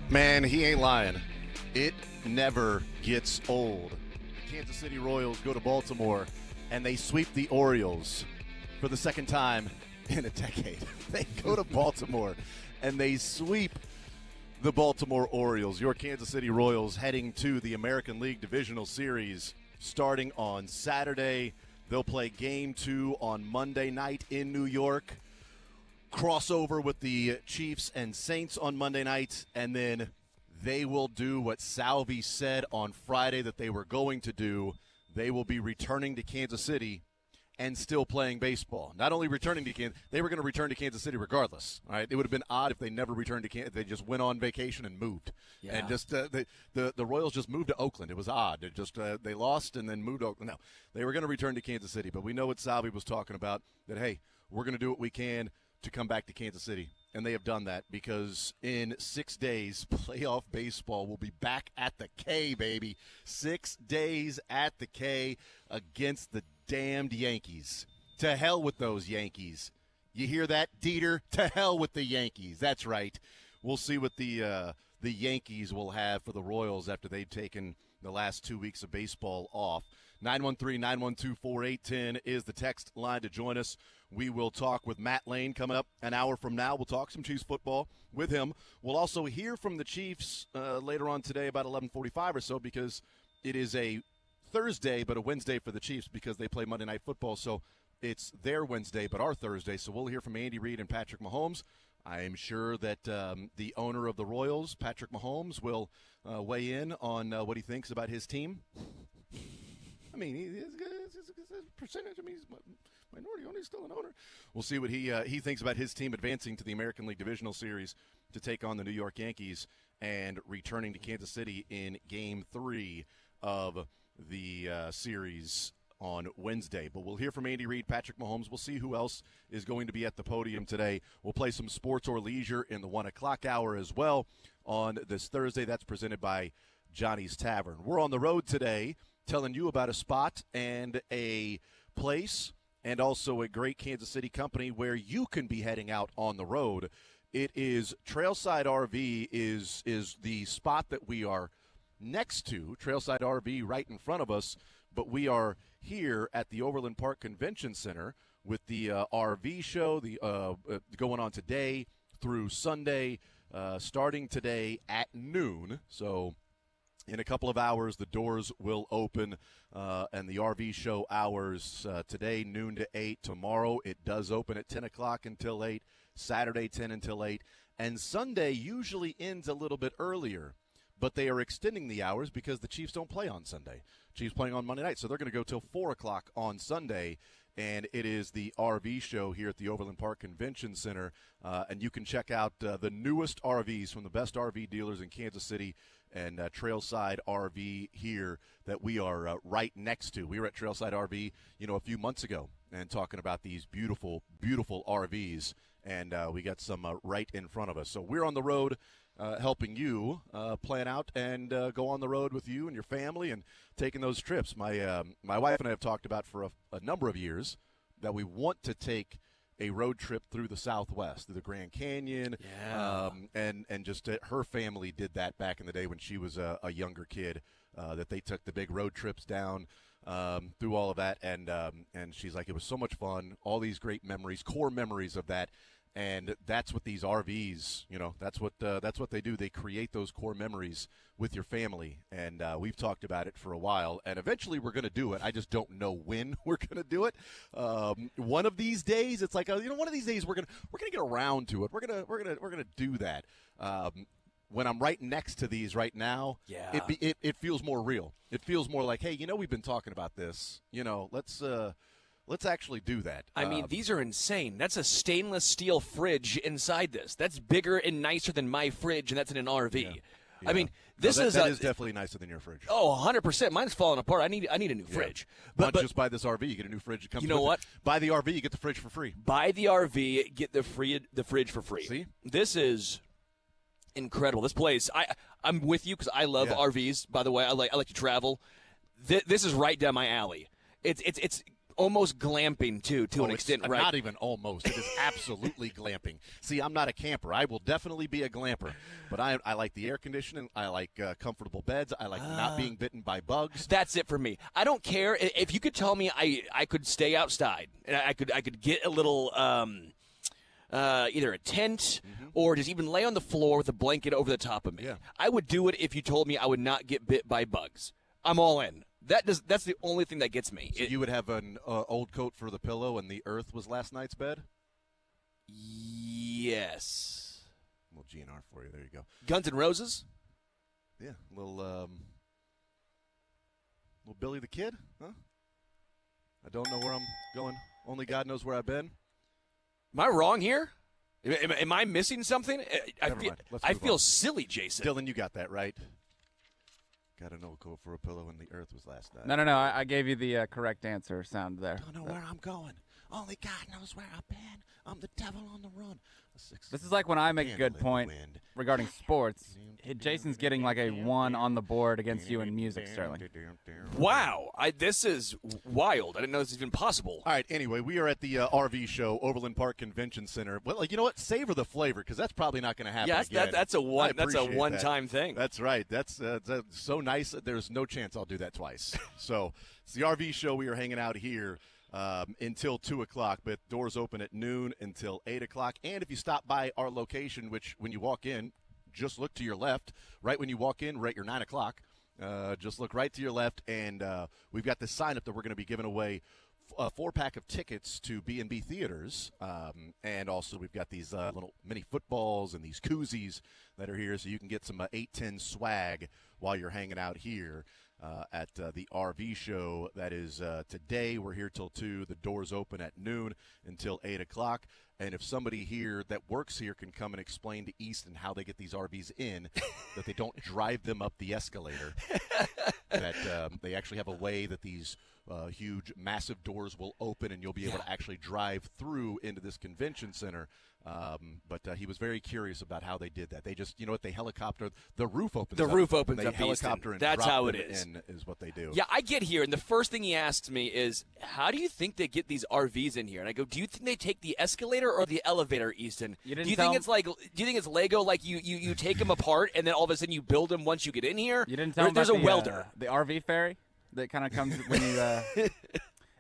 Man, he ain't lying. It never gets old. The Kansas City Royals go to Baltimore, and they sweep the Orioles for the second time in a decade. They go to Baltimore, and they sweep the Baltimore Orioles. Your Kansas City Royals heading to the American League Divisional Series starting on Saturday. They'll play Game 2 on Monday night in New York. Crossover with the Chiefs and Saints on Monday night, and then they will do what Salvi said on Friday that they were going to do. They will be returning to Kansas City and still playing baseball. Not only returning to Kansas, they were going to return to Kansas City regardless. All right, it would have been odd if they never returned to Kansas. They just went on vacation and moved, and just the Royals just moved to Oakland. It was odd. It just they lost and then moved to Oakland. No, they were going to return to Kansas City, but we know what Salvi was talking about. That hey, we're going to do what we can to come back to Kansas City. And they have done that because in 6 days, playoff baseball will be back at the K, baby. 6 days at the K against the damned Yankees. To hell with those Yankees. You hear that, Dieter? To hell with the Yankees. That's right. We'll see what the Yankees will have for the Royals after they've taken the last 2 weeks of baseball off. 913-912-4810 is the text line to join us. We will talk with Matt Lane coming up an hour from now. We'll talk some Chiefs football with him. We'll also hear from the Chiefs later on today about 11:45 or so because it is a Thursday but a Wednesday for the Chiefs because they play Monday Night Football. So it's their Wednesday but our Thursday. So we'll hear from Andy Reid and Patrick Mahomes. I'm sure that the owner of the Royals, Patrick Mahomes, will weigh in on what he thinks about his team. I mean, he's a percentage. I mean, he's minority owner. He's still an owner. We'll see what he thinks about his team advancing to the American League Divisional Series to take on the New York Yankees and returning to Kansas City in Game 3 of the series on Wednesday. But we'll hear from Andy Reid, Patrick Mahomes. We'll see who else is going to be at the podium today. We'll play some sports or leisure in the 1 o'clock hour as well on this Thursday. That's presented by Johnny's Tavern. We're on the road today telling you about a spot and a place and also a great Kansas City company where you can be heading out on the road. It is Trailside RV is the spot that we are next to, Trailside RV right in front of us, but we are here at the Overland Park Convention Center with the RV show going on today through Sunday, starting today at noon. So in a couple of hours, the doors will open, and the RV show hours today, noon to 8. Tomorrow, it does open at 10 o'clock until 8. Saturday, 10 until 8. And Sunday usually ends a little bit earlier, but they are extending the hours because the Chiefs don't play on Sunday. Chiefs playing on Monday night, so they're going to go till 4 o'clock on Sunday. And it is the RV show here at the Overland Park Convention Center. And you can check out the newest RVs from the best RV dealers in Kansas City and Trailside RV here that we are right next to. We were at Trailside RV, a few months ago and talking about these beautiful, beautiful RVs. And we got some right in front of us. So we're on the road helping you plan out and go on the road with you and your family and taking those trips. My wife and I have talked about for a number of years that we want to take a road trip through the Southwest, through the Grand Canyon. Yeah. And just her family did that back in the day when she was a younger kid, that they took the big road trips down through all of that. And she's like, it was so much fun, all these great memories, core memories of that. And that's what these RVs, that's what they do. They create those core memories with your family. And we've talked about it for a while. And eventually we're going to do it. I just don't know when we're going to do it. One of these days, it's like one of these days we're going to get around to it. We're going to do that. When I'm right next to these right now, yeah, it feels more real. It feels more like, hey, we've been talking about this. Let's actually do that. I mean, these are insane. That's a stainless steel fridge inside this. That's bigger and nicer than my fridge, and that's in an RV. Yeah. I mean, that is definitely nicer than your fridge. Oh, 100%. Mine's falling apart. I need a new fridge. But just buy this RV, you get a new fridge. It comes. You know what? Buy the RV, you get the fridge for free. Buy the RV, get the fridge for free. See? This is incredible. This place, I'm with you because I love RVs. By the way, I like to travel. This is right down my alley. It's almost glamping, too, to an extent, right? Not even almost. It is absolutely glamping. See, I'm not a camper. I will definitely be a glamper. But I like the air conditioning. I like comfortable beds. I like not being bitten by bugs. That's it for me. I don't care. If you could tell me I could stay outside, and I could get a little either a tent or just even lay on the floor with a blanket over the top of me. Yeah. I would do it if you told me I would not get bit by bugs. I'm all in. That's the only thing that gets me. So you would have an old coat for the pillow, and the earth was last night's bed? Yes. A little GNR for you. There you go. Guns N' Roses? Yeah, little Billy the Kid, huh? I don't know where I'm going. Only God knows where I've been. Am I wrong here? Am I missing something? I feel on. silly, Jason. Dylan, you got that right. Got an old coat for a pillow, and the earth was last night. No. I gave you the correct answer sound there. Don't know where I'm going. Only God knows where I've been. I'm the devil on the run. This is like when I make a good point regarding sports. Jason's getting like a 1 on the board against you in music, Sterling. Wow. This is wild. I didn't know this was even possible. All right, anyway, we are at the RV show, Overland Park Convention Center. Well, you know what? Savor the flavor, because that's probably not going to happen again. That's a one-time thing. That's right. That's so nice that there's no chance I'll do that twice. So it's the RV show. We are hanging out here until 2 o'clock, but doors open at noon until 8 o'clock. And if you stop by our location, which when you walk in, just look to your left. Right when you walk in, right, you're 9 o'clock. Just look right to your left, and we've got this sign up that we're going to be giving away a 4-pack of tickets to B&B Theaters. And also we've got these little mini footballs and these koozies that are here, so you can get some 810 swag while you're hanging out here. At the RV show. That is today. We're here till 2. The doors open at noon until 8 o'clock. And if somebody here that works here can come and explain to Easton how they get these RVs in, that they don't drive them up the escalator, that they actually have a way that these huge, massive doors will open and you'll be able to actually drive through into this convention center. But he was very curious about how they did that. They just, they helicopter. The roof opens up. The roof opens up. They helicopter and that's drop how it them is. in is what they do. Yeah, I get here, and the first thing he asks me is, how do you think they get these RVs in here? And I go, do you think they take the escalator or the elevator, Easton? Do you think it's Lego, like you take them apart and then all of a sudden you build them once you get in here? You didn't tell him there's about a welder. The RV ferry that kind of comes when you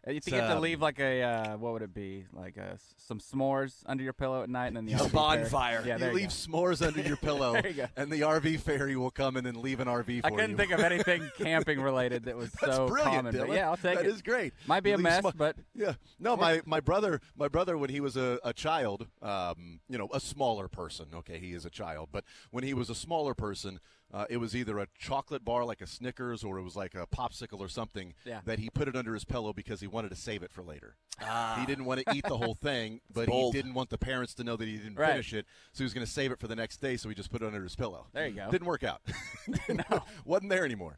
you think you have to leave like a what would it be, like some s'mores under your pillow at night, and then the RV bonfire. Yeah, you leave s'mores under your pillow, there you go. And the RV ferry will come in and leave an RV for you. I couldn't think of anything camping related that was so brilliant, common. Dylan. But yeah, I'll take it. That is great. Might be a mess, but yeah. No, my brother when he was a child, a smaller person. Okay, he is a child, but when he was a smaller person. It was either a chocolate bar like a Snickers or it was like a popsicle or something that he put it under his pillow because he wanted to save it for later. He didn't want to eat the whole thing, but he didn't want the parents to know that he didn't finish it, so he was going to save it for the next day, so he just put it under his pillow. There you go. Didn't work out. Wasn't there anymore.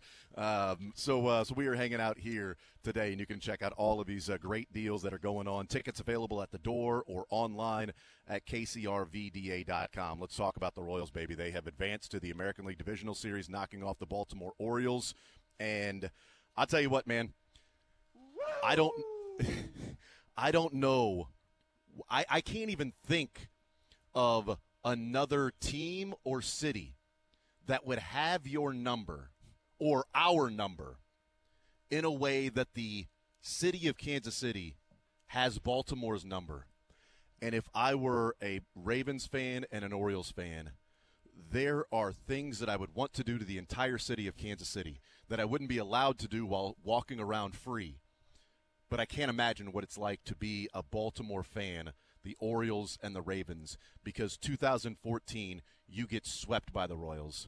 So we are hanging out here today, and you can check out all of these great deals that are going on. Tickets available at the door or online at kcrvda.com. Let's talk about the Royals, baby. They have advanced to the American League Divisional Series, knocking off the Baltimore Orioles. And I'll tell you what, man, I don't know. I can't even think of another team or city that would have your number or our number in a way that the city of Kansas City has Baltimore's number. And if I were a Ravens fan and an Orioles fan, there are things that I would want to do to the entire city of Kansas City that I wouldn't be allowed to do while walking around free. But I can't imagine what it's like to be a Baltimore fan, the Orioles and the Ravens, because 2014, you get swept by the Royals.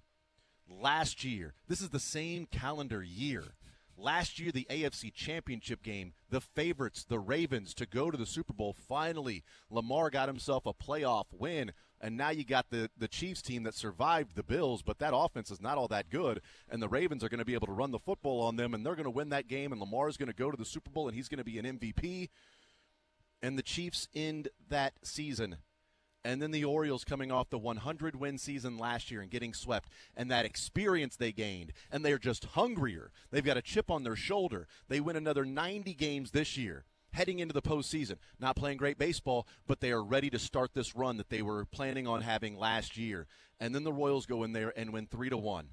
Last year, this is the same calendar year. Last year, the AFC Championship game, the favorites, the Ravens, to go to the Super Bowl. Finally, Lamar got himself a playoff win, and now you got the Chiefs team that survived the Bills, but that offense is not all that good, and the Ravens are going to be able to run the football on them, and they're going to win that game, and Lamar is going to go to the Super Bowl, and he's going to be an MVP. And the Chiefs end that season. And then the Orioles coming off the 100-win season last year and getting swept, and that experience they gained, and they're just hungrier. They've got a chip on their shoulder. They win another 90 games this year, heading into the postseason. Not playing great baseball, but they are ready to start this run that they were planning on having last year. And then the Royals go in there and win 3-1.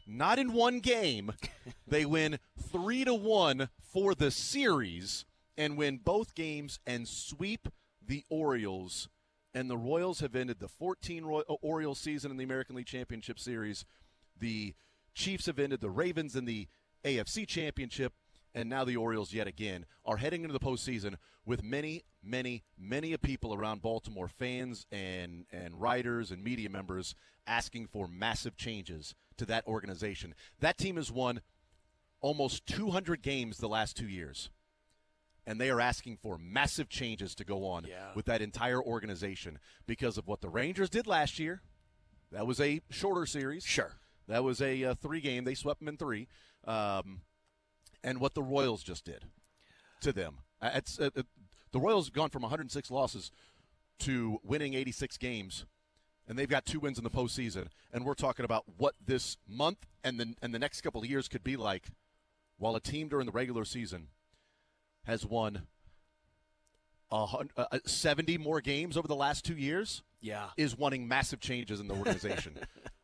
Not in one game. They win 3-1 for the series and win both games and sweep the Orioles. And the Royals have ended the 14 Orioles season in the American League Championship Series. The Chiefs have ended the Ravens in the AFC Championship. And now the Orioles, yet again, are heading into the postseason with many, many, many people around Baltimore, fans and writers and media members, asking for massive changes to that organization. That team has won almost 200 games the last 2 years. And they are asking for massive changes to go on with that entire organization because of what the Rangers did last year. That was a shorter series. Sure. That was a 3-game. They swept them in 3. And what the Royals just did to them. The Royals have gone from 106 losses to winning 86 games, and they've got 2 wins in the postseason. And we're talking about what this month and the next couple of years could be like, while a team during the regular season has won 70 more games over the last 2 years. Is wanting massive changes in the organization.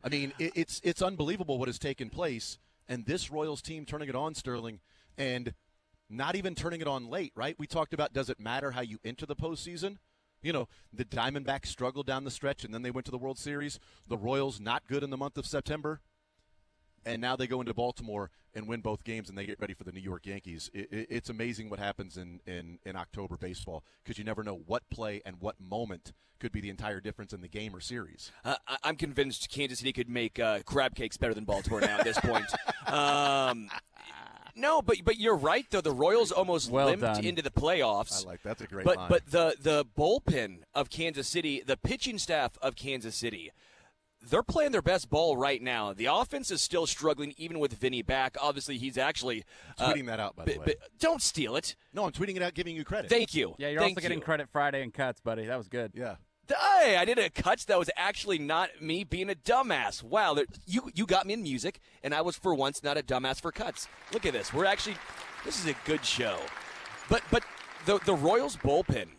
I mean, it's unbelievable what has taken place. And this Royals team turning it on, Sterling, and not even turning it on late, right? We talked about, does it matter how you enter the postseason? You know, the Diamondbacks struggled down the stretch, and then they went to the World Series. The Royals not good in the month of September. And now they go into Baltimore and win both games, and they get ready for the New York Yankees. It's amazing what happens in October baseball because you never know what play and what moment could be the entire difference in the game or series. I'm convinced Kansas City could make crab cakes better than Baltimore now at this point. No, but you're right, though. The Royals almost limped into the playoffs. I like that's a great line. But the bullpen of Kansas City, the pitching staff of Kansas City, they're playing their best ball right now. The offense is still struggling, even with Vinny back. Obviously, he's actually tweeting that out, by the way. Don't steal it. No, I'm tweeting it out, giving you credit. Thank you. Yeah, you're also getting credit Friday in cuts, buddy. That was good. Yeah. Hey, I did a cuts that was actually not me being a dumbass. Wow, you got me in music, and I was for once not a dumbass for cuts. Look at this. This is a good show. But the Royals bullpen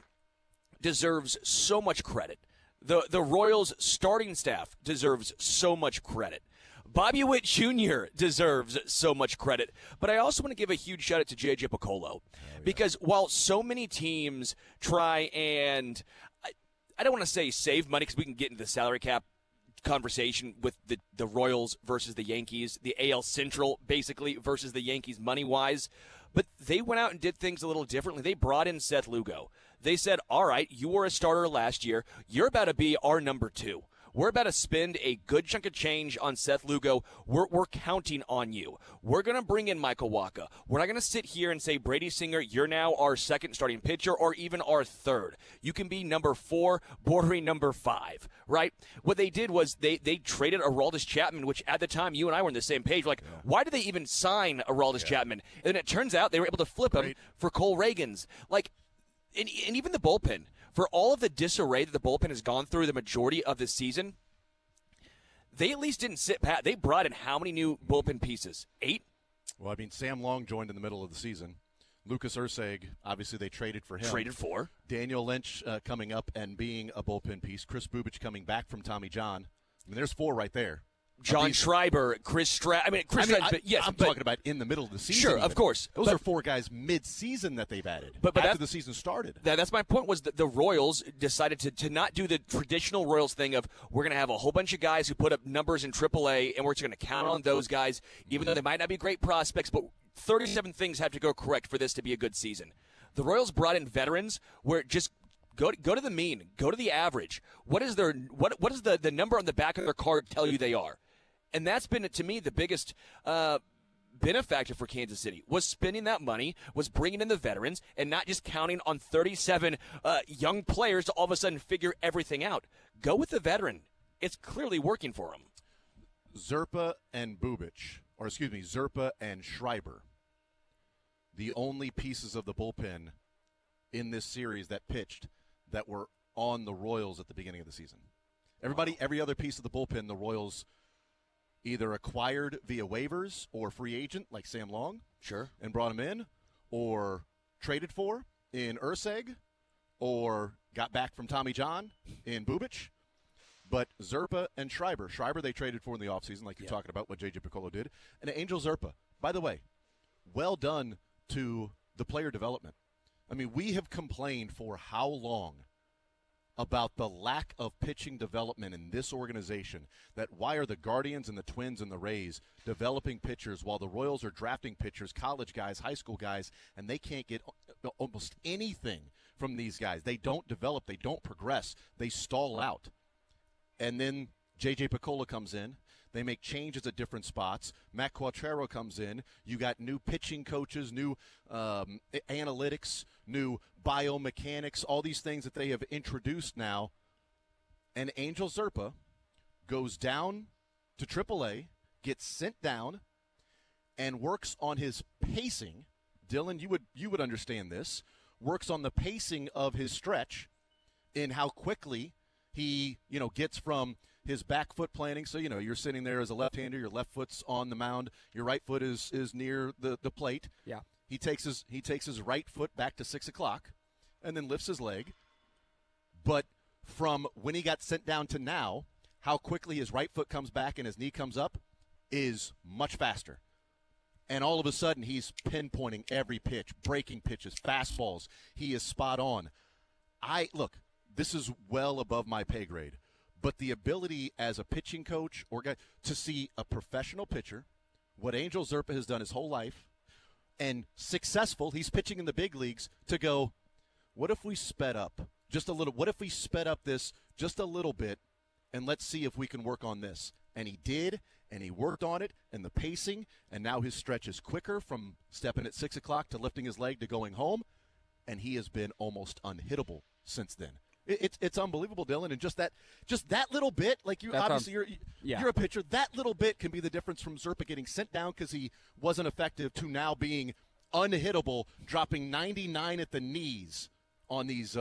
deserves so much credit. The Royals starting staff deserves so much credit. Bobby Witt Jr. deserves so much credit. But I also want to give a huge shout out to J.J. Picollo. Because while so many teams try and I don't want to say save money because we can get into the salary cap conversation with the Royals versus the Yankees, the AL Central basically versus the Yankees money-wise. But they went out and did things a little differently. They brought in Seth Lugo. They said, all right, you were a starter last year. You're about to be our number 2. We're about to spend a good chunk of change on Seth Lugo. We're counting on you. We're going to bring in Michael Wacha. We're not going to sit here and say, Brady Singer, you're now our second starting pitcher or even our third. You can be number 4, bordering number 5, right? What they did was they traded Aroldis Chapman, which at the time you and I were on the same page. Like, why did they even sign Aroldis Chapman? And it turns out they were able to flip him for Cole Reagans. Like, and even the bullpen. For all of the disarray that the bullpen has gone through the majority of this season, they at least didn't sit pat. They brought in how many new bullpen pieces? 8? Well, I mean, Sam Long joined in the middle of the season. Lucas Erceg, obviously they traded for him. Traded for. Daniel Lynch coming up and being a bullpen piece. Chris Bubich coming back from Tommy John. I mean, there's 4 right there. John Schreiber, Chris Stroud. I'm talking about in the middle of the season. Sure, even. Of course. Those are 4 guys mid-season that they've added after the season started. That's my point was that the Royals decided to not do the traditional Royals thing of we're going to have a whole bunch of guys who put up numbers in AAA, and we're just going to count on those guys, even though they might not be great prospects, but 37 things have to go correct for this to be a good season. The Royals brought in veterans where just go to the mean, go to the average. What is what is the number on the back of their card tell you they are? And that's been, to me, the biggest benefactor for Kansas City, was spending that money, was bringing in the veterans, and not just counting on 37 young players to all of a sudden figure everything out. Go with the veteran. It's clearly working for them. Zerpa and Schreiber, the only pieces of the bullpen in this series that pitched that were on the Royals at the beginning of the season. Every other piece of the bullpen, the Royals either acquired via waivers or free agent, like Sam Long, sure, and brought him in, or traded for in Urseg or got back from Tommy John in Bubic. But Zerpa and Schreiber they traded for in the offseason, like you're talking about what J.J. Piccolo did. And Angel Zerpa, by the way, well done to the player development. I mean, we have complained for how long about the lack of pitching development in this organization, that why are the Guardians and the Twins and the Rays developing pitchers while the Royals are drafting pitchers, college guys, high school guys, and they can't get almost anything from these guys. They don't develop. They don't progress. They stall out. And then J.J. Piccolo comes in. They make changes at different spots. Matt Quattrero comes in. You got new pitching coaches, new analytics, new biomechanics, all these things that they have introduced now. And Angel Zerpa goes down to AAA, gets sent down, and works on his pacing. Dylan, you would understand this. Works on the pacing of his stretch in how quickly he, gets from his back foot planting. So, you're sitting there as a left-hander, your left foot's on the mound, your right foot is near the plate. Yeah. He takes his right foot back to 6 o'clock and then lifts his leg. But from when he got sent down to now, how quickly his right foot comes back and his knee comes up is much faster. And all of a sudden, he's pinpointing every pitch, breaking pitches, fastballs. He is spot on. Look, this is well above my pay grade. But the ability as a pitching coach or guy to see a professional pitcher, what Angel Zerpa has done his whole life, and successful, he's pitching in the big leagues, to go, what if we sped up just a little? What if we sped up this just a little bit, and let's see if we can work on this? And he did, and he worked on it, and the pacing, and now his stretch is quicker from stepping at 6 o'clock to lifting his leg to going home, and he has been almost unhittable since then. It's unbelievable, Dylan, and just that little bit, like you're a pitcher. That little bit can be the difference from Zerpa getting sent down because he wasn't effective to now being unhittable, dropping 99 at the knees on these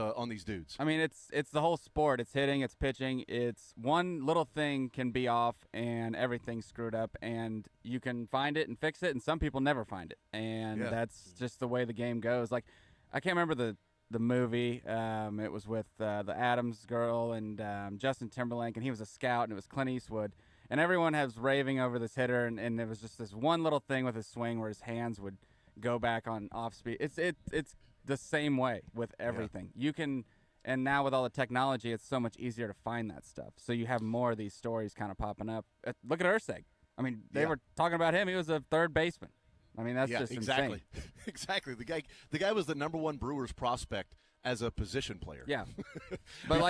dudes. I mean, it's the whole sport. It's hitting, it's pitching. It's one little thing can be off and everything's screwed up, and you can find it and fix it, and some people never find it, and that's just the way the game goes. Like, I can't remember the movie. It was with the Adams girl and Justin Timberlake, and he was a scout, and it was Clint Eastwood. And everyone was raving over this hitter, and there was just this one little thing with his swing where his hands would go back on off speed. It's the same way with everything. You can, and now with all the technology, it's so much easier to find that stuff. So you have more of these stories kind of popping up. Look at Urseg. I mean, they were talking about him. He was a third baseman. I mean, that's just exactly. insane. Exactly. The guy was the number one Brewers prospect as a position player. Yeah. But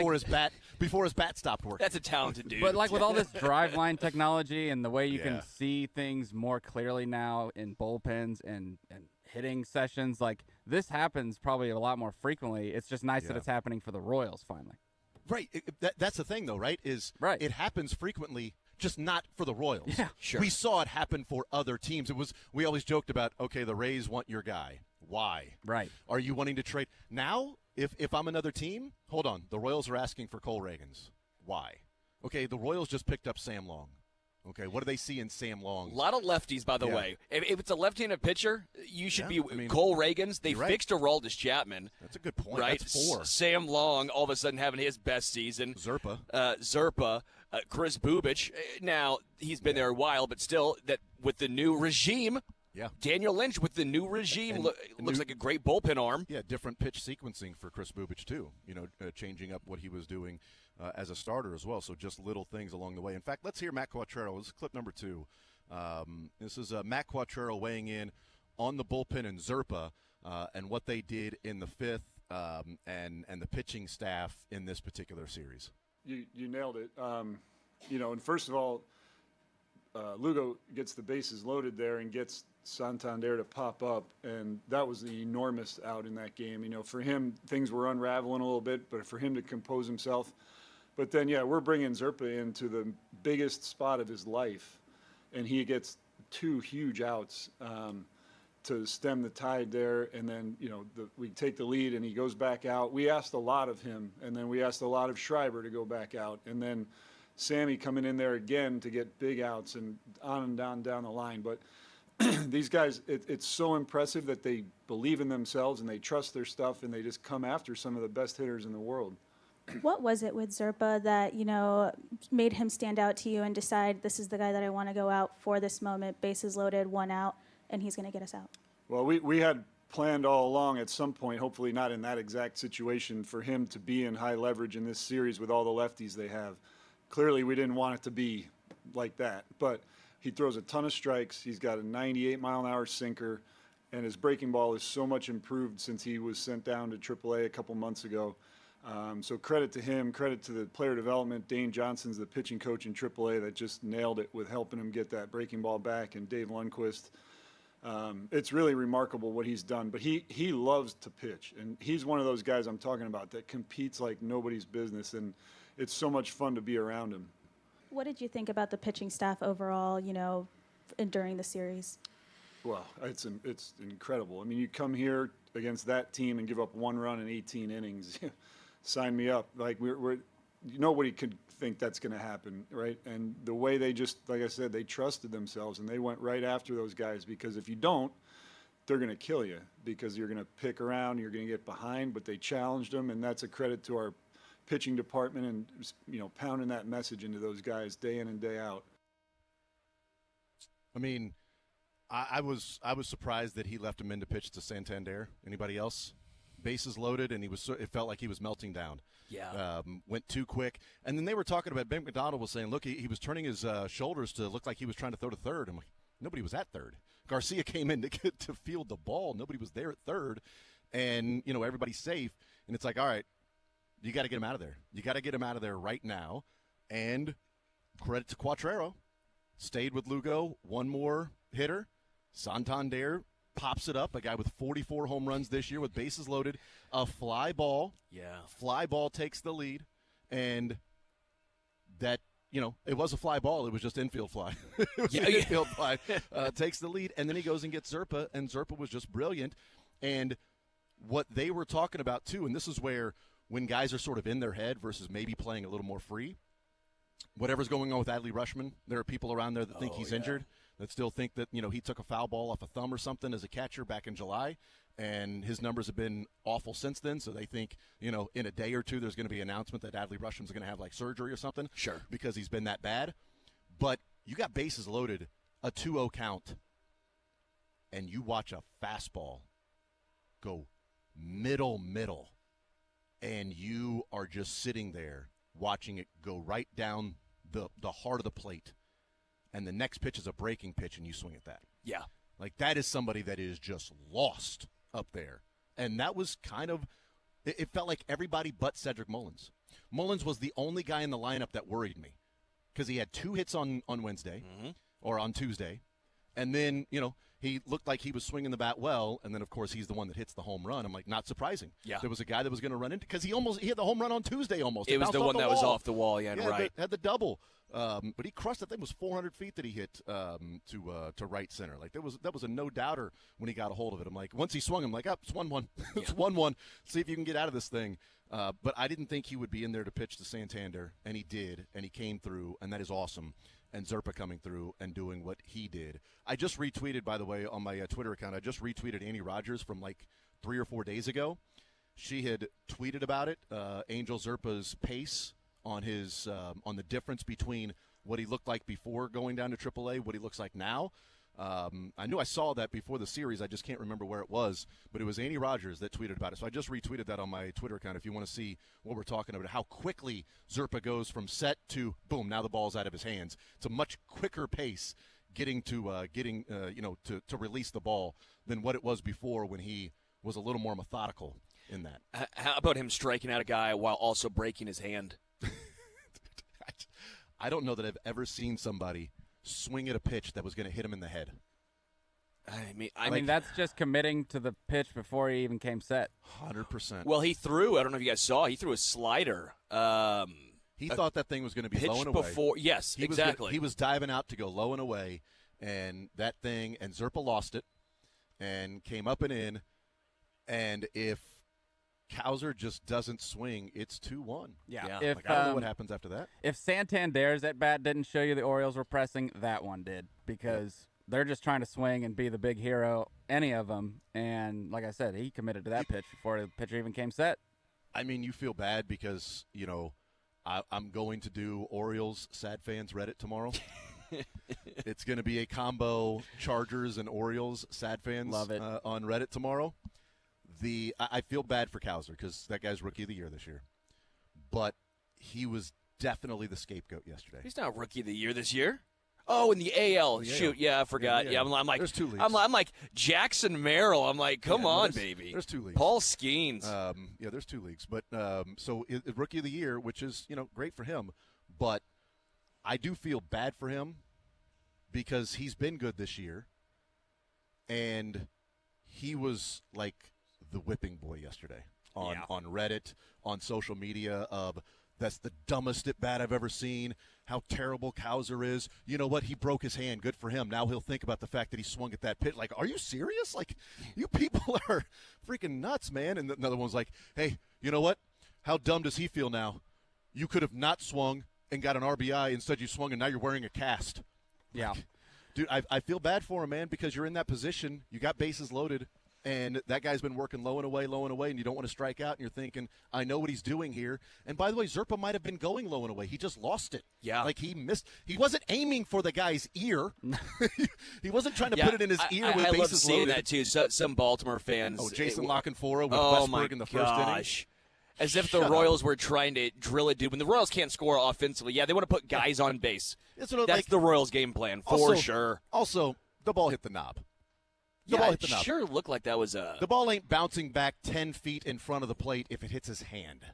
before his bat stopped working. That's a talented dude. But like with all this driveline technology and the way you can see things more clearly now in bullpens and hitting sessions, like this happens probably a lot more frequently. It's just nice that it's happening for the Royals finally. Right. That's the thing, though, right? It happens frequently, just not for the Royals. Yeah, sure. We saw it happen for other teams. We always joked about, okay, the Rays want your guy. Why? Right. Are you wanting to trade? Now, if I'm another team, hold on. The Royals are asking for Cole Reagans. Why? Okay, the Royals just picked up Sam Long. Okay, what do they see in Sam Long? A lot of lefties, by the way. If it's a left-handed pitcher, you should be Cole Reagans. They fixed Aroldis Chapman. That's a good point. Right? That's 4. Sam Long, all of a sudden, having his best season. Zerpa. Chris Bubic. Now, he's been there a while, but still, that with the new regime, Daniel Lynch with the new regime looks like a great bullpen arm. Yeah, different pitch sequencing for Chris Bubic, too. Changing up what he was doing as a starter as well. So just little things along the way. In fact, let's hear Matt Quattrero. This is clip number 2. This is Matt Quattrero weighing in on the bullpen and Zerpa and what they did in the 5th and the pitching staff in this particular series. You nailed it. And first of all, Lugo gets the bases loaded there and gets Santander to pop up, and that was the enormous out in that game. For him, things were unraveling a little bit, but for him to compose himself. But then, we're bringing Zerpa into the biggest spot of his life, and he gets 2 huge outs to stem the tide there. And then, we take the lead, and he goes back out. We asked a lot of him, and then we asked a lot of Schreiber to go back out, and then Sammy coming in there again to get big outs and on and down the line. But these guys, it's so impressive that they believe in themselves and they trust their stuff, and they just come after some of the best hitters in the world. What was it with Zerpa that, made him stand out to you and decide this is the guy that I want to go out for this moment, bases loaded, 1 out, and he's going to get us out? Well, we had planned all along at some point, hopefully not in that exact situation, for him to be in high leverage in this series with all the lefties they have. Clearly, we didn't want it to be like that, but he throws a ton of strikes. He's got a 98-mile-an-hour sinker, and his breaking ball is so much improved since he was sent down to AAA a couple months ago. So credit to him, credit to the player development. Dane Johnson's the pitching coach in AAA that just nailed it with helping him get that breaking ball back, and Dave Lundquist. It's really remarkable what he's done, but he loves to pitch, and he's one of those guys I'm talking about that competes like nobody's business, and it's so much fun to be around him. What did you think about the pitching staff overall, during the series? Well, it's incredible. I mean, you come here against that team and give up 1 run in 18 innings. Sign me up. Like nobody could think that's going to happen, right? And the way they just, like I said, they trusted themselves and they went right after those guys, because if you don't, they're going to kill you, because you're going to pick around, you're going to get behind. But they challenged them, and that's a credit to our pitching department and pounding that message into those guys day in and day out. I mean, I was surprised that he left him in to pitch to Santander. Anybody else? Bases loaded, and it felt like he was melting down. Yeah. Went too quick. And then they were talking about, Ben McDonald was saying, look, he was turning his shoulders to look like he was trying to throw to third. I'm like, nobody was at third. Garcia came in to field the ball. Nobody was there at third. And, everybody's safe. And it's like, all right, you got to get him out of there. You got to get him out of there right now. And credit to Quattrero. Stayed with Lugo. One more hitter. Santander pops it up, a guy with 44 home runs this year with bases loaded, a fly ball. Yeah. Fly ball takes the lead, and that, it was a fly ball. It was just infield fly. It was an infield fly. Takes the lead, and then he goes and gets Zerpa, and Zerpa was just brilliant. And what they were talking about, too, and this is where when guys are sort of in their head versus maybe playing a little more free, whatever's going on with Adley Rutschman, there are people around there that think he's injured, that still think that, he took a foul ball off a thumb or something as a catcher back in July, and his numbers have been awful since then. So they think, in a day or two there's going to be an announcement that Adley Rutschman's going to have, surgery or something. Sure. Because he's been that bad. But you got bases loaded, a 2-0 count, and you watch a fastball go middle, and you are just sitting there watching it go right down the heart of the plate, and the next pitch is a breaking pitch, and you swing at that. Yeah. That is somebody that is just lost up there. And that was kind of – it felt like everybody but Cedric Mullins. Mullins was the only guy in the lineup that worried me, because he had 2 hits on Wednesday or on Tuesday, and then, he looked like he was swinging the bat well, and then, of course, he's the one that hits the home run. I'm like, not surprising. Yeah. There was a guy that was going to run into, because he had the home run on Tuesday almost. It was the one that was off the wall, right. Had the double. But he crushed, I think it was 400 feet that he hit to right center. That was a no-doubter when he got a hold of it. I'm like, once he swung, I'm like, it's 1-1. It's 1-1. See if you can get out of this thing. But I didn't think he would be in there to pitch to Santander, and he did, and he came through, and that is awesome. And Zerpa coming through and doing what he did. I just retweeted, by the way, on my Twitter account, I just retweeted Annie Rogers from 3 or 4 days ago. She had tweeted about it, Angel Zerpa's pace on his on the difference between what he looked like before going down to AAA, what he looks like now. I knew I saw that before the series. I just can't remember where it was, but it was Annie Rogers that tweeted about it. So I just retweeted that on my Twitter account if you want to see what we're talking about, how quickly Zerpa goes from set to boom, now the ball's out of his hands. It's a much quicker pace getting to release the ball than what it was before, when he was a little more methodical in that. How about him striking out a guy while also breaking his hand? I don't know that I've ever seen somebody swing at a pitch that was going to hit him in the head. I mean, that's just committing to the pitch before he even came set. 100%. Well, he threw, I don't know if you guys saw, he threw a slider. He thought that thing was going to be low and away. Yes, exactly. He was diving out to go low and away, and that thing, and Zerpa lost it and came up and in, and if Cowser just doesn't swing, it's 2-1. Yeah. I don't know what happens after that. If Santander's at bat didn't show you the Orioles were pressing, that one did, because they're just trying to swing and be the big hero, any of them. And like I said, he committed to that pitch before the pitcher even came set. I mean, you feel bad because, I'm going to do Orioles Sad Fans Reddit tomorrow. It's going to be a combo Chargers and Orioles Sad Fans Love it. On Reddit tomorrow. I feel bad for Cowser because that guy's Rookie of the Year this year. But he was definitely the scapegoat yesterday. He's not Rookie of the Year this year. Oh, in the AL. Shoot, yeah, I forgot. Yeah, I'm like, there's 2 leagues. I'm like Jackson Merrill. I'm like, come on, baby. There's 2 leagues. Paul Skeens. There's 2 leagues. But so Rookie of the Year, which is great for him, but I do feel bad for him because he's been good this year, and he was like the whipping boy yesterday on Reddit, on social media of. That's the dumbest at bat I've ever seen. How terrible Cowser is. You know what? He broke his hand. Good for him. Now he'll think about the fact that he swung at that pitch. Like, are you serious? Like, you people are freaking nuts, man. And another one's like, hey, you know what? How dumb does he feel now? You could have not swung and got an RBI. Instead, you swung, and now you're wearing a cast. Yeah. Like, dude, I feel bad for him, man, because you're in that position. You got bases loaded. And that guy's been working low and away, and you don't want to strike out, and you're thinking, I know what he's doing here. And by the way, Zerpa might have been going low and away. He just lost it. Yeah. Like he missed. He wasn't aiming for the guy's ear. He wasn't trying to put it in his ear with I love bases seeing loaded. that, too. Some Baltimore fans. Oh, Jason Lockenfora with Westberg in the first inning. As if the Royals were trying to drill a dude. When the Royals can't score offensively, they want to put guys on base. That's the Royals' game plan, for sure. Also, the ball hit the knob. It sure looked like that was a... The ball ain't bouncing back 10 feet in front of the plate if it hits his hand.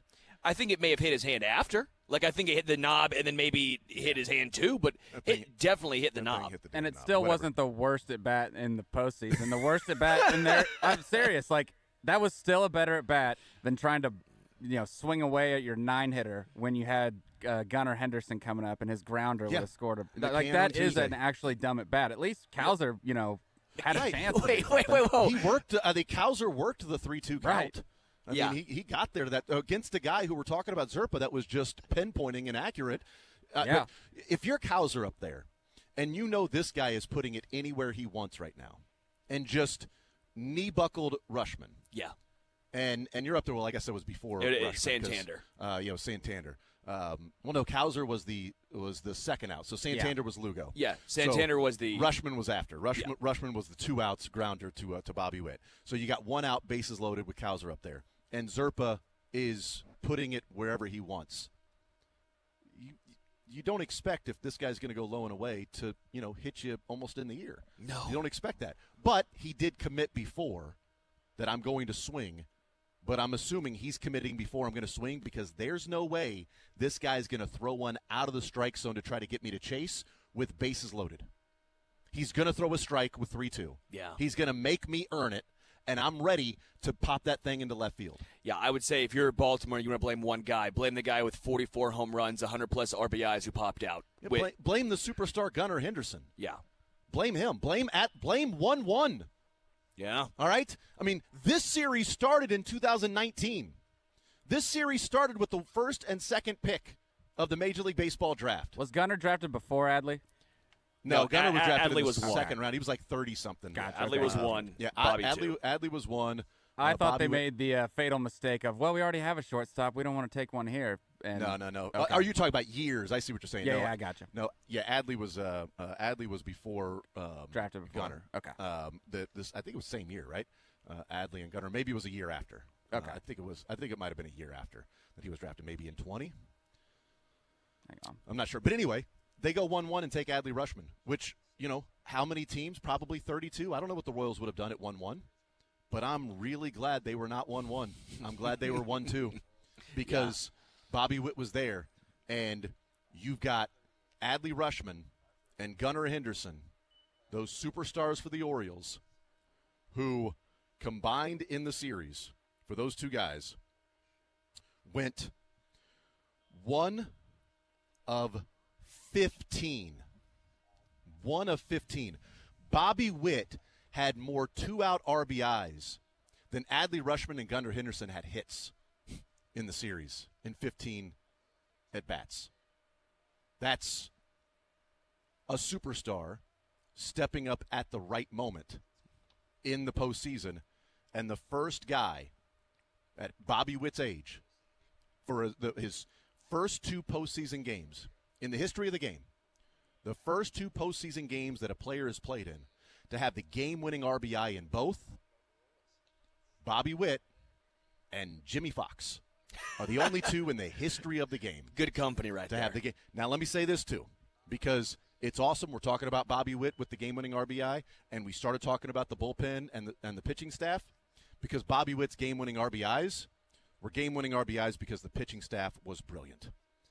I think it may have hit his hand after. Like, I think it hit the knob and then maybe hit his hand too, but it definitely hit the knob. And it still wasn't the worst at bat in the postseason. The worst at bat in there. I'm serious. Like, that was still a better at bat than trying to, swing away at your 9-hitter when you had Gunnar Henderson coming up and his grounder would have scored a. Like, that is an actually dumb at bat. At least Cowser, had a chance. Wait. He worked. Cowser worked the 3-2 count. Right. I mean, he got there that against a guy who we're talking about, Zerpa, that was just pinpointing and accurate. But if you're Cowser up there, and you know this guy is putting it anywhere he wants right now, and just knee-buckled Rushman. Yeah. And you're up there, well, like I said, was before Rushman, Santander. Santander. Cowser was the second out, so Santander was Lugo. Yeah, Santander was the Rushman was after. Rushman was the 2 outs grounder to Bobby Witt. So you got 1 out, bases loaded with Cowser up there, and Zerpa is putting it wherever he wants. You don't expect if this guy's going to go low and away to hit you almost in the ear. No, you don't expect that. But he did commit before that I'm going to swing. But I'm assuming he's committing before I'm going to swing because there's no way this guy's going to throw one out of the strike zone to try to get me to chase with bases loaded. He's going to throw a strike with 3-2. Yeah. He's going to make me earn it, and I'm ready to pop that thing into left field. Yeah, I would say if you're Baltimore, you want to blame one guy. Blame the guy with 44 home runs, 100-plus RBIs who popped out. Yeah, blame the superstar Gunnar Henderson. Yeah. Blame him. Blame 1-1. Yeah. All right? I mean, this series started in 2019. This series started with the first and second pick of the Major League Baseball draft. Was Gunnar drafted before Adley? No, Gunnar was drafted Adley in the was second round. He was like 30-something. Gotcha. Adley was 1. Yeah, Bobby 2. Adley was 1. I thought Bobby they made the fatal mistake of, we already have a shortstop. We don't want to take one here. And No. Okay. Are you talking about years? I see what you're saying. Yeah, I got you. No, yeah, Adley was before drafted before Gunnar. Okay. I think it was same year, right? Adley and Gunnar. Maybe it was a year after. Okay. I think it might have been a year after that he was drafted. Maybe in 20. Hang on. I'm not sure, but anyway, they go 1-1 and take Adley Rushman, which how many teams? Probably 32. I don't know what the Royals would have done at 1-1. But I'm really glad they were not 1-1. I'm glad they were 1-2 because Bobby Witt was there, and you've got Adley Rushman and Gunnar Henderson, those superstars for the Orioles, who combined in the series for those two guys went 1 of 15. 1 of 15. Bobby Witt had more 2-out RBIs than Adley Rushman and Gunnar Henderson had hits in the series in 15 at-bats. That's a superstar stepping up at the right moment in the postseason, and the first guy at Bobby Witt's age for his first 2 postseason games in the history of the game, the first 2 postseason games that a player has played in, to have the game-winning RBI in both, Bobby Witt and Jimmy Fox are the only 2 in the history of the game. Good company right to there. Have the game. Now, let me say this, too, because it's awesome. We're talking about Bobby Witt with the game-winning RBI, and we started talking about the bullpen and the pitching staff, because Bobby Witt's game-winning RBIs were game-winning RBIs because the pitching staff was brilliant.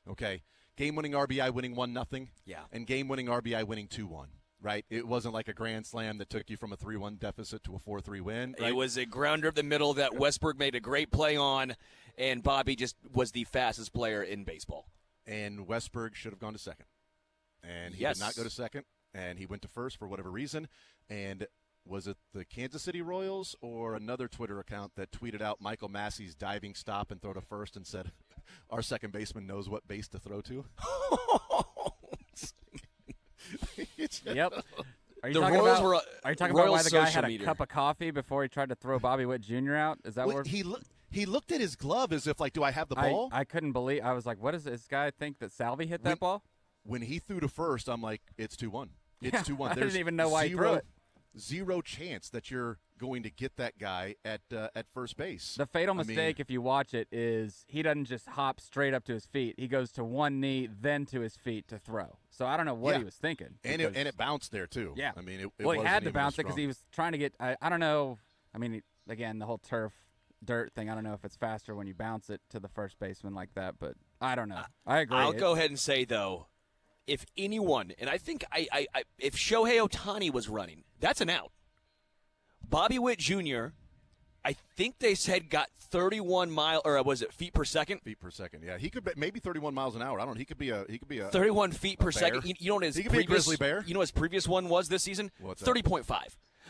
Okay? Game-winning RBI winning 1-0, and game-winning RBI winning 2-1. Right? It wasn't like a grand slam that took you from a 3-1 deficit to a 4-3 win. Right? It was a grounder up the middle that Westberg made a great play on, and Bobby just was the fastest player in baseball. And Westberg should have gone to second. And he did not go to second, and he went to first for whatever reason. And was it the Kansas City Royals or another Twitter account that tweeted out Michael Massey's diving stop and throw to first and said, our second baseman knows what base to throw to? Yep. Are you The talking Royals about, were, are you talking Royals about why the guy social had a meter. cup of coffee before he tried to throw Bobby Witt Jr. out? Is that Well, what he looked at his glove as if, like, do I have the ball? I couldn't believe. I was like, what does this guy think that Salvi hit that ball? When he threw to first, I'm like, it's 2-1. It's 2-1. I There's didn't even know why he threw it. Zero chance that you're going to get that guy at first base. The fatal mistake, if you watch it, is he doesn't just hop straight up to his feet. He goes to one knee, then to his feet to throw. So I don't know what he was thinking. And it bounced there, too. Yeah. I mean, it he wasn't had to even bounce it strong. because he was trying to get I don't know. I mean, again, the whole turf dirt thing, I don't know if it's faster when you bounce it to the first baseman like that, but I don't know. I agree. I'll go ahead and say, though, if anyone, and I think if Shohei Ohtani was running, that's an out. Bobby Witt Jr., I think they said got 31 feet per second? Feet per second, yeah. He could be, maybe 31 miles an hour. I don't know. He could be a 31 feet per bear. second. You know what his He could be a previous grizzly bear. You know what his previous one was this season? What's that? 30.5.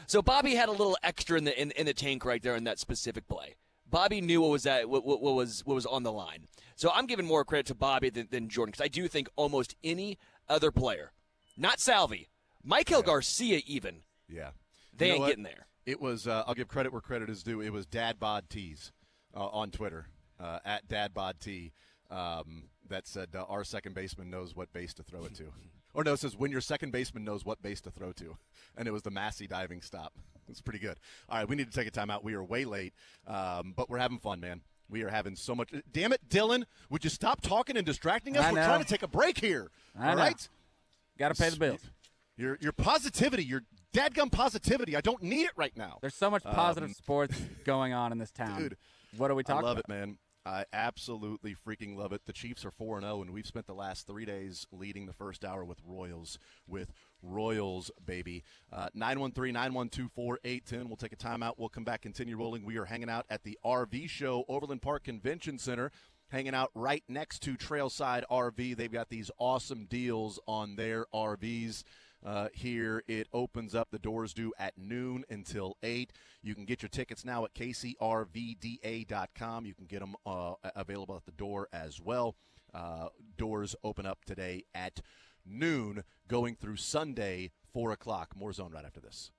So Bobby had a little extra in the tank right there in that specific play. Bobby knew what was on the line. So I'm giving more credit to Bobby than Jordan, because I do think almost any other player, not Salvi, Michael Garcia even, they ain't getting there. It was, I'll give credit where credit is due. It was Dad Bod Tees on Twitter, at Dad Bod T, that said, our second baseman knows what base to throw it to. Or no, it says, when your second baseman knows what base to throw to. And it was the Massey diving stop. It's pretty good. All right, we need to take a timeout. We are way late, but we're having fun, man. We are having so much. Damn it, Dylan, would you stop talking and distracting us? We're trying to take a break here. All right? Got to pay the bills. Your positivity, your dadgum positivity, I don't need it right now. There's so much positive sports going on in this town. Dude, what are we talking about? I love it, man. I absolutely freaking love it. The Chiefs are 4-0, and we've spent the last 3 days leading the first hour with Royals, baby. 913-912-4810. We'll take a timeout. We'll come back, continue rolling. We are hanging out at the RV show, Overland Park Convention Center, hanging out right next to Trailside RV. They've got these awesome deals on their RVs. Here it opens up. The doors due at noon until 8. You can get your tickets now at kcrvda.com. You can get them available at the door as well. Doors open up today at noon, going through Sunday, 4 o'clock. More Zone right after this.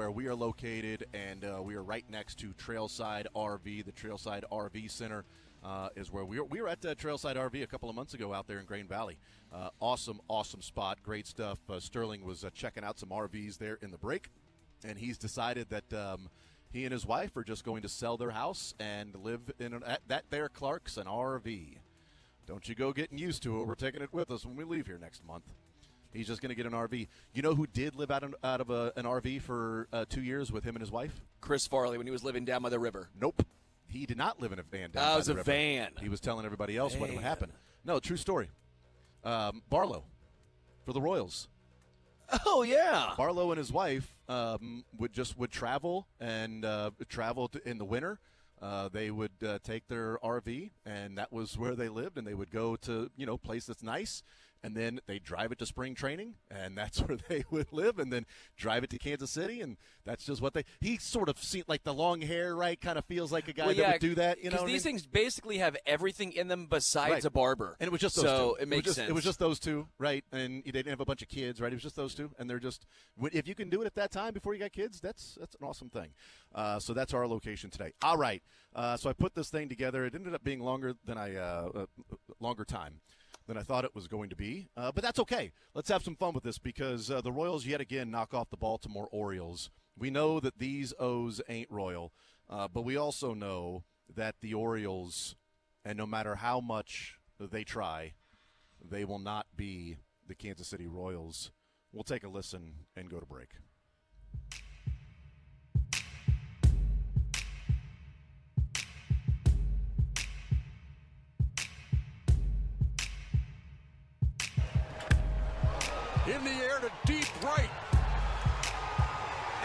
where we are located, and we are right next to Trailside RV. The Trailside RV Center is where we were at Trailside RV a couple of months ago out there in Grain Valley. Awesome spot, great stuff. Sterling was checking out some RVs there in the break, and he's decided that he and his wife are just going to sell their house and live in that there Clark's an RV. Don't you go getting used to it. We're taking it with us when we leave here next month. He's just going to get an RV. You know who did live out of an RV for 2 years with him and his wife? Chris Farley, when he was living down by the river. Nope. He did not live in a van down by the river. It was a van. He was telling everybody else what would happen. No, true story. Barlow for the Royals. Oh, yeah. Barlow and his wife would travel and travel in the winter. They would take their RV, and that was where they lived, and they would go to, a place that's nice, and then they'd drive it to spring training, and that's where they would live, and then drive it to Kansas City, and that's just what he sort of see, like the long hair, right, kind of feels like a guy that would do that. Because these things basically have everything in them besides a barber. And it was just those two. So it makes sense. It was just those two, right, and they didn't have a bunch of kids, right? It was just those two, and they're just, if you can do it at that time before you got kids, that's an awesome thing. So that's our location today. All right. So I put this thing together. It ended up being longer time than I thought it was going to be. But that's okay. Let's have some fun with this because the Royals yet again knock off the Baltimore Orioles. We know that these O's ain't royal, but we also know that the Orioles, and no matter how much they try, they will not be the Kansas City Royals. We'll take a listen and go to break. In the air to deep right.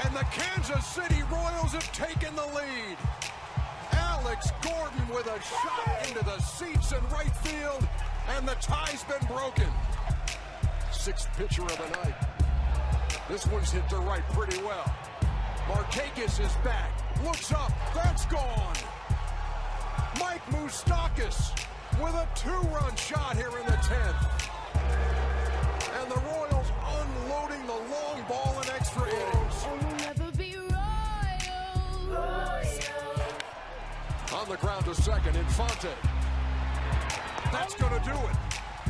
And the Kansas City Royals have taken the lead. Alex Gordon with a shot into the seats in right field, and the tie's been broken. Sixth pitcher of the night. This one's hit to right pretty well. Markakis is back. Looks up. That's gone. Mike Moustakas with a two-run shot here in the 10th. And the Royals unloading the long ball in extra innings. We'll never be royals. On the ground to second, Infante. That's going to do it.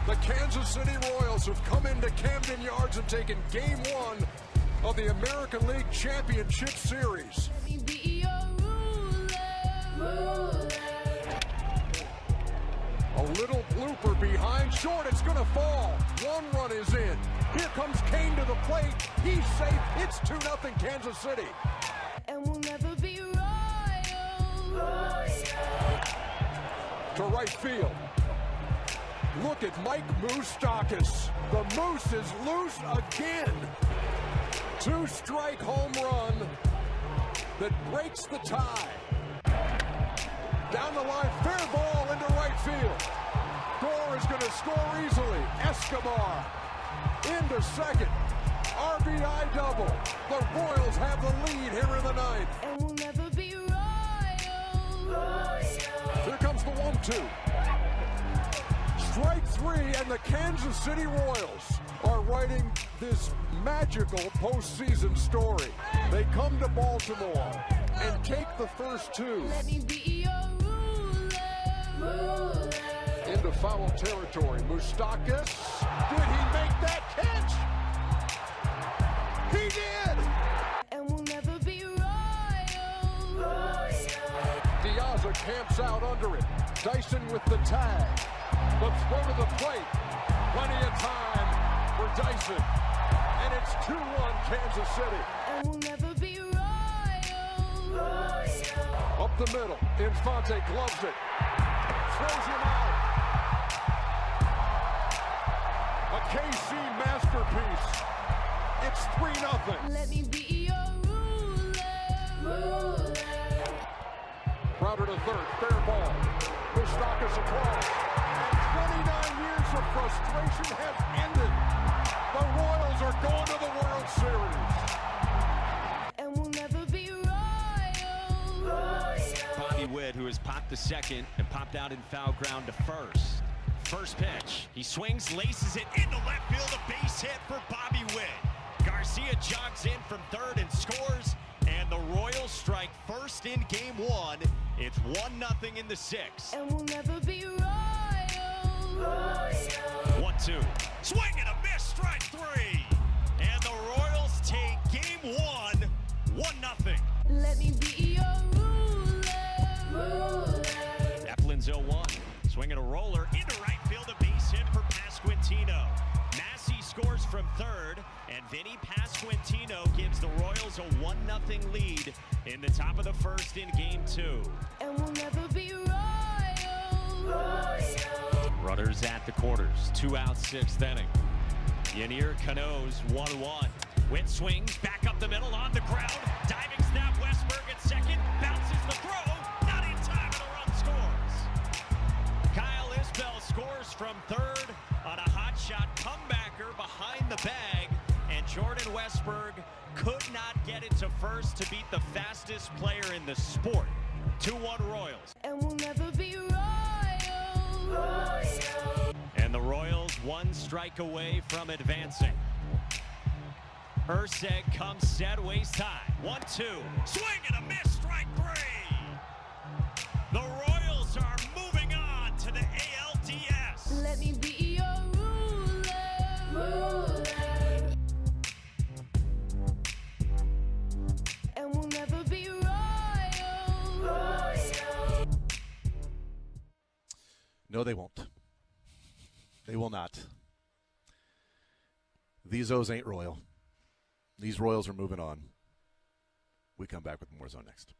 The Kansas City Royals have come into Camden Yards and taken Game 1 of the American League Championship Series. Let me be your ruler. A little blooper behind short. It's going to fall. One run is in. Here comes Kane to the plate. He's safe. It's 2-0 Kansas City. And we'll never be royals. To right field. Look at Mike Moustakas. The Moose is loose again. Two-strike home run that breaks the tie. Down the line, fair ball into right field. Gore is going to score easily. Escobar into second. RBI double. The Royals have the lead here in the ninth. And we'll never be royals. Here comes the 1-2. Strike three, and the Kansas City Royals are writing this magical postseason story. They come to Baltimore and take the first two. Let me be your ruler. Into foul territory. Moustakas. Did he make that catch? He did! And we'll never be royals. Diaza camps out under it. Dyson with the tag. The throw to the plate. Plenty of time for Dyson. And it's 2-1 Kansas City. And we'll never be royals. Up the middle. Infante gloves it. Throws him out. A KC masterpiece. It's 3-0. Let me be your ruler. Crowder to third. Fair ball. Moustakas across. And 29 years of frustration have ended. The Royals are going to the World Series. And we'll never be royals. Bobby Witt, who has popped to second and popped out in foul ground to first. First pitch. He swings, laces it into left field. A base hit for Bobby Witt. Garcia Garcia jogs in from third and scores, and the Royals strike first in game one. It's 1-0 in the sixth. And we'll never be royal. 1-2. Swing and a miss, strike three. And the Royals take game one, 1-0. Let me be your ruler. Eplin's 0-1. Swinging a roller into right field, a base hit for Pasquantino. Massey scores from third, and Vinny Pasquantino gives the Royals a 1-0 lead in the top of the first in game two. And we'll never be royal. Runners at the quarters, 2 out, 6th inning. Yanier Cano's 1-1. Witt swings back up the middle on the ground. Diving snap, Westberg at second, bounces the throw, not in time, and the run scores. Kyle Isbell scores from third on a hot shot comebacker behind the bag, and Jordan Westberg could not get it to first to beat the fastest player in the sport. 2-1 Royals. And we'll never be royal. And the Royals 1 strike away from advancing. Urseg comes set, waste time. 1-2. Swing and a miss, strike three. The Royals are moving on to the ALDS. Let me be your ruler. And we'll never be royal. No, they won't. They will not. These O's ain't royal. These Royals are moving on. We come back with more Zone next.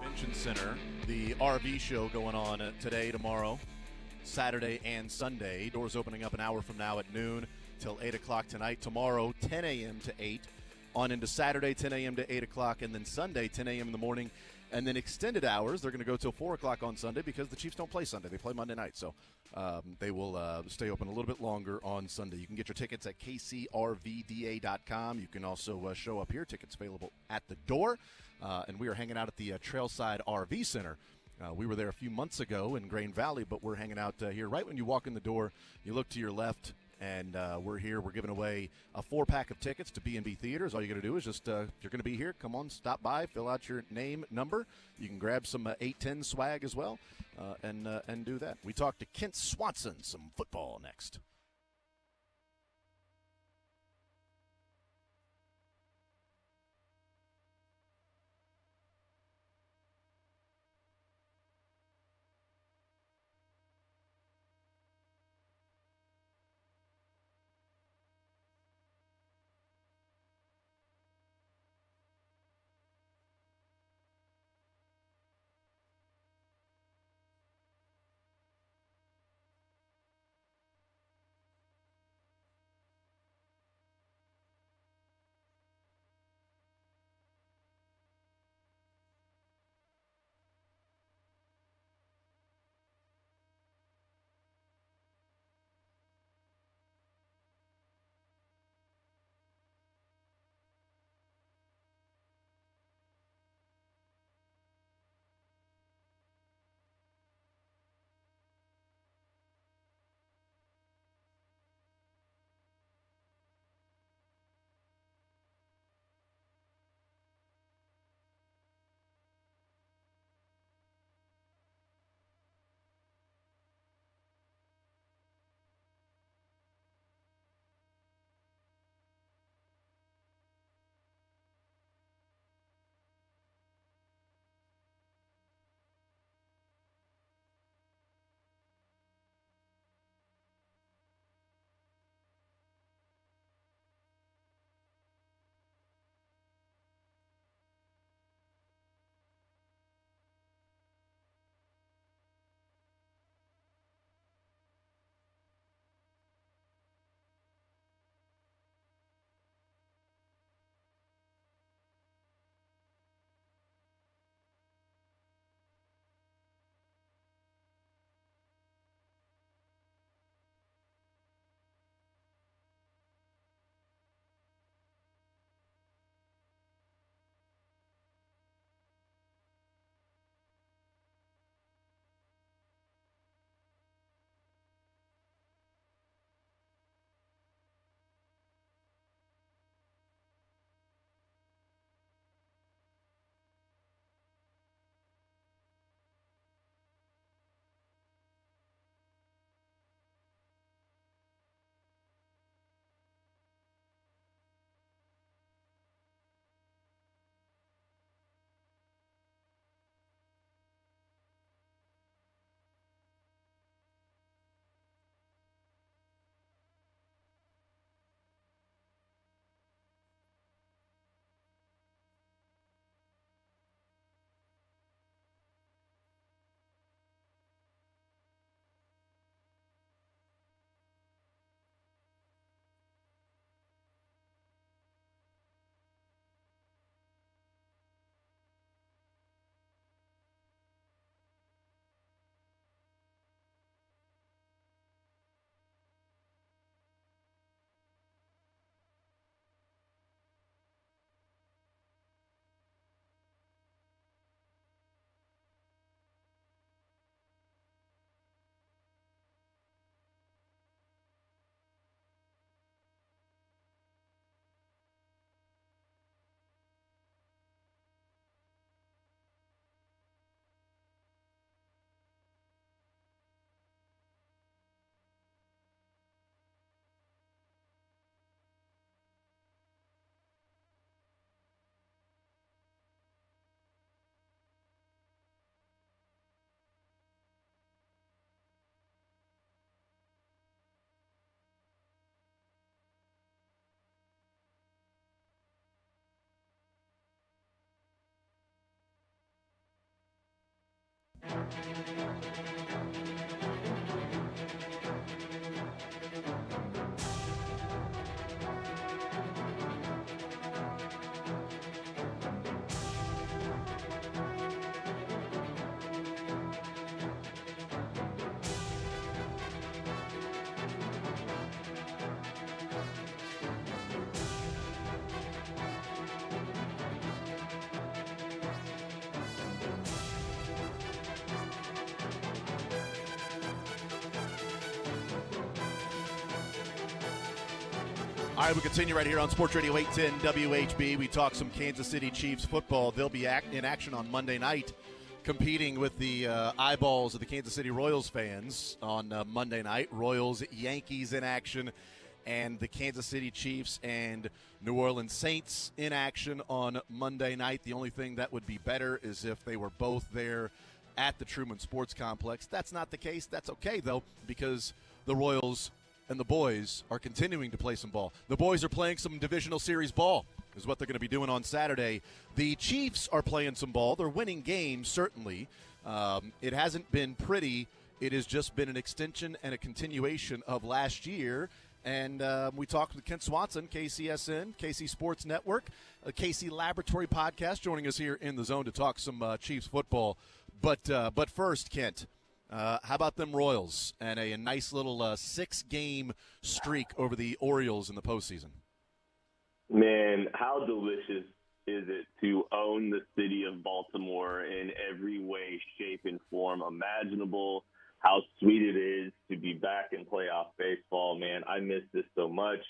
Convention Center, the RV show going on today, tomorrow, Saturday, and Sunday. Doors opening up an hour from now at noon till 8 o'clock tonight. Tomorrow, 10 a.m. to 8. On into Saturday, 10 a.m. to 8 o'clock. And then Sunday, 10 a.m. in the morning. And then extended hours. They're going to go till 4 o'clock on Sunday because the Chiefs don't play Sunday. They play Monday night. So they will stay open a little bit longer on Sunday. You can get your tickets at kcrvda.com. You can also show up here. Tickets available at the door. And we are hanging out at the Trailside RV Center. We were there a few months ago in Grain Valley, but we're hanging out here right when you walk in the door. You look to your left, and we're here. We're giving away a 4-pack of tickets to B&B Theaters. All you got to do is just, if you're going to be here, come on, stop by, fill out your name, number. You can grab some 810 swag as well and do that. We talk to Kent Swanson, some football next. All right, we continue right here on Sports Radio 810 WHB. We talk some Kansas City Chiefs football. They'll be in action on Monday night, competing with the eyeballs of the Kansas City Royals fans on Monday night. Royals, Yankees in action, and the Kansas City Chiefs and New Orleans Saints in action on Monday night. The only thing that would be better is if they were both there at the Truman Sports Complex. That's not the case. That's okay, though, because the Royals and the boys are continuing to play some ball. The boys are playing some divisional series ball is what they're going to be doing on Saturday. The Chiefs are playing some ball. They're winning games, certainly. It hasn't been pretty. It has just been an extension and a continuation of last year. And we talked with Kent Swanson, KCSN, KC Sports Network, a KC Laboratory podcast, joining us here in the zone to talk some Chiefs football. But first, Kent, how about them Royals and a nice little 6-game streak over the Orioles in the postseason? Man, how delicious is it to own the city of Baltimore in every way, shape, and form imaginable? How sweet it is to be back in playoff baseball, man. I miss this so much.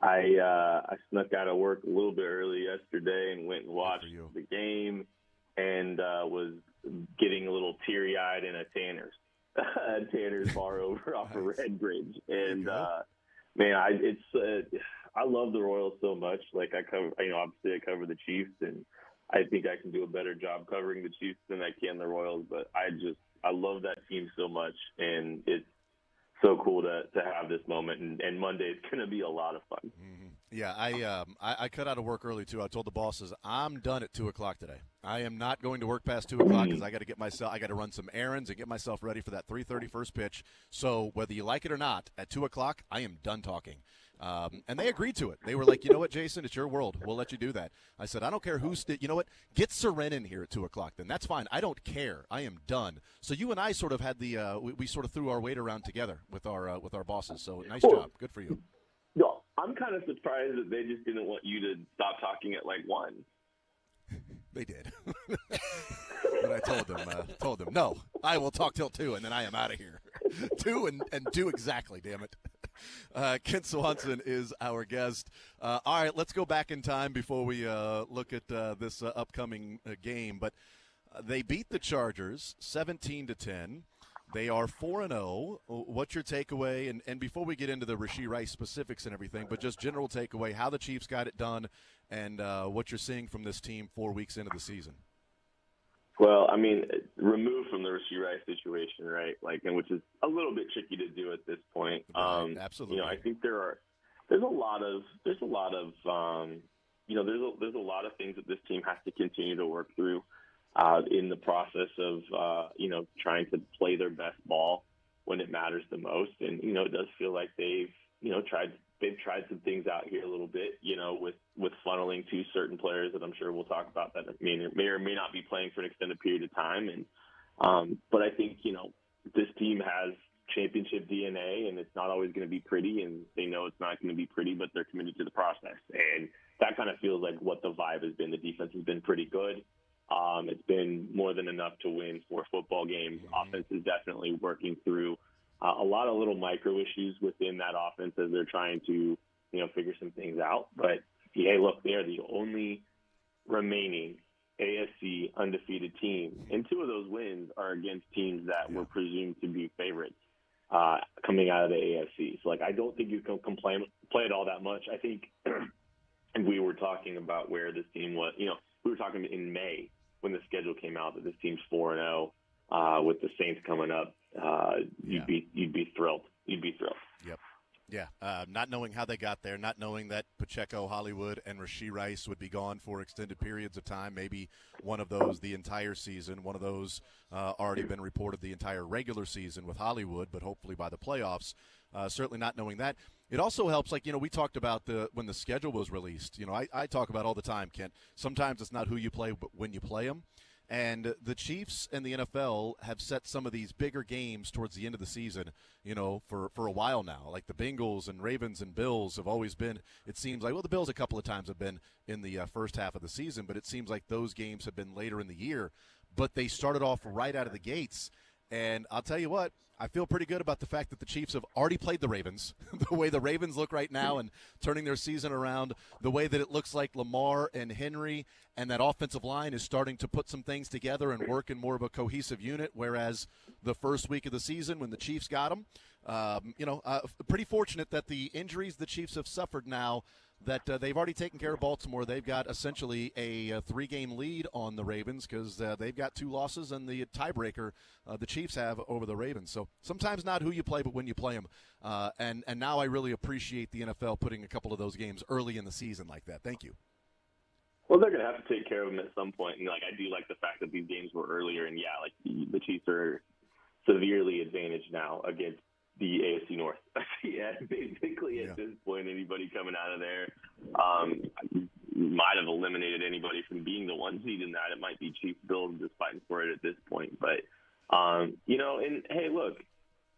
I snuck out of work a little bit early yesterday and went and watched the game and was getting a little teary-eyed in a Tanner's bar over off of Red Bridge. And, man, I love the Royals so much. Like, obviously I cover the Chiefs, and I think I can do a better job covering the Chiefs than I can the Royals. But I love that team so much, and it's so cool to have this moment. And Monday is going to be a lot of fun. Mm-hmm. Yeah, I cut out of work early too. I told the bosses I'm done at 2:00 today. I am not going to work past 2:00 because I got to run some errands and get myself ready for that 3:30 first pitch. So whether you like it or not, at 2:00 I am done talking. And they agreed to it. They were like, you know what, Jason, it's your world. We'll let you do that. I said, I don't care who's – you know what? Get Seren in here at 2:00 then. That's fine. I don't care. I am done. So you and I sort of had the we sort of threw our weight around together with our bosses. So nice job. Good for you. No, I'm kind of surprised that they just didn't want you to stop talking at like 1. They did. But I told them, no, I will talk till 2, and then I am out of here. 2 and 2 exactly, damn it. Kent Swanson is our guest. All right, let's go back in time before we look at this upcoming game. But they beat the Chargers 17-10. They are 4-0. What's your takeaway? And before we get into the Rashee Rice specifics and everything, but just general takeaway, how the Chiefs got it done and what you're seeing from this team 4 weeks into the season. Well, I mean, removed from the Rashee Rice situation, right? And which is a little bit tricky to do at this point. Right, absolutely. I think there's a lot of things that this team has to continue to work through in the process of trying to play their best ball when it matters the most. And it does feel like they've tried some things out here a little bit, with funneling to certain players that I'm sure we'll talk about that may or may not be playing for an extended period of time. And but I think this team has championship DNA, and it's not always going to be pretty, and they know it's not going to be pretty, but they're committed to the process. And that kind of feels like what the vibe has been. The defense has been pretty good. It's been more than enough to win 4 football games. Offense is definitely working through a lot of little micro issues within that offense as they're trying to, figure some things out. But, hey, look, they are the only remaining AFC undefeated team. And 2 of those wins are against teams that were presumed to be favorites coming out of the AFC. So, I don't think you can play it all that much. I think and we were talking about where this team was. We were talking in May when the schedule came out that this team's 4-0 with the Saints coming up. You'd be thrilled. You'd be thrilled. Yeah, not knowing how they got there, not knowing that Pacheco, Hollywood, and Rashee Rice would be gone for extended periods of time, maybe one of those the entire season, one of those already been reported the entire regular season with Hollywood, but hopefully by the playoffs. Certainly not knowing that. It also helps, like, we talked about when the schedule was released. I talk about all the time, Kent. Sometimes it's not who you play, but when you play them. And the Chiefs and the NFL have set some of these bigger games towards the end of the season, for a while now. Like the Bengals and Ravens and Bills have always been, it seems like, well, the Bills a couple of times have been in the first half of the season, but it seems like those games have been later in the year. But they started off right out of the gates. And I'll tell you what, I feel pretty good about the fact that the Chiefs have already played the Ravens, the way the Ravens look right now and turning their season around, the way that it looks like Lamar and Henry and that offensive line is starting to put some things together and work in more of a cohesive unit, whereas the first week of the season when the Chiefs got them, pretty fortunate that the injuries the Chiefs have suffered now, that they've already taken care of Baltimore. They've got essentially a 3-game lead on the Ravens because they've got 2 losses and the tiebreaker the Chiefs have over the Ravens. So sometimes not who you play, but when you play them. And now I really appreciate the NFL putting a couple of those games early in the season like that. Thank you. Well, they're going to have to take care of them at some point. And, I do like the fact that these games were earlier. And, the Chiefs are severely advantaged now against the AFC North. Basically at this point, anybody coming out of there might have eliminated anybody from being the 1 seed in that. It might be Chiefs Bills just fighting for it at this point. But, and hey, look,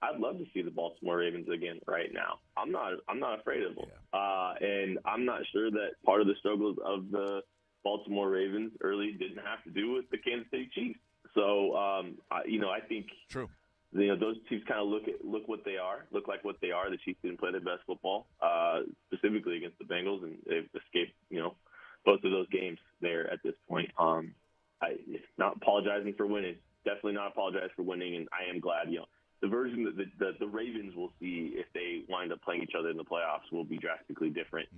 I'd love to see the Baltimore Ravens again right now. I'm not afraid of them. Yeah. And I'm not sure that part of the struggles of the Baltimore Ravens early didn't have to do with the Kansas City Chiefs. So, I think true. Those teams kind of look like what they are. The Chiefs didn't play their best football, specifically against the Bengals, and they've escaped, both of those games there at this point. Not apologizing for winning. Definitely not apologize for winning, and I am glad, the version that the Ravens will see if they wind up playing each other in the playoffs will be drastically different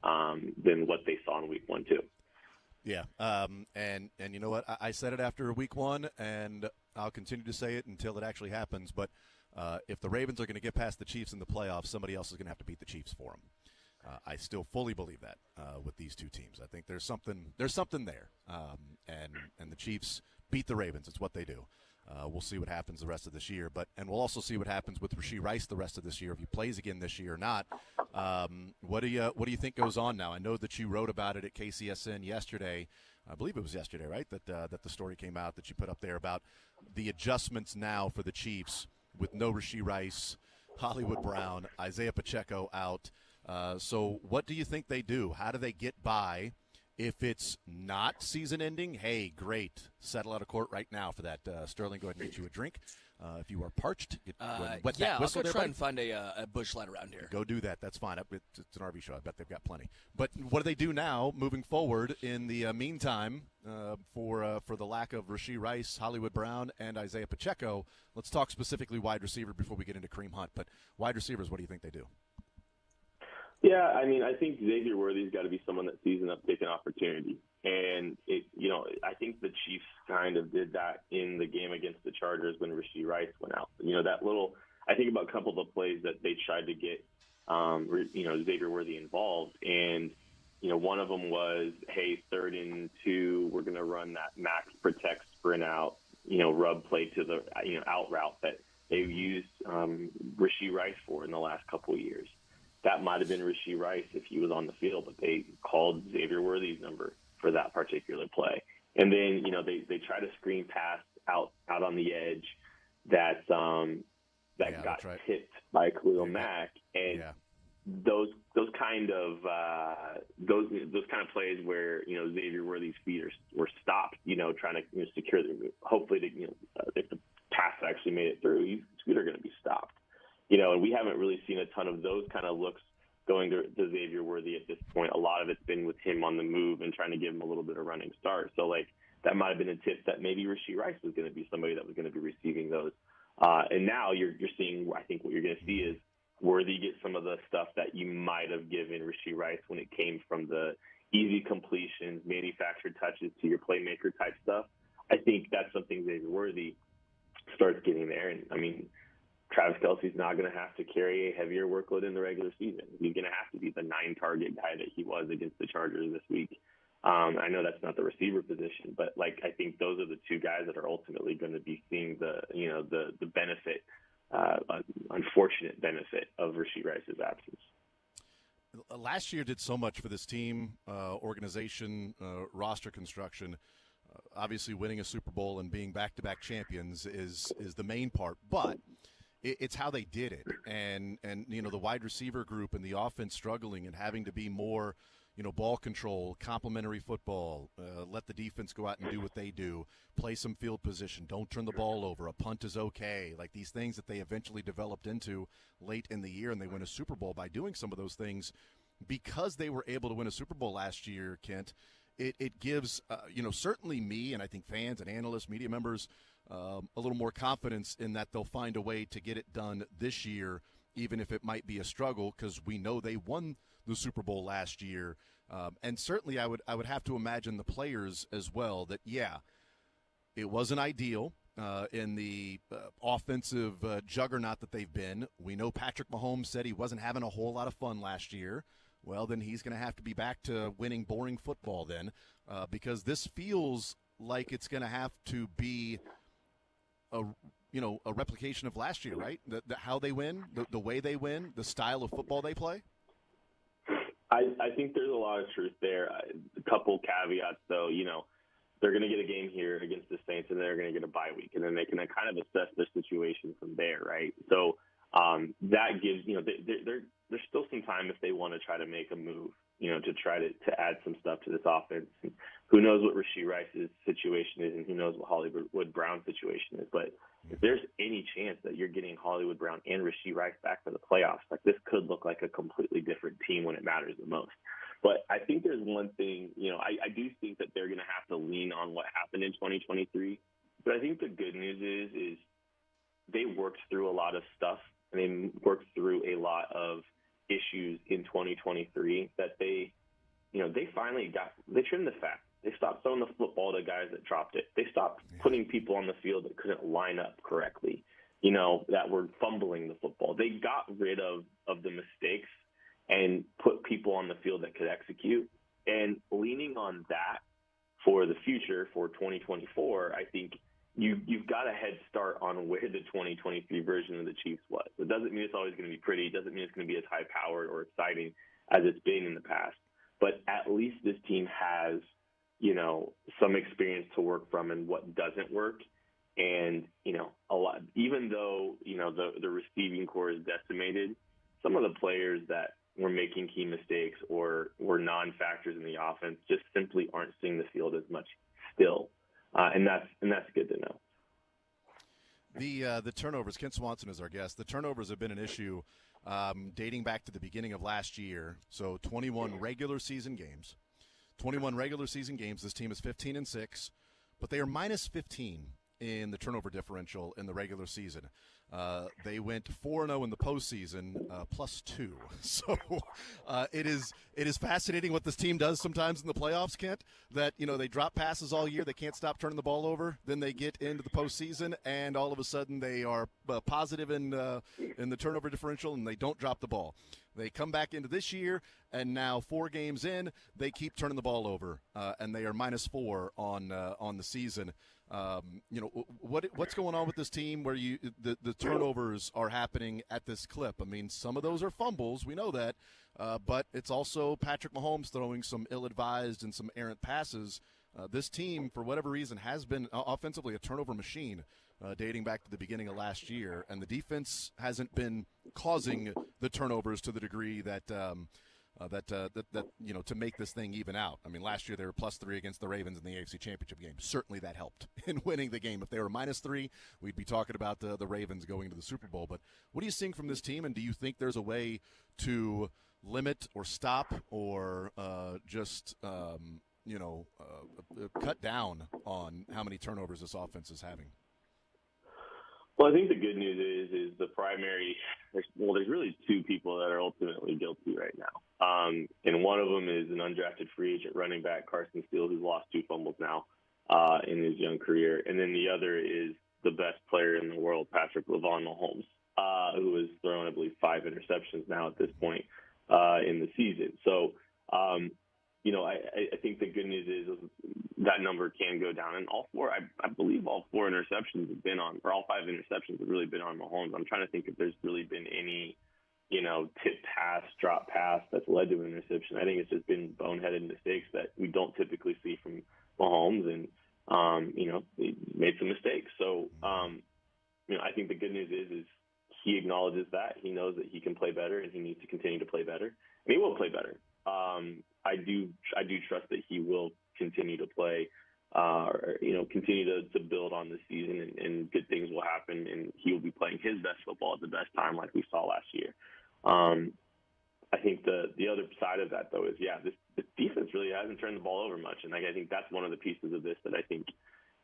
than what they saw in week 1, too. Yeah, and you know what? I said it after week 1, and I'll continue to say it until it actually happens. But if the Ravens are going to get past the Chiefs in the playoffs, somebody else is going to have to beat the Chiefs for them. I still fully believe that with these two teams. I think there's something there, and the Chiefs beat the Ravens. It's what they do. We'll see what happens the rest of this year, and we'll also see what happens with Rashee Rice the rest of this year, if he plays again this year or not. What do you think goes on now? I know that you wrote about it at KCSN yesterday. I believe it was yesterday, right? That the story came out that you put up there about the adjustments now for the Chiefs with no Rashee Rice, Hollywood Brown, Isaiah Pacheco out. So what do you think they do? How do they get by? If it's not season-ending, hey, great. Settle out of court right now for that. Sterling, go ahead and get you a drink. If you are parched, wet that whistle I'll go there, try buddy. and find a bush light around here. Go do that. That's fine. It's an RV show. I bet they've got plenty. But what do they do now moving forward in the meantime for the lack of Rashee Rice, Hollywood Brown, and Isaiah Pacheco? Let's talk specifically wide receiver before we get into Kareem Hunt. But wide receivers, what do you think they do? Yeah, I think Xavier Worthy's got to be someone that sees an uptick in opportunity. And, I think the Chiefs kind of did that in the game against the Chargers when Rashee Rice went out. I think about a couple of the plays that they tried to get, Xavier Worthy involved. And, one of them was, hey, 3rd and 2, we're going to run that max protect sprint out, rub play to the, out route that they've used Rashee Rice for in the last couple of years. That might have been Rashee Rice if he was on the field, but they called Xavier Worthy's number for that particular play. And then, they try to screen pass out on the edge that got tipped by Khalil Mack. And those kind of plays where, Xavier Worthy's feet were stopped, trying to secure the, hopefully if the pass actually made it through, his feet are going to be stopped. And we haven't really seen a ton of those kind of looks going to Xavier Worthy at this point. A lot of it's been with him on the move and trying to give him a little bit of running start. So, that might have been a tip that maybe Rashee Rice was going to be somebody that was going to be receiving those. And now you're seeing, I think what you're going to see is Worthy get some of the stuff that you might have given Rashee Rice when it came from the easy completions, manufactured touches to your playmaker type stuff. I think that's something Xavier Worthy starts getting there. And, Travis Kelce's not going to have to carry a heavier workload in the regular season. He's going to have to be the 9-target guy that he was against the Chargers this week. I know that's not the receiver position, but I think those are the two guys that are ultimately going to be seeing the benefit, unfortunate benefit of Rashee Rice's absence. Last year did so much for this team, organization, roster construction. Obviously, winning a Super Bowl and being back-to-back champions is the main part, but it's how they did it, and the wide receiver group and the offense struggling and having to be more, ball control, complementary football, let the defense go out and do what they do, play some field position, don't turn the ball over, a punt is okay, like these things that they eventually developed into late in the year, and they win a Super Bowl by doing some of those things. Because they were able to win a Super Bowl last year, Kent, it gives, certainly me and I think fans and analysts, media members, a little more confidence in that they'll find a way to get it done this year, even if it might be a struggle, because we know they won the Super Bowl last year. And certainly I would have to imagine the players as well that, it wasn't ideal in the offensive juggernaut that they've been. We know Patrick Mahomes said he wasn't having a whole lot of fun last year. Well, then he's going to have to be back to winning boring football then, because this feels like it's going to have to be a replication of last year, right? How they win, the way they win, the style of football they play. I think there's a lot of truth there. A couple caveats, though. They're going to get a game here against the Saints, and they're going to get a bye week, and then they can kind of assess their situation from there, right? So that gives, there's still some time if they want to try to make a move, to try to add some stuff to this offense. And who knows what Rashee Rice's situation is, and who knows what Hollywood Brown's situation is. But if there's any chance that you're getting Hollywood Brown and Rashee Rice back for the playoffs, this could look like a completely different team when it matters the most. But I think there's one thing, I do think that they're going to have to lean on what happened in 2023. But I think the good news is they worked through a lot of stuff, and they worked through a lot of issues in 2023 that they finally they trimmed the fat. They stopped throwing the football to guys that dropped it. They stopped putting people on the field that couldn't line up correctly, that were fumbling the football. They got rid of the mistakes and put people on the field that could execute. And leaning on that for the future, for 2024, I think you've got a head start on where the 2023 version of the Chiefs was. It doesn't mean it's always going to be pretty. It doesn't mean it's going to be as high-powered or exciting as it's been in the past. But at least this team has, some experience to work from and what doesn't work. And, a lot, even though, the receiving core is decimated, some of the players that were making key mistakes or were non-factors in the offense just simply aren't seeing the field as much still. And that's good to know. The turnovers, Kent Swanson is our guest. The turnovers have been an issue dating back to the beginning of last year. So 21 regular season games. 21 regular season games. This team is 15-6, but they are minus 15 in the turnover differential in the regular season. They went 4-0 in the postseason, +2. So it is fascinating what this team does sometimes in the playoffs, Kent, that, they drop passes all year. They can't stop turning the ball over. Then they get into the postseason, and all of a sudden they are positive in the turnover differential, and they don't drop the ball. They come back into this year, and now 4 games in, they keep turning the ball over, and they are -4 on the season. What's going on with this team where the turnovers are happening at this clip? I mean, some of those are fumbles, we know that, but it's also Patrick Mahomes throwing some ill-advised and some errant passes. This team, for whatever reason, has been offensively a turnover machine dating back to the beginning of last year, and the defense hasn't been causing the turnovers to the degree that to make this thing even out. I mean, last year they were +3 against the Ravens in the AFC Championship game. Certainly that helped in winning the game. If they were -3, we'd be talking about the Ravens going to the Super Bowl. But what are you seeing from this team, and do you think there's a way to limit or stop or just cut down on how many turnovers this offense is having? Well, I think the good news is the primary. There's really 2 people that are ultimately guilty right now, and one of them is an undrafted free agent running back, Carson Steele, who's lost 2 fumbles now in his young career, and then the other is the best player in the world, Patrick Mahomes. who has thrown, I believe, 5 interceptions now at this point in the season. So, I think the good news is that number can go down. And I believe all 4 interceptions have been on, or all 5 interceptions have really been on Mahomes. I'm trying to think if there's really been any, tip pass, drop pass that's led to an interception. I think it's just been boneheaded mistakes that we don't typically see from Mahomes. And, he made some mistakes. So, I think the good news is he acknowledges that. He knows that he can play better, and he needs to continue to play better. And he will play better. I do trust that he will continue to play, continue to build on this season, and good things will happen, and he will be playing his best football at the best time like we saw last year. I think the other side of that, though, is, this defense really hasn't turned the ball over much, and I think that's one of the pieces of this that I think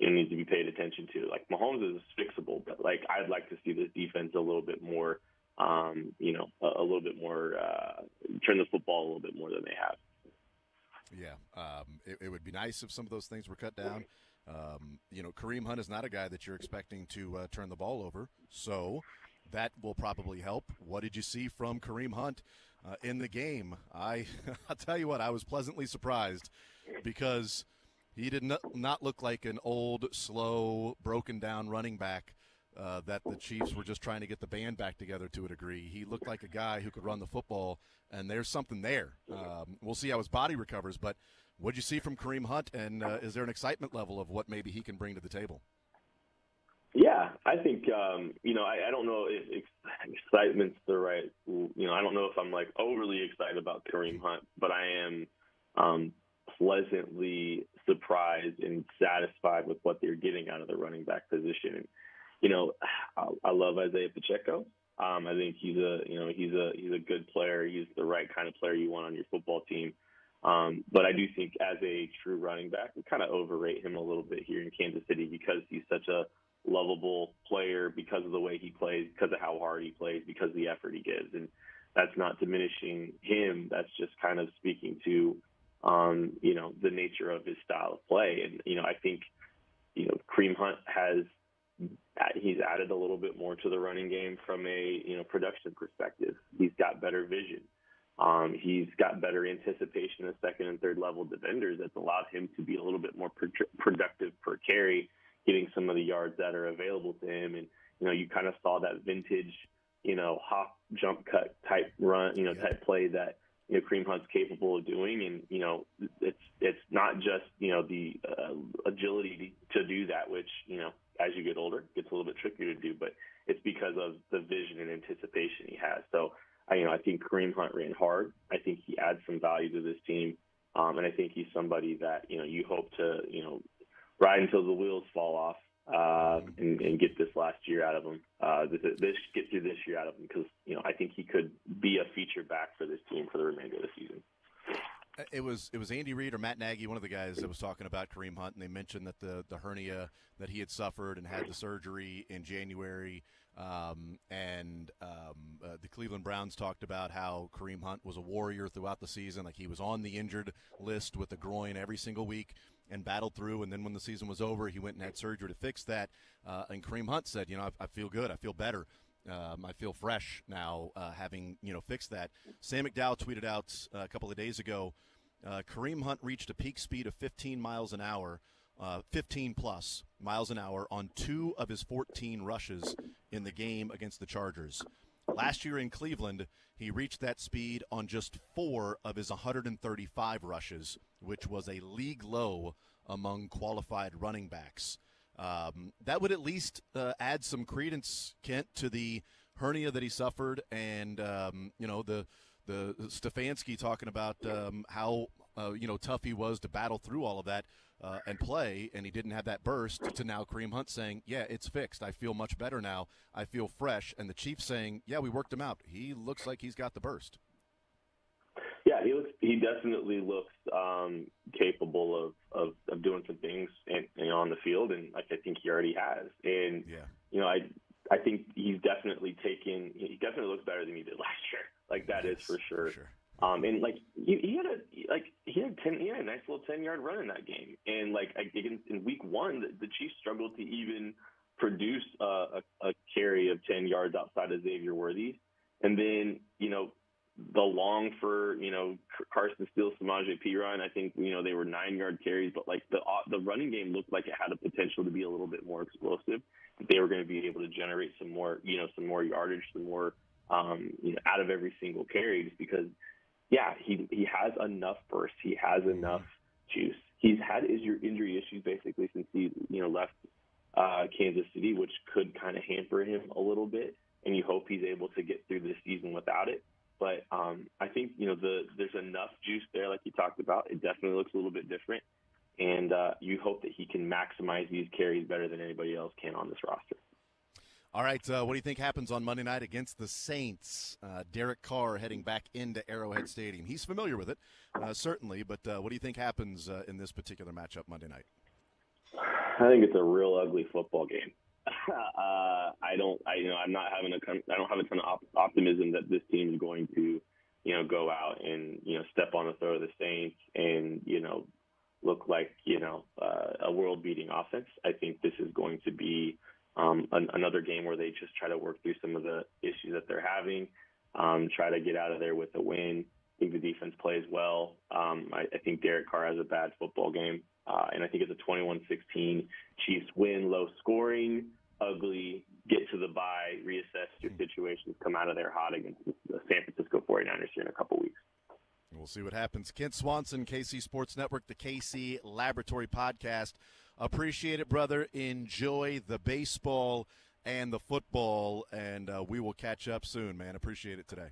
needs to be paid attention to. Like, Mahomes is fixable, but I'd like to see this defense a little bit more, a little bit more, turn the football a little bit more than they have. Yeah, it would be nice if some of those things were cut down. Kareem Hunt is not a guy that you're expecting to turn the ball over, so that will probably help. What did you see from Kareem Hunt in the game? I'll tell you what, I was pleasantly surprised because he did not look like an old, slow, broken-down running back that the Chiefs were just trying to get the band back together to a degree. He looked like a guy who could run the football, and there's something there. We'll see how his body recovers, but what did you see from Kareem Hunt, and is there an excitement level of what maybe he can bring to the table? Yeah, I think, I don't know if excitement's the right, I don't know if I'm overly excited about Kareem Hunt, but I am pleasantly surprised and satisfied with what they're getting out of the running back position. And, I love Isaiah Pacheco. I think he's a good player. He's the right kind of player you want on your football team. But I do think as a true running back, we kind of overrate him a little bit here in Kansas City because he's such a lovable player, because of the way he plays, because of how hard he plays, because of the effort he gives. And that's not diminishing him. That's just kind of speaking to, the nature of his style of play. And, I think, Kareem Hunt he's added a little bit more to the running game from a, production perspective. He's got better vision. He's got better anticipation of second and third level defenders that's allowed him to be a little bit more productive per carry, getting some of the yards that are available to him. And, you kind of saw that vintage, hop, jump cut type run, type play that, Kareem Hunt's capable of doing. And, it's not just, the agility to do that, which, as you get older, gets a little bit trickier to do, but it's because of the vision and anticipation he has. So, I think Kareem Hunt ran hard. I think he adds some value to this team. And I think he's somebody that, you hope to, ride until the wheels fall off and get this last year out of him. Get through this year out of him because, I think he could be a feature back for this team for the remainder of the season. It was Andy Reid or Matt Nagy, one of the guys that was talking about Kareem Hunt, and they mentioned that the hernia that he had suffered and had the surgery in January. The Cleveland Browns talked about how Kareem Hunt was a warrior throughout the season. Like, he was on the injured list with the groin every single week and battled through. And then when the season was over, he went and had surgery to fix that. And Kareem Hunt said, I feel good. I feel better. I feel fresh now, having, fixed that. Sam McDowell tweeted out a couple of days ago, Kareem Hunt reached a peak speed of 15 miles an hour, 15-plus miles an hour on 2 of his 14 rushes in the game against the Chargers. Last year in Cleveland, he reached that speed on just 4 of his 135 rushes, which was a league low among qualified running backs. That would at least add some credence, Kent, to the hernia that he suffered, and the Stefanski talking about how tough he was to battle through all of that and play, and he didn't have that burst. To now Kareem Hunt saying, "Yeah, it's fixed. I feel much better now. I feel fresh." And the Chiefs saying, "Yeah, we worked him out. He looks like he's got the burst." Yeah, he definitely looks capable of doing some things on the field, and I think he already has. And I think he definitely looks better than he did last year. That is for sure. And he had a nice little 10-yard run in that game. And in week 1, the Chiefs struggled to even produce a carry of 10 yards outside of Xavier Worthy. And then, the long for, Carson Steele, Samaje Perine, I think, they were 9-yard carries, but like the running game looked like it had a potential to be a little bit more explosive. They were going to be able to generate some more yardage, some more, out of every single carry, just because, he has enough burst. He has enough juice. He's had injury issues basically since he, left Kansas City, which could kind of hamper him a little bit. And you hope he's able to get through this season without it. But I think, there's enough juice there, like you talked about. It definitely looks a little bit different. And you hope that he can maximize these carries better than anybody else can on this roster. All right, what do you think happens on Monday night against the Saints? Derek Carr heading back into Arrowhead Stadium. He's familiar with it, certainly, but what do you think happens in this particular matchup Monday night? I think it's a real ugly football game. I don't have a ton of optimism that this team is going to, go out and, step on the throat of the Saints and, look like, a world-beating offense. I think this is going to be another game where they just try to work through some of the issues that they're having, try to get out of there with a win. I think the defense plays well. I think Derek Carr has a bad football game, and I think it's a 21-16 Chiefs win, low scoring, ugly, get to the bye, reassess your situations, come out of there hot against the San Francisco 49ers here in a couple weeks. We'll see what happens. Kent Swanson, KC Sports Network, the KC Laboratory Podcast. Appreciate it, brother. Enjoy the baseball and the football, and we will catch up soon, man. Appreciate it today.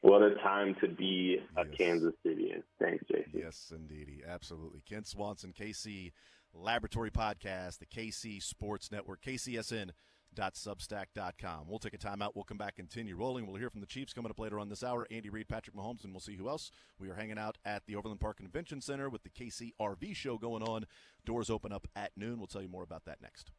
What a time to be a Kansas Cityan. Thanks, Jason. Yes, indeedy. Absolutely. Kent Swanson, KC Laboratory Podcast, the KC Sports Network, kcsn.substack.com. We'll take a timeout. We'll come back, continue rolling. We'll hear from the Chiefs coming up later on this hour. Andy Reid, Patrick Mahomes, and we'll see who else. We are hanging out at the Overland Park Convention Center with the KC RV show going on. Doors open up at noon. We'll tell you more about that next.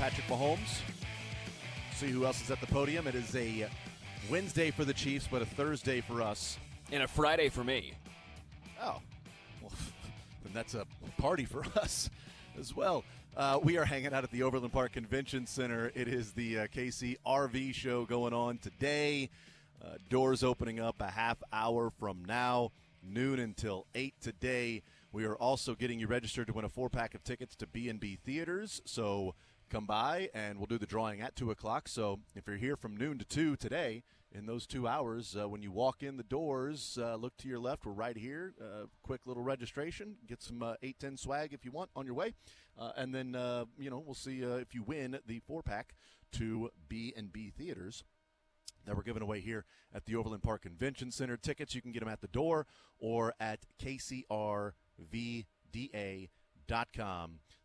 Patrick Mahomes. See who else is at the podium. It is a Wednesday for the Chiefs, but a Thursday for us. And a Friday for me. Oh, well, then that's a party for us as well. We are hanging out at the Overland Park Convention Center. It is the KC RV show going on today. Doors opening up a half hour from now, noon until 8 today. We are also getting you registered to win a 4-pack of tickets to B&B Theaters. So come by, and we'll do the drawing at 2 o'clock. So if you're here from noon to 2 today, in those 2 hours, when you walk in the doors, look to your left. We're right here. Quick little registration. Get some 810 swag if you want on your way. And then, we'll see if you win the 4-pack to B&B Theaters that we're giving away here at the Overland Park Convention Center. Tickets, you can get them at the door or at kcrvda.com.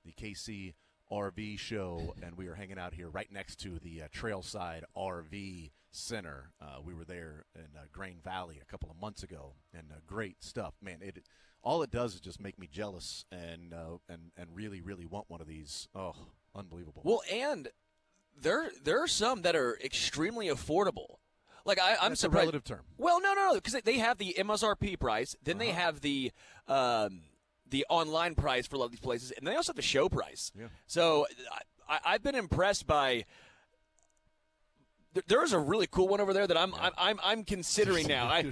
The KC RV show, and we are hanging out here right next to the Trailside RV Center. We were there in Grain Valley a couple of months ago, and great stuff. Man, all it does is just make me jealous and really, really want one of these. Oh, unbelievable. Well, and there are some that are extremely affordable. Like I'm That's surprised. a relative term. Well, no, because they have the MSRP price, then they have the online price for a lot of these places, and they also have the show price. Yeah. So I've been impressed by. There's a really cool one over there that I'm considering now.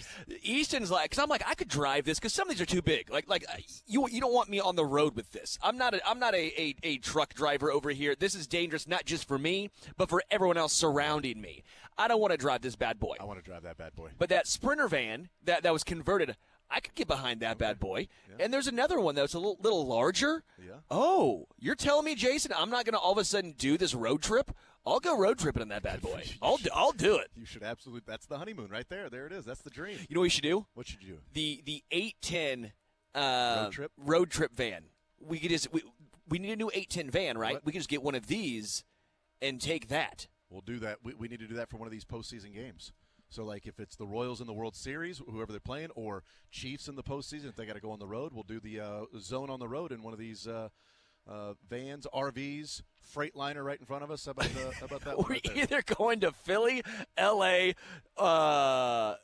Easton's like, because I'm like, I could drive this because some of these are too big. Like you don't want me on the road with this. I'm not a truck driver over here. This is dangerous not just for me, but for everyone else surrounding me. I don't want to drive this bad boy. I want to drive that bad boy. But that Sprinter van that was converted, I could get behind that bad boy. Yeah. And there's another one that's a little larger. Yeah. Oh, you're telling me, Jason, I'm not going to all of a sudden do this road trip? I'll go road tripping on that bad boy. I'll do it. You should absolutely. That's the honeymoon right there. There it is. That's the dream. You know what you should do? What should you do? The 810 road trip van. We could just we need a new 810 van, right? What? We can just get one of these and take that. We'll do that. We need to do that for one of these postseason games. So, like, if it's the Royals in the World Series, whoever they're playing, or Chiefs in the postseason, if they got to go on the road, we'll do the zone on the road in one of these vans, RVs, Freightliner right in front of us. How about that? We're either going to Philly, L.A., I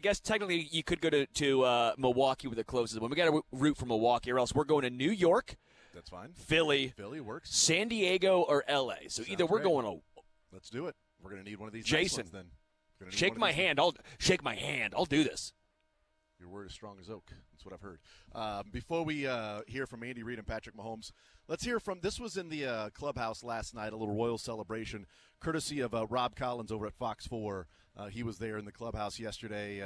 guess technically you could go to Milwaukee with the closest one. We got to root for Milwaukee, or else we're going to New York. That's fine. Philly works. San Diego or L.A. So either we're going to. Let's do it. We're going to need one of these. Jason, nice ones, then. Shake my hand. I'll shake my hand. I'll do this. Your word is strong as oak. That's what I've heard. Before we hear from Andy Reid and Patrick Mahomes, let's hear from – this was in the clubhouse last night, a little Royal celebration, courtesy of Rob Collins over at Fox 4. He was there in the clubhouse yesterday,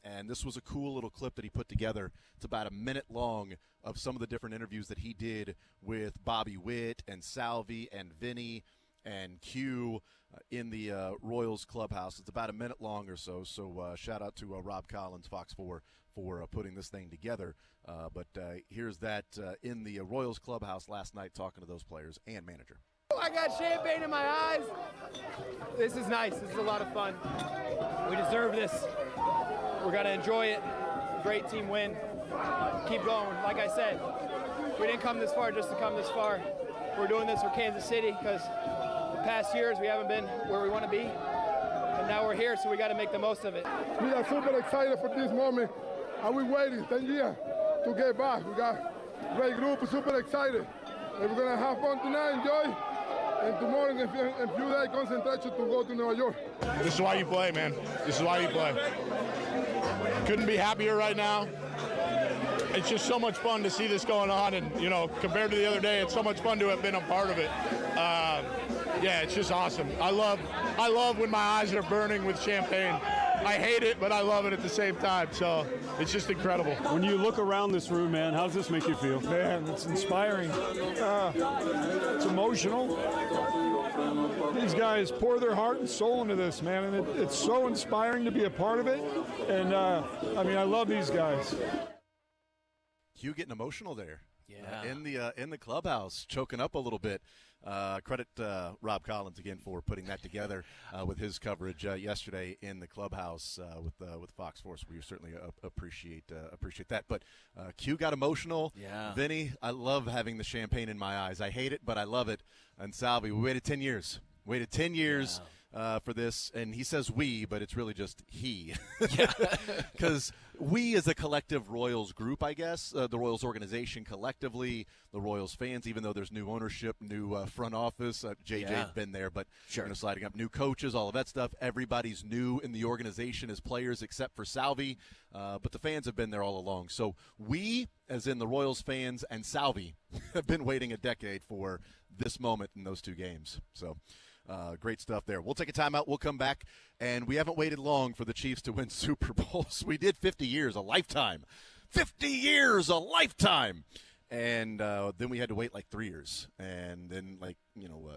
and this was a cool little clip that he put together. It's about a minute long of some of the different interviews that he did with Bobby Witt and Salvi and Vinny and Q in the Royals clubhouse. It's about a minute long or so. So shout out to Rob Collins, Fox 4, for putting this thing together. But here's that in the Royals clubhouse last night, talking to those players and manager. I got champagne in my eyes. This is nice. This is a lot of fun. We deserve this. We're going to enjoy it. Great team win. Keep going. Like I said, we didn't come this far just to come this far. We're doing this for Kansas City because the past years we haven't been where we want to be. And now we're here, so we got to make the most of it. We are super excited for this moment. And we're waiting 10 years to get back. We got a great group, super excited. And we're going to have fun tonight, enjoy. And tomorrow, in a few days, concentration to go to New York. This is why you play, man. This is why you play. Couldn't be happier right now. It's just so much fun to see this going on, and compared to the other day, it's so much fun to have been a part of it. Yeah, it's just awesome. I love when my eyes are burning with champagne. I hate it, but I love it at the same time. So it's just incredible. When you look around this room, man, how does this make you feel? Man, it's inspiring. It's emotional. These guys pour their heart and soul into this, man, and it's so inspiring to be a part of it. And I love these guys. Hugh getting emotional there. in the clubhouse, choking up a little bit. Credit Rob Collins again for putting that together with his coverage yesterday in the clubhouse with Fox Sports. We certainly appreciate that. But Q got emotional. Yeah, Vinny, I love having the champagne in my eyes. I hate it, but I love it. And Salvi, we waited 10 years. For this, and he says we, but it's really just he. Because we as a collective Royals group, I guess, the Royals organization collectively, the Royals fans, even though there's new ownership, new front office, JJ's been there, but sliding up new coaches, all of that stuff. Everybody's new in the organization as players except for Salvi, but the fans have been there all along. So we, as in the Royals fans and Salvi, have been waiting a decade for this moment in those two games. So great stuff there. We'll take a timeout. We'll come back, and we haven't waited long for the Chiefs to win Super Bowls. We did 50 years, a lifetime. 50 years, a lifetime. And then we had to wait like 3 years, and then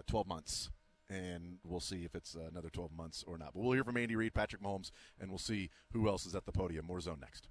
12 months. And we'll see if it's another 12 months or not. But we'll hear from Andy Reid, Patrick Mahomes, and we'll see who else is at the podium. More Zone next.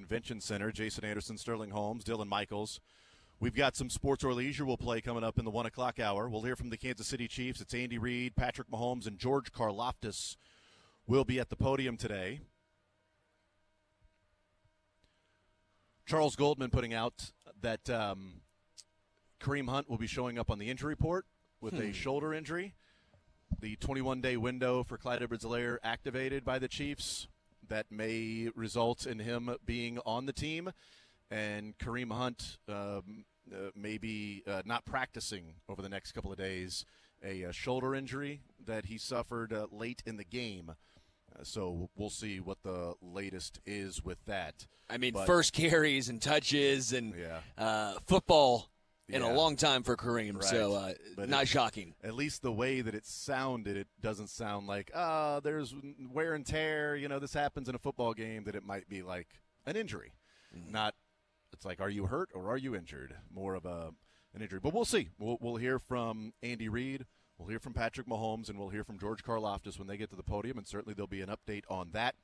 Convention Center. Jason Anderson, Sterling Holmes, Dylan Michaels. We've got some sports or leisure we'll play coming up in the 1 o'clock hour. We'll hear from the Kansas City Chiefs. It's Andy Reid, Patrick Mahomes, and George Karlaftis will be at the podium today. Charles Goldman putting out that Kareem Hunt will be showing up on the injury report with a shoulder injury. The 21-day window for Clyde Edwards-Helaire activated by the Chiefs. That may result in him being on the team. And Kareem Hunt may be not practicing over the next couple of days. A shoulder injury that he suffered late in the game. So we'll see what the latest is with that. I mean, first carries and touches and football in a long time for Kareem, right. So not shocking. At least the way that it sounded, it doesn't sound like, there's wear and tear. You know, this happens in a football game, that it might be like an injury. Not, it's like, are you hurt or are you injured? More of an injury. But we'll see. We'll hear from Andy Reid. We'll hear from Patrick Mahomes, and we'll hear from George Karlaftis when they get to the podium, and certainly there'll be an update on that.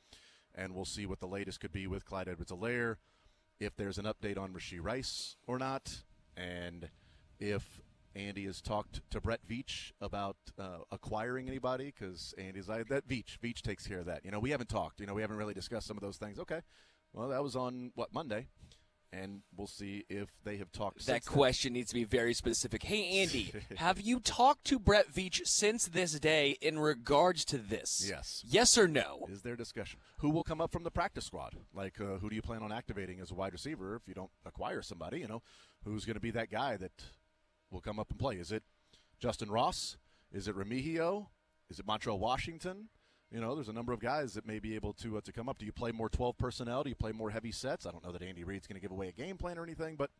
And we'll see what the latest could be with Clyde Edwards-Helaire, if there's an update on Rashee Rice or not, and if Andy has talked to Brett Veach about acquiring anybody, because Andy's like, that Veach takes care of that. You know, we haven't talked. You know, we haven't really discussed some of those things. Okay, well, that was on, Monday? And we'll see if they have talked That since question needs to be very specific. Hey, Andy, have you talked to Brett Veach since this day in regards to this? Yes. Yes or no? Is there discussion? Who will come up from the practice squad? Like, who do you plan on activating as a wide receiver if you don't acquire somebody? You know, who's going to be that guy that will come up and play? Is it Justin Ross? Is it Remigio? Is it Montrell Washington? You know, there's a number of guys that may be able to come up. Do you play more 12 personnel? Do you play more heavy sets? I don't know that Andy Reid's going to give away a game plan or anything, but,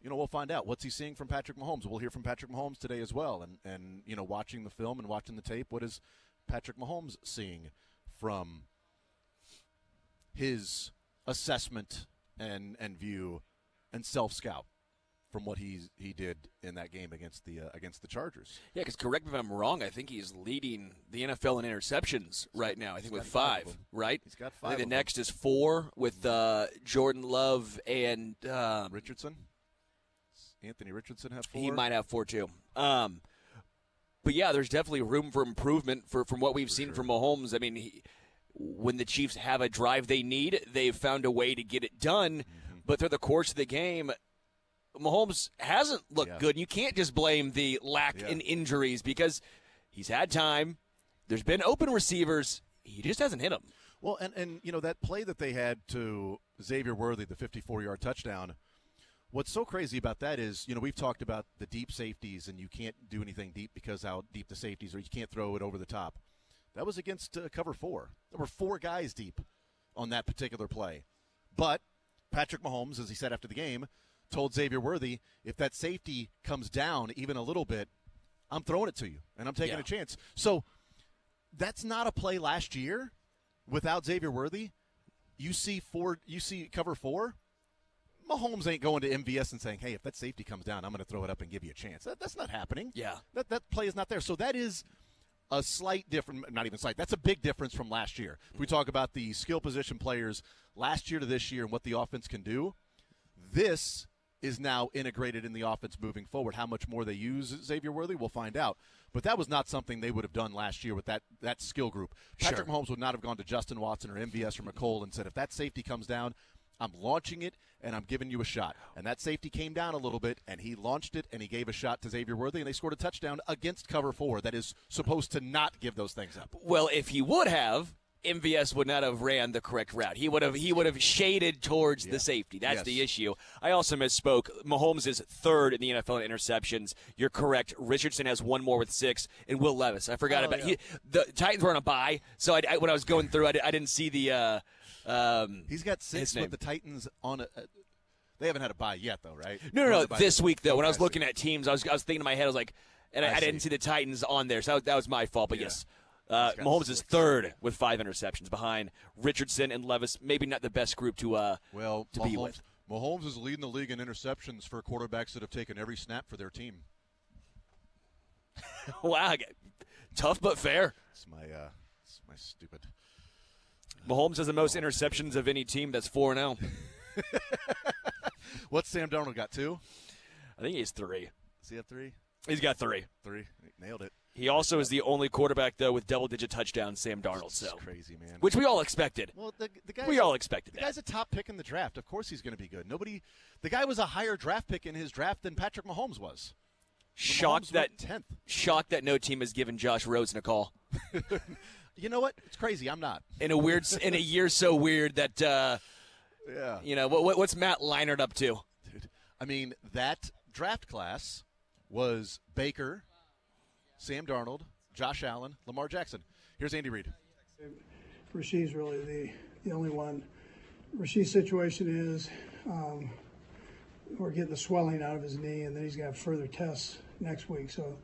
you know, we'll find out. What's he seeing from Patrick Mahomes? We'll hear from Patrick Mahomes today as well. And you know, watching the film and watching the tape, what is Patrick Mahomes seeing from his assessment and view and self-scout from what he did in that game against the Chargers? Yeah, because correct me if I'm wrong, I think he's leading the NFL in interceptions right now. I think with 5, right? He's got 5. I think the next is 4 with Jordan Love and Richardson. Anthony Richardson have 4. He might have 4 too. But yeah, there's definitely room for improvement from what we've seen from Mahomes. I mean, when the Chiefs have a drive they need, they've found a way to get it done. But through the course of the game, Mahomes hasn't looked good. You can't just blame the lack in injuries because he's had time. There's been open receivers. He just hasn't hit them. Well, and you know, that play that they had to Xavier Worthy, the 54-yard touchdown, what's so crazy about that is, you know, we've talked about the deep safeties and you can't do anything deep because how deep the safeties are. You can't throw it over the top. That was against cover 4. There were 4 guys deep on that particular play. But Patrick Mahomes, as he said after the game, told Xavier Worthy, if that safety comes down even a little bit, I'm throwing it to you, and I'm taking a chance. So that's not a play last year without Xavier Worthy. You see cover 4. Mahomes ain't going to MVS and saying, hey, if that safety comes down, I'm going to throw it up and give you a chance. That's not happening. Yeah. That play is not there. So that is a slight difference, not even slight. That's a big difference from last year. If we talk about the skill position players last year to this year and what the offense can do, this is now integrated in the offense moving forward. How much more they use Xavier Worthy, we'll find out. But that was not something they would have done last year with that skill group. Patrick Mahomes would not have gone to Justin Watson or MVS or McColl and said, if that safety comes down, I'm launching it, and I'm giving you a shot. And that safety came down a little bit, and he launched it, and he gave a shot to Xavier Worthy, and they scored a touchdown against cover 4 that is supposed to not give those things up. Well, if he would have, MVS would not have ran the correct route. He would have shaded towards the safety. That's the issue. I also misspoke. Mahomes is 3rd in the NFL in interceptions. You're correct. Richardson has 1 more with 6, and Will Levis. I forgot about the Titans were on a bye, so when I was going through, I didn't see the. He's got 6 with the Titans on a. They haven't had a bye yet, though, right? No. This week, though, when I was looking at teams, I was thinking in my head, I was like, and I didn't see the Titans on there, so that was my fault. But yes. Mahomes is 3rd with 5 interceptions behind Richardson and Levis. Maybe not the best group to be with. Mahomes is leading the league in interceptions for quarterbacks that have taken every snap for their team. Wow, tough but fair. It's my stupid Mahomes has the most interceptions of any team that's 4-0. What's Sam Darnold got, 2? I think he has 3. Does he have 3? He's got 3. 3. Nailed it. He also is the only quarterback, though, with double-digit touchdowns, Sam Darnold. So crazy, man. Which we all expected. Well, the all expected that. The guy's a top pick in the draft. Of course he's going to be good. The guy was a higher draft pick in his draft than Patrick Mahomes was. Shocked that 10th. Shocked that no team has given Josh Rosen a call. You know what? It's crazy. I'm not. In a year so weird that yeah. You know, what's Matt Leinart up to? Dude, I mean, that draft class was Baker, Sam Darnold, Josh Allen, Lamar Jackson. Here's Andy Reid. Rasheed's really the only one. Rasheed's situation is we're getting the swelling out of his knee, and then he's got further tests next week. So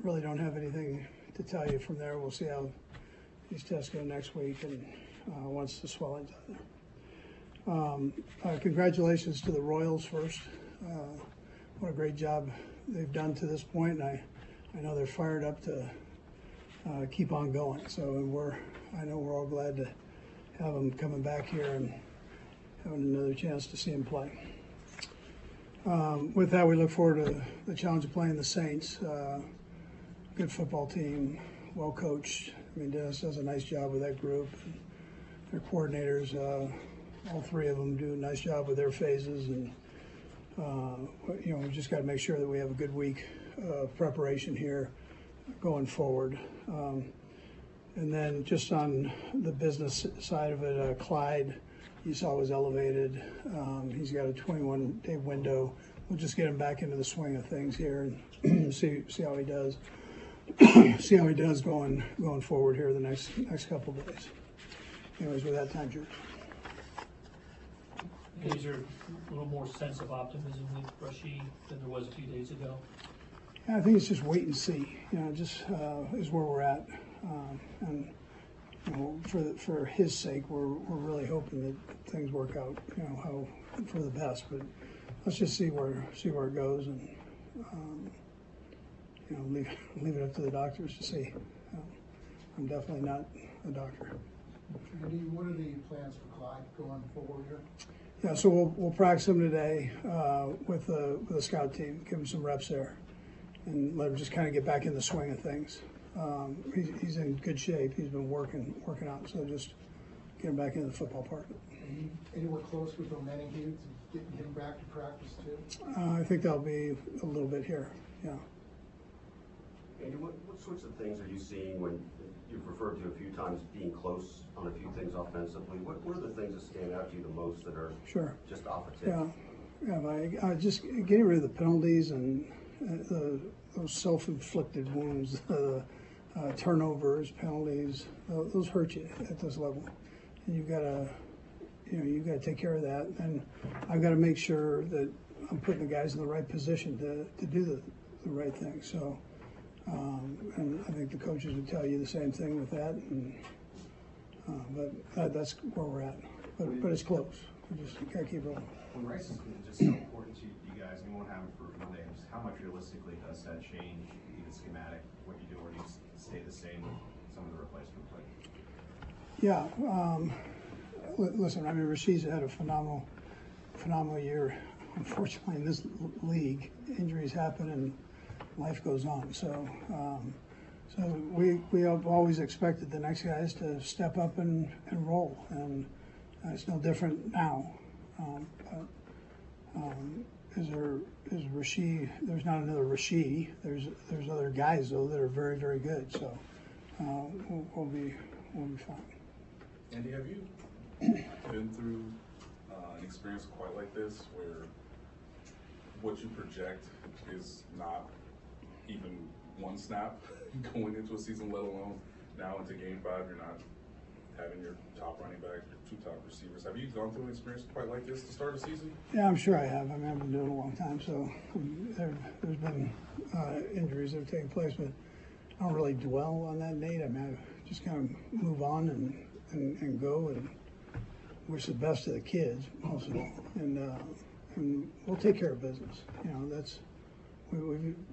really don't have anything to tell you from there. We'll see how these tests go next week, and once the swelling's out there. Congratulations to the Royals first. What a great job they've done to this point, and I know they're fired up to keep on going. So I know we're all glad to have them coming back here and having another chance to see them play. With that, we look forward to the challenge of playing the Saints. Good football team, well coached. I mean, Dennis does a nice job with that group. Their coordinators, all 3 of them do a nice job with their phases, and we've just got to make sure that we have a good week of preparation here going forward. And then just on the business side of it, Clyde, you saw was elevated. He's got a 21-day window. We'll just get him back into the swing of things here and see how he does. See how he does going forward here the next couple of days. Anyways, with that, time, George. Is there a little more sense of optimism with Rasheed than there was a few days ago? Yeah, I think it's just wait and see. Just is where we're at, and for his sake, we're really hoping that things work out. How for the best, but let's just see where it goes, and leave it up to the doctors to see. I'm definitely not a doctor. Andy, what are the plans for Clyde going forward here? Yeah, so we'll practice him today with the scout team, give him some reps there, and let him just kind of get back in the swing of things. He's in good shape. He's been working out, so just get him back into the football part. Anywhere close with O'Menahue to getting him back to practice too? I think that'll be a little bit here. Yeah. Andy, what sorts of things are you seeing when you've referred to a few times being close on a few things offensively? What are the things that stand out to you the most that are just off a tip? Yeah, just getting rid of the penalties and those self-inflicted wounds, turnovers, penalties. Those hurt you at this level, and you've got to take care of that. And I've got to make sure that I'm putting the guys in the right position to do the right thing. So. And I think the coaches would tell you the same thing with that, but that's where we're at. But it's close. We just gotta keep rolling. When Rice has been just so important to you guys, and you won't have him for Monday, just how much realistically does that change the schematic, what you do, or do you stay the same with some of the replacement play? Yeah. Listen, I mean, Rasheed's had a phenomenal year. Unfortunately, in this league, injuries happen and life goes on. So we have always expected the next guys to step up and roll, and it's no different now. Is Rasheed? There's not another Rasheed. There's other guys though that are very, very good. So we'll be fine. Andy, have you been through an experience quite like this, where what you project is not even one snap going into a season, let alone now into Game 5, you're not having your top running back, your 2 top receivers. Have you gone through an experience quite like this to start a season? Yeah, I'm sure I have. I mean, I've been doing it a long time, so there's been injuries that have taken place, but I don't really dwell on that, Nate. I mean, I just kind of move on and go and wish the best to the kids, most of all, and we'll take care of business. That's.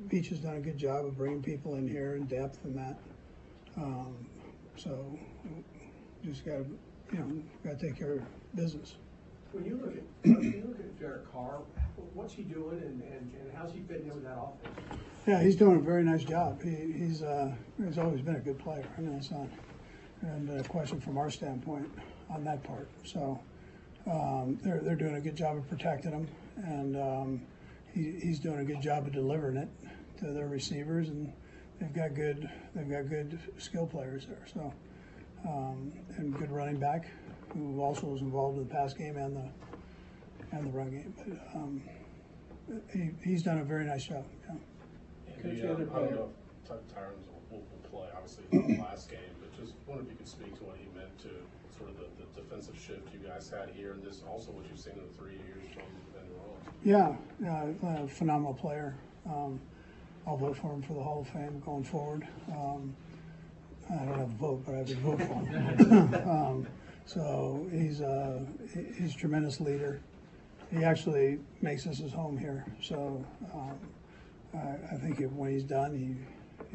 Beach has done a good job of bringing people in here in depth and that. So just got to got to take care of business. When you look at Derek Carr, what's he doing and how's he fitting in with that offense? Yeah, he's doing a very nice job. He's always been a good player. I mean, it's not a question from our standpoint on that part. So they're doing a good job of protecting him, and he's doing a good job of delivering it to their receivers, and they've got good skill players there. So and good running back who also was involved in the pass game and the run game. But he's done a very nice job. Yeah. I don't know if Tyron's will play, obviously, in the last game, but just wonder if you could speak to what he meant to sort of the defensive shift you guys had here, and this also what you've seen in the 3 years from Ben Rollins. Yeah, phenomenal player. I'll vote for him for the Hall of Fame going forward. I don't have a vote, but I would vote for him. So he's a tremendous leader. He actually makes this his home here. So I think when he's done,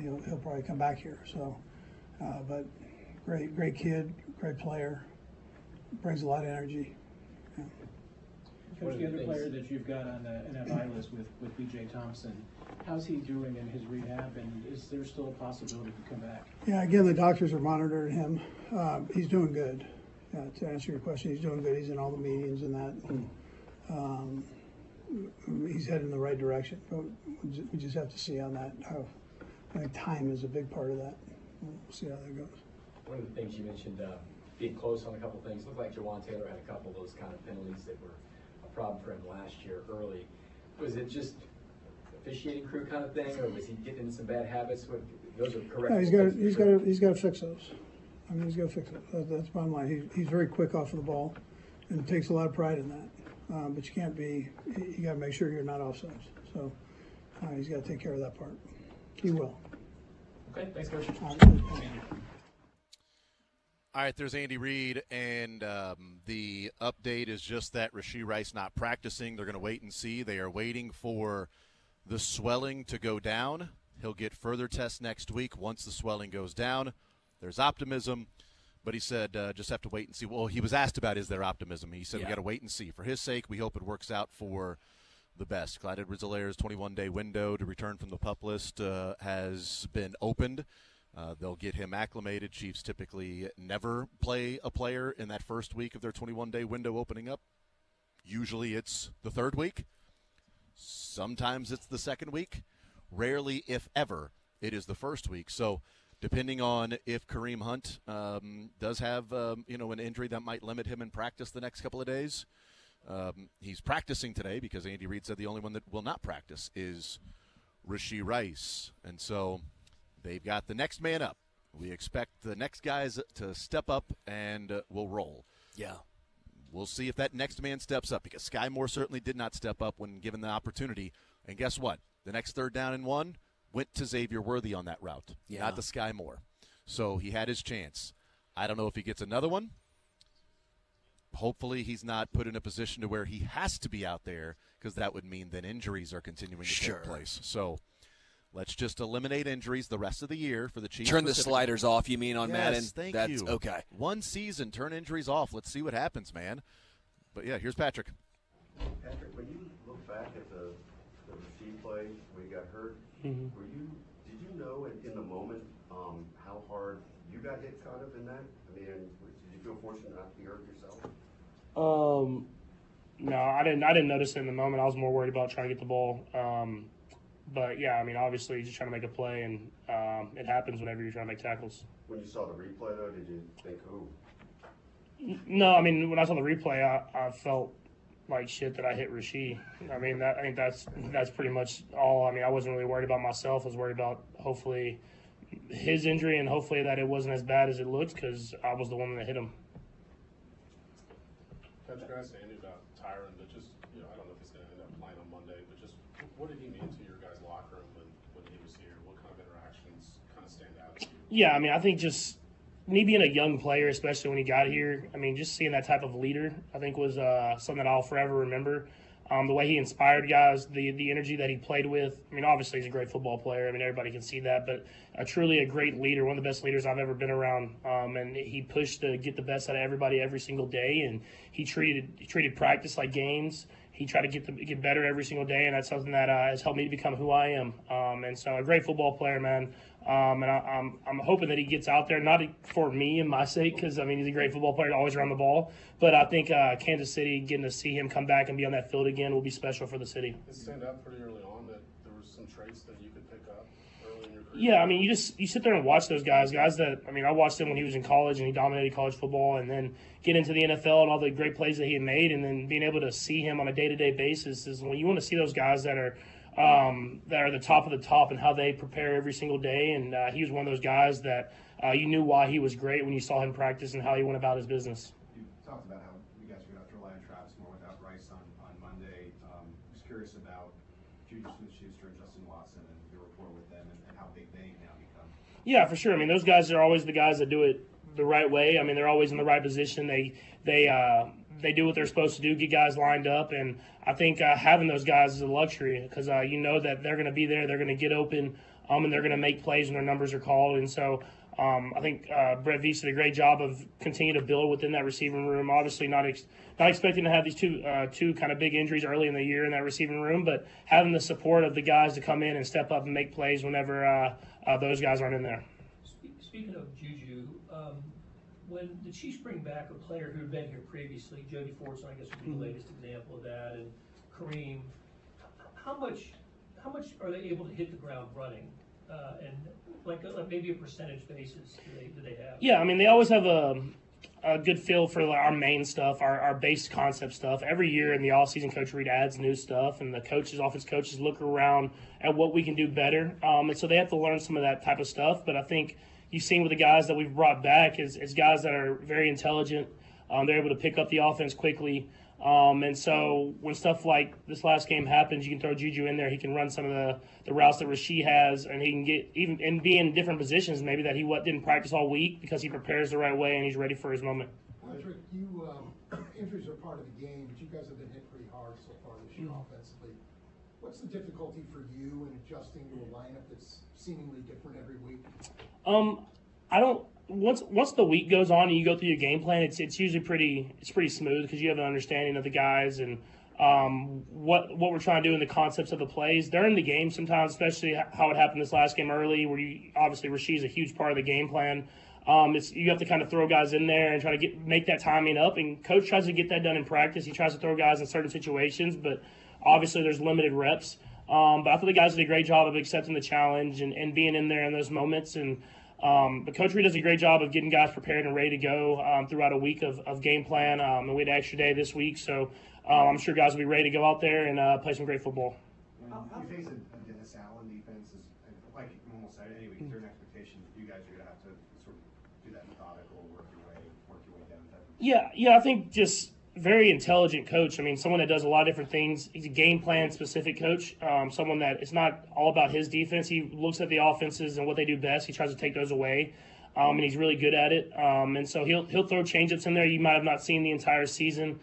he'll probably come back here. So, but great kid, great player, brings a lot of energy. Yeah. Coach, the other player that you've got on the NFI list with B.J. Thompson, how's he doing in his rehab, and is there still a possibility to come back? Yeah, again, the doctors are monitoring him. He's doing good. To answer your question, he's doing good. He's in all the meetings and that. And, he's heading in the right direction. But we just have to see on that. I think time is a big part of that. We'll see how that goes. One of the things you mentioned, being close on a couple things. Looked like Jawan Taylor had a couple of those kind of penalties that were a problem for him last year early. Was it just officiating crew kind of thing, or was he getting into some bad habits? Those are correct. No, he's got to fix those. I mean, he's got to fix it. That's bottom line. He's very quick off of the ball, and takes a lot of pride in that. But you can't be. You got to make sure you're not offsides. So he's got to take care of that part. He will. Okay, thanks, Coach. All right, there's Andy Reid, and the update is just that Rashee Rice not practicing. They're going to wait and see. They are waiting for the swelling to go down. He'll get further tests next week. Once the swelling goes down, there's optimism. But he said just have to wait and see. Well, he was asked about is there optimism. He said we got to wait and see. For his sake, we hope it works out for the best. Clyde Edwards-Helaire's 21-day window to return from the PUP list has been opened. They'll get him acclimated. Chiefs typically never play a player in that first week of their 21-day window opening up. Usually it's the third week. Sometimes it's the second week. Rarely, if ever, it is the first week. So depending on if Kareem Hunt does have an injury that might limit him in practice the next couple of days, he's practicing today because Andy Reid said the only one that will not practice is Rashee Rice. And so they've got the next man up. We expect the next guys to step up and we'll roll. Yeah. We'll see if that next man steps up because Sky Moore certainly did not step up when given the opportunity. And guess what? The next 3rd down and 1 went to Xavier Worthy on that route, not to Sky Moore. So he had his chance. I don't know if he gets another one. Hopefully he's not put in a position to where he has to be out there because that would mean then injuries are continuing to take place. So let's just eliminate injuries the rest of the year for the Chiefs. Turn the sliders off, you mean, on Madden? Thank That's you. Okay. One season, turn injuries off. Let's see what happens, man. But, yeah, here's Patrick. Patrick, when you look back at the Rashee play where you got hurt, did you know in the moment how hard you got hit kind of in that? I mean, did you feel fortunate not to be hurt yourself? No, I didn't notice it in the moment. I was more worried about trying to get the ball. But yeah, I mean, obviously, just trying to make a play, and it happens whenever you're trying to make tackles. When you saw the replay, though, did you think, ooh? No, I mean, when I saw the replay, I felt like shit that I hit Rashee. I mean, I think that's pretty much all. I mean, I wasn't really worried about myself. I was worried about hopefully his injury and hopefully that it wasn't as bad as it looked because I was the one that hit him. Patrick, I asked Andy about Tyron, but just, I don't know if he's going to end up playing on Monday, but just what did he mean to your guys' locker room when he was here? What kind of interactions kind of stand out to you? Yeah, I mean, I think just me being a young player, especially when he got here, I mean, just seeing that type of leader, I think was something that I'll forever remember. the way he inspired guys, the energy that he played with. I mean, obviously he's a great football player. I mean, everybody can see that, but truly a great leader, one of the best leaders I've ever been around. And he pushed to get the best out of everybody every single day, and he treated practice like games. He tried to get better every single day, and that's something that has helped me become who I am. And so a great football player, man. And I'm hoping that he gets out there, not for me and my sake, because, I mean, he's a great football player, always around the ball. But I think Kansas City, getting to see him come back and be on that field again will be special for the city. It stand out pretty early on that there was some traits that you could pick up early in your career. Yeah, I mean, you sit there and watch those guys that, I mean, I watched him when he was in college and he dominated college football, and then get into the NFL and all the great plays that he had made, and then being able to see him on a day-to-day basis is when you want to see those guys that are the top of the top and how they prepare every single day. And he was one of those guys that you knew why he was great when you saw him practice and how he went about his business. You talked about how you guys are going to have to rely on Travis Moore without Rice on Monday. Just curious about Juju Smith-Schuster and Justin Watson and your rapport with them and how big they now become. Yeah, for sure. I mean, those guys are always the guys that do it the right way. I mean, they're always in the right position. They do what they're supposed to do, get guys lined up, and I think having those guys is a luxury because you know that they're going to be there, they're going to get open, and they're going to make plays when their numbers are called. And so I think Brett Veach did a great job of continuing to build within that receiving room. Obviously, not expecting to have these two kind of big injuries early in the year in that receiving room, but having the support of the guys to come in and step up and make plays whenever those guys aren't in there. Speaking of Juju, when the Chiefs bring back a player who had been here previously, Jody Fortson, I guess would be the latest example of that, and Kareem, how much are they able to hit the ground running, and like maybe a percentage basis do they have? Yeah, I mean, they always have a good feel for our main stuff, our base concept stuff. Every year in the offseason, Coach Reed adds new stuff, and the offense coaches look around at what we can do better. And so they have to learn some of that type of stuff. But I think you've seen with the guys that we've brought back is guys that are very intelligent. They're able to pick up the offense quickly. And so when stuff like this last game happens, you can throw Juju in there. He can run some of the routes that Rasheed has, and he can get even and be in different positions maybe that he didn't practice all week because he prepares the right way and he's ready for his moment. Patrick, injuries are part of the game, but you guys have been hit pretty hard so far this year offensively. What's the difficulty for you in adjusting to a lineup that's seemingly different every week? I don't. Once the week goes on and you go through your game plan, it's usually pretty smooth because you have an understanding of the guys and what we're trying to do in the concepts of the plays during the game. Sometimes, especially how it happened this last game early, where obviously Rasheed's a huge part of the game plan. You have to kind of throw guys in there and try to make that timing up. And coach tries to get that done in practice. He tries to throw guys in certain situations, but obviously there's limited reps. But I thought the guys did a great job of accepting the challenge and being in there in those moments. And but Coach Reed does a great job of getting guys prepared and ready to go throughout a week of game plan. And we had an extra day this week, so I'm sure guys will be ready to go out there and play some great football. When you face a Dennis Allen defense, like you almost said anyway, is there an expectation that you guys are going to have to sort of do that methodical, work your way down? Yeah, I think just very intelligent coach. I mean, someone that does a lot of different things. He's a game plan specific coach. Someone that it's not all about his defense. He looks at the offenses and what they do best. He tries to take those away, and he's really good at it. And so he'll throw change-ups in there you might have not seen the entire season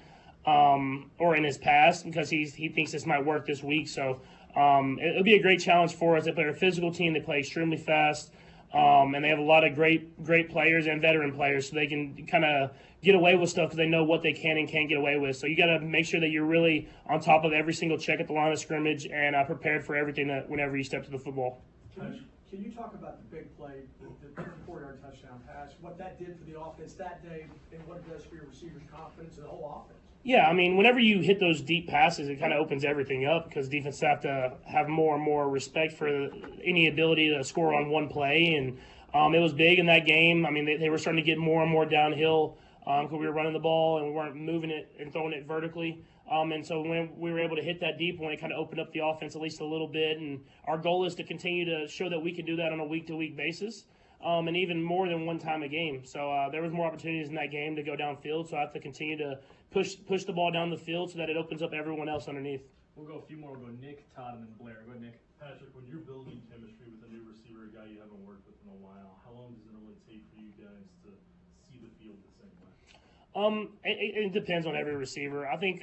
or in his past because he thinks this might work this week. So it'll be a great challenge for us. They play a physical team. They play extremely fast. And they have a lot of great players and veteran players, so they can kind of get away with stuff because they know what they can and can't get away with. So you got to make sure that you're really on top of every single check at the line of scrimmage and prepared for everything whenever you step to the football. Can you talk about the big play, the 4-yard touchdown pass, what that did for the offense that day, and what it does for your receivers' confidence and the whole offense? Yeah, I mean, whenever you hit those deep passes, it kind of opens everything up because defenses have to have more and more respect for any ability to score on one play. And it was big in that game. I mean, they were starting to get more and more downhill because we were running the ball and we weren't moving it and throwing it vertically. And so when we were able to hit that deep one, it kind of opened up the offense at least a little bit. And our goal is to continue to show that we can do that on a week-to-week basis. And even more than one time a game. So there was more opportunities in that game to go downfield. So I have to continue to push the ball down the field so that it opens up everyone else underneath. We'll go a few more. We'll go Nick, Todd, and then Blair. Go ahead, Nick. Patrick, when you're building chemistry with a new receiver, a guy you haven't worked with in a while, how long does it really take for you guys to see the field the same way? It depends on every receiver. I think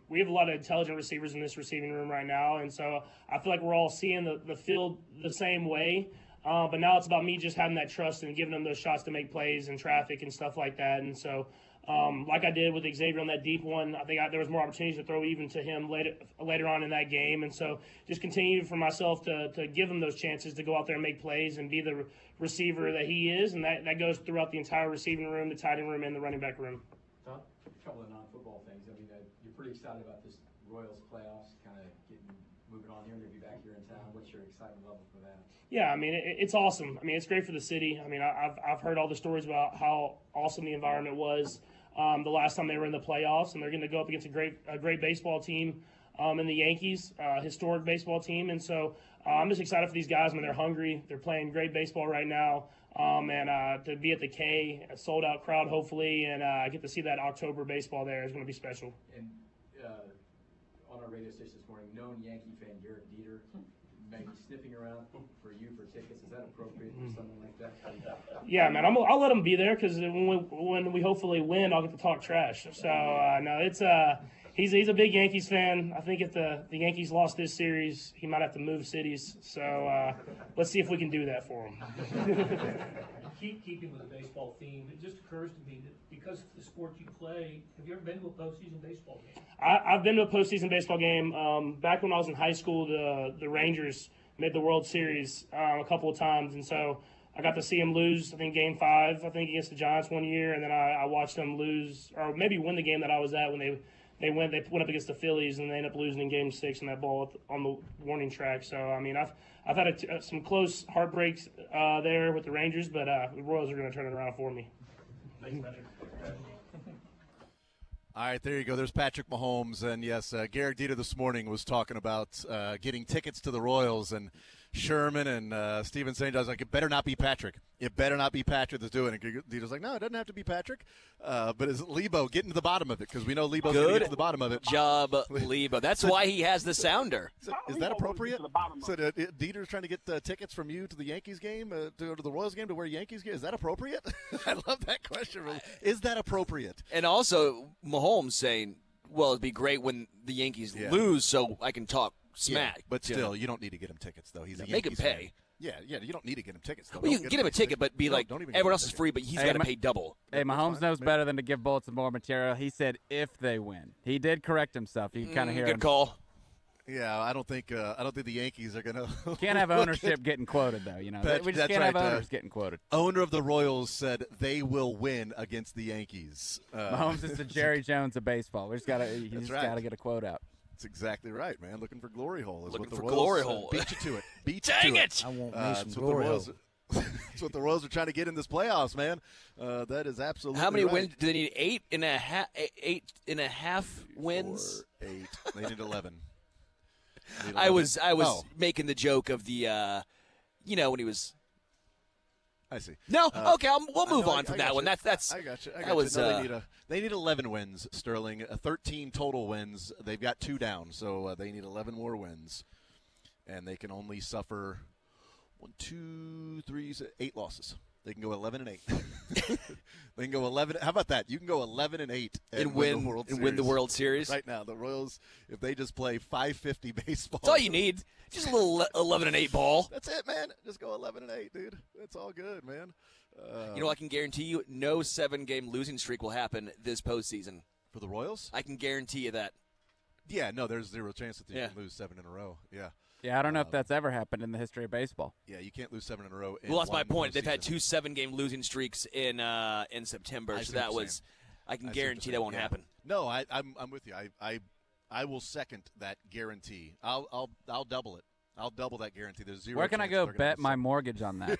we have a lot of intelligent receivers in this receiving room right now, and so I feel like we're all seeing the field the same way. But now it's about me just having that trust and giving them those shots to make plays in traffic and stuff like that. And so, like I did with Xavier on that deep one, I think there was more opportunities to throw even to him later on in that game. And so just continue for myself to give him those chances to go out there and make plays and be the receiver that he is. And that goes throughout the entire receiving room, the tight end room, and the running back room. Tom, a couple of non-football things. I mean, you're pretty excited about this Royals playoffs, kind of moving on here. They'll be back here in town. What's your excitement level for that? Yeah, I mean, it's awesome. I mean, it's great for the city. I mean, I've heard all the stories about how awesome the environment was the last time they were in the playoffs, and they're going to go up against a great baseball team in the Yankees, historic baseball team. And so I'm just excited for these guys. I mean, they're hungry. They're playing great baseball right now. And to be at the K, a sold-out crowd, hopefully, and get to see that October baseball there is going to be special. And on our radio station this morning, known Yankee fan Garrett Dieter maybe sniffing around for you for tickets. Is that appropriate for something like that? Yeah, man, I'll let him be there because when we hopefully win, I'll get to talk trash. So no, it's he's a big Yankees fan. I think if the Yankees lost this series, he might have to move cities. So let's see if we can do that for him. Keeping with the baseball theme, it just occurs to me that because of the sport you play, have you ever been to a postseason baseball game? I've been to a postseason baseball game. Back when I was in high school, the Rangers made the World Series a couple of times, and so I got to see them lose, I think, Game 5, against the Giants one year, and then I watched them lose, or maybe win the game that I was at when they went up against the Phillies, and they ended up losing in Game 6 in that ball on the warning track. So, I mean, I've had some close heartbreaks there with the Rangers, but the Royals are going to turn it around for me. Thanks, Patrick. All right, there you go. There's Patrick Mahomes. And, yes, Garrett Dieter this morning was talking about getting tickets to the Royals, and Sherman and Steven St. John's like, it better not be Patrick. It better not be Patrick that's doing it. Dieter's like, no, it doesn't have to be Patrick. But is Lebo getting to the bottom of it? Because we know Lebo's going to get to the bottom of it. Job, Lebo. That's why he has the sounder. Is that appropriate? So Dieter's trying to get tickets from you to the Yankees game, to go to the Royals game, to where Yankees game. Is that appropriate? I love that question. Is that appropriate? And also Mahomes saying, well, it'd be great when the Yankees lose so I can talk smack. Yeah, but still, you don't need to get him tickets, though. He's a make him Yankees pay. fan. Yeah, you don't need to get him tickets, though. Well, you can get him a ticket, but be like, everyone else is free, but he's got to pay double. Hey, Mahomes knows better than to give bullets more material. He said if they win. He did correct himself. You can kind of hear him. Good call. Yeah, I don't think the Yankees are going to. Can't have ownership getting quoted, though. You know, we just can't have owners getting quoted. Owner of the Royals said they will win against the Yankees. Mahomes is the Jerry Jones of baseball. He's got to get a quote out. That's exactly right, man. Looking for glory hole. Looking for glory hole. Beat you to it. Dang it! I want me some glory hole. That's what the Royals are trying to get in this playoffs, man. That is absolutely. How many right. wins do they need? 8.5 wins. 4, 8. They need 11. I was making the joke of the, when he was. I see. No, okay, we'll move on from that one. That's. I got you. That was. They need 11 wins, Sterling. 13 total wins. They've got 2 down, so they need 11 more wins, and they can only suffer 8 losses. They can go 11-8. They can go 11. How about that? You can go 11-8 and win the World Series. Right now, the Royals, if they just play .550 baseball, that's all you need. Just a little 11-8 ball. That's it, man. Just go 11-8, dude. That's all good, man. I can guarantee you, no 7-game losing streak will happen this postseason for the Royals. I can guarantee you that. Yeah, no, there's zero chance that they can lose 7 in a row. Yeah. Yeah, I don't know if that's ever happened in the history of baseball. Yeah, you can't lose 7 in a row. Well, that's my point. They've had 2 7-game losing streaks in September, so that was. I can guarantee that won't happen. No, I'm with you. I will second that guarantee. I'll double it. I'll double that guarantee. There's zero. Where can I go bet my mortgage on that?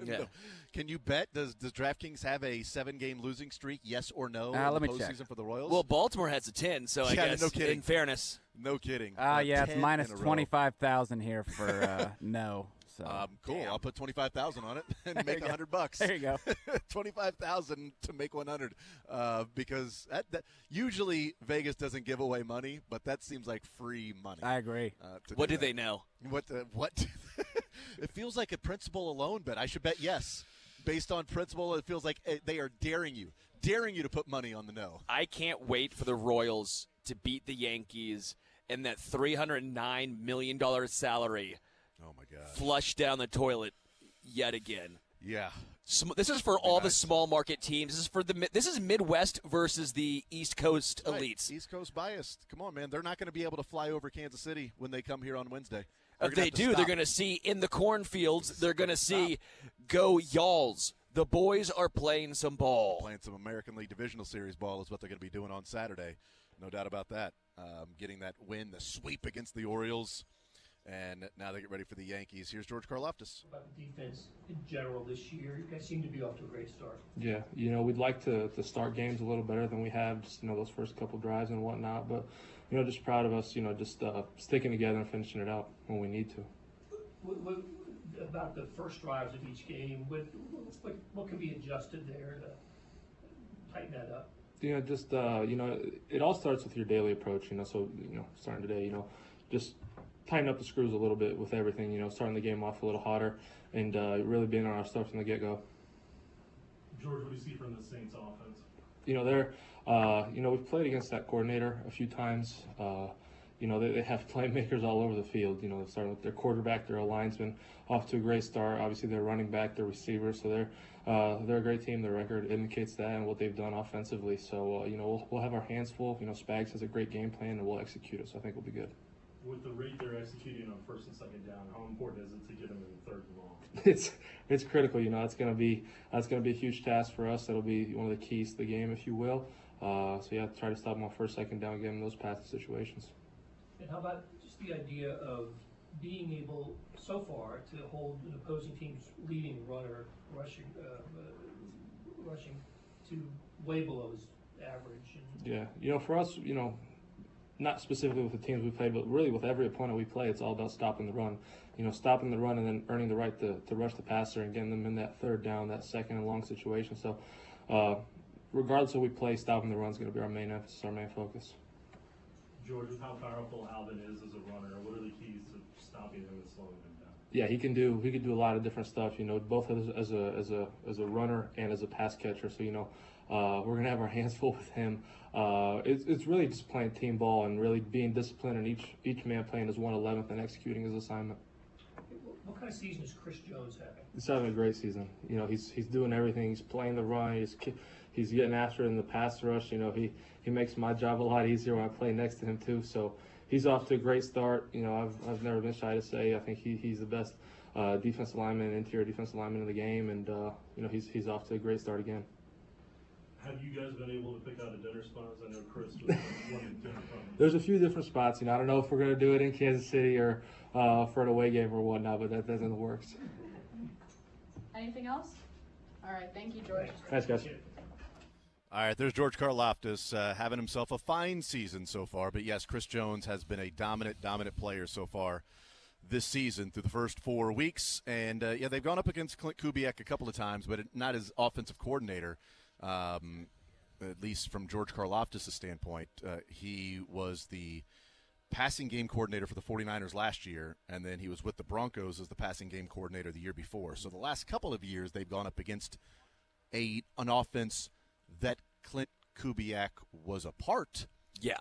Yeah. No. Can you bet? Does DraftKings have a 7-game losing streak? Yes or no? Let me postseason check. for the Royals. Well, Baltimore has a 10, so I guess no kidding. In fairness, no kidding. Yeah, it's minus 25,000 here for no. So cool. Damn. I'll put 25,000 on it and make $100. There you go. 25,000 to make 100. Because that usually Vegas doesn't give away money, but that seems like free money. I agree. What do they know? What? It feels like a principal alone bet. I should bet yes. based on principle, it feels like they are daring you to put money on the no. I can't wait for the Royals to beat the Yankees and that $309 million salary flush down the toilet yet again. Yeah. This is for all the small market teams. This is Midwest versus the East Coast elites. East Coast biased. Come on, man. They're not going to be able to fly over Kansas City when they come here on Wednesday. If they do, they're going to see in the cornfields, they're going to see go Y'alls. The boys are playing some ball. Playing some American League Divisional Series ball is what they're going to be doing on Saturday. No doubt about that. Getting that win, the sweep against the Orioles. And now they get ready for the Yankees. Here's George Karloftis. About the defense in general this year, you guys seem to be off to a great start. Yeah, we'd like to start games a little better than we have, just, those first couple drives and whatnot. But, just proud of us, just sticking together and finishing it out when we need to. What about the first drives of each game, what can be adjusted there to tighten that up? It all starts with your daily approach, so, starting today, just tighten up the screws a little bit with everything, starting the game off a little hotter and really being on our stuff from the get-go. George, what do you see from the Saints offense? We've played against that coordinator a few times. They have playmakers all over the field, starting with their quarterback, their linesman, off to a great start. Obviously, their running back, their receiver, so they're a great team. Their record indicates that and what they've done offensively. So, we'll have our hands full. Spags has a great game plan, and we'll execute it, so I think we'll be good. With the rate they're executing on first and second down, how important is it to get them in third and long? It's critical. That's going to be a huge task for us. That'll be one of the keys to the game, if you will. Try to stop them on first, second down, get them in those passing situations. And how about just the idea of being able so far to hold an opposing team's leading runner rushing to way below his average? Yeah, for us, not specifically with the teams we played, but really with every opponent we play, it's all about stopping the run. Stopping the run and then earning the right to rush the passer and getting them in that third down, that second and long situation. So regardless of who we play, stopping the run is going to be our main emphasis, our main focus. George, with how powerful Alvin is as a runner, what are the keys to stopping him and slowing him down? Yeah, he can do a lot of different stuff, both as a runner and as a pass catcher. So, we're going to have our hands full with him. It's really just playing team ball and really being disciplined and each man playing his 1/11th and executing his assignment. What kind of season is Chris Jones having? He's having a great season. He's doing everything. He's playing the run. He's getting after it in the pass rush. He makes my job a lot easier when I play next to him too. So he's off to a great start. I've never been shy to say I think he's the best defensive lineman, interior defensive lineman in the game, and he's off to a great start again. Have you guys been able to pick out a dinner spot? I know Chris was wanting dinner from. There's a few different spots. I don't know if we're going to do it in Kansas City or for an away game or whatnot, but that's in the works. Anything else? All right. Thank you, George. Thanks, guys. All right, there's George Karloftis having himself a fine season so far. But, yes, Chris Jones has been a dominant player so far this season through the first 4 weeks. And, they've gone up against Clint Kubiak a couple of times, but not as offensive coordinator. At least from George Karloftis' standpoint, he was the passing game coordinator for the 49ers last year, and then he was with the Broncos as the passing game coordinator the year before. So the last couple of years they've gone up against an offense that Clint Kubiak was a part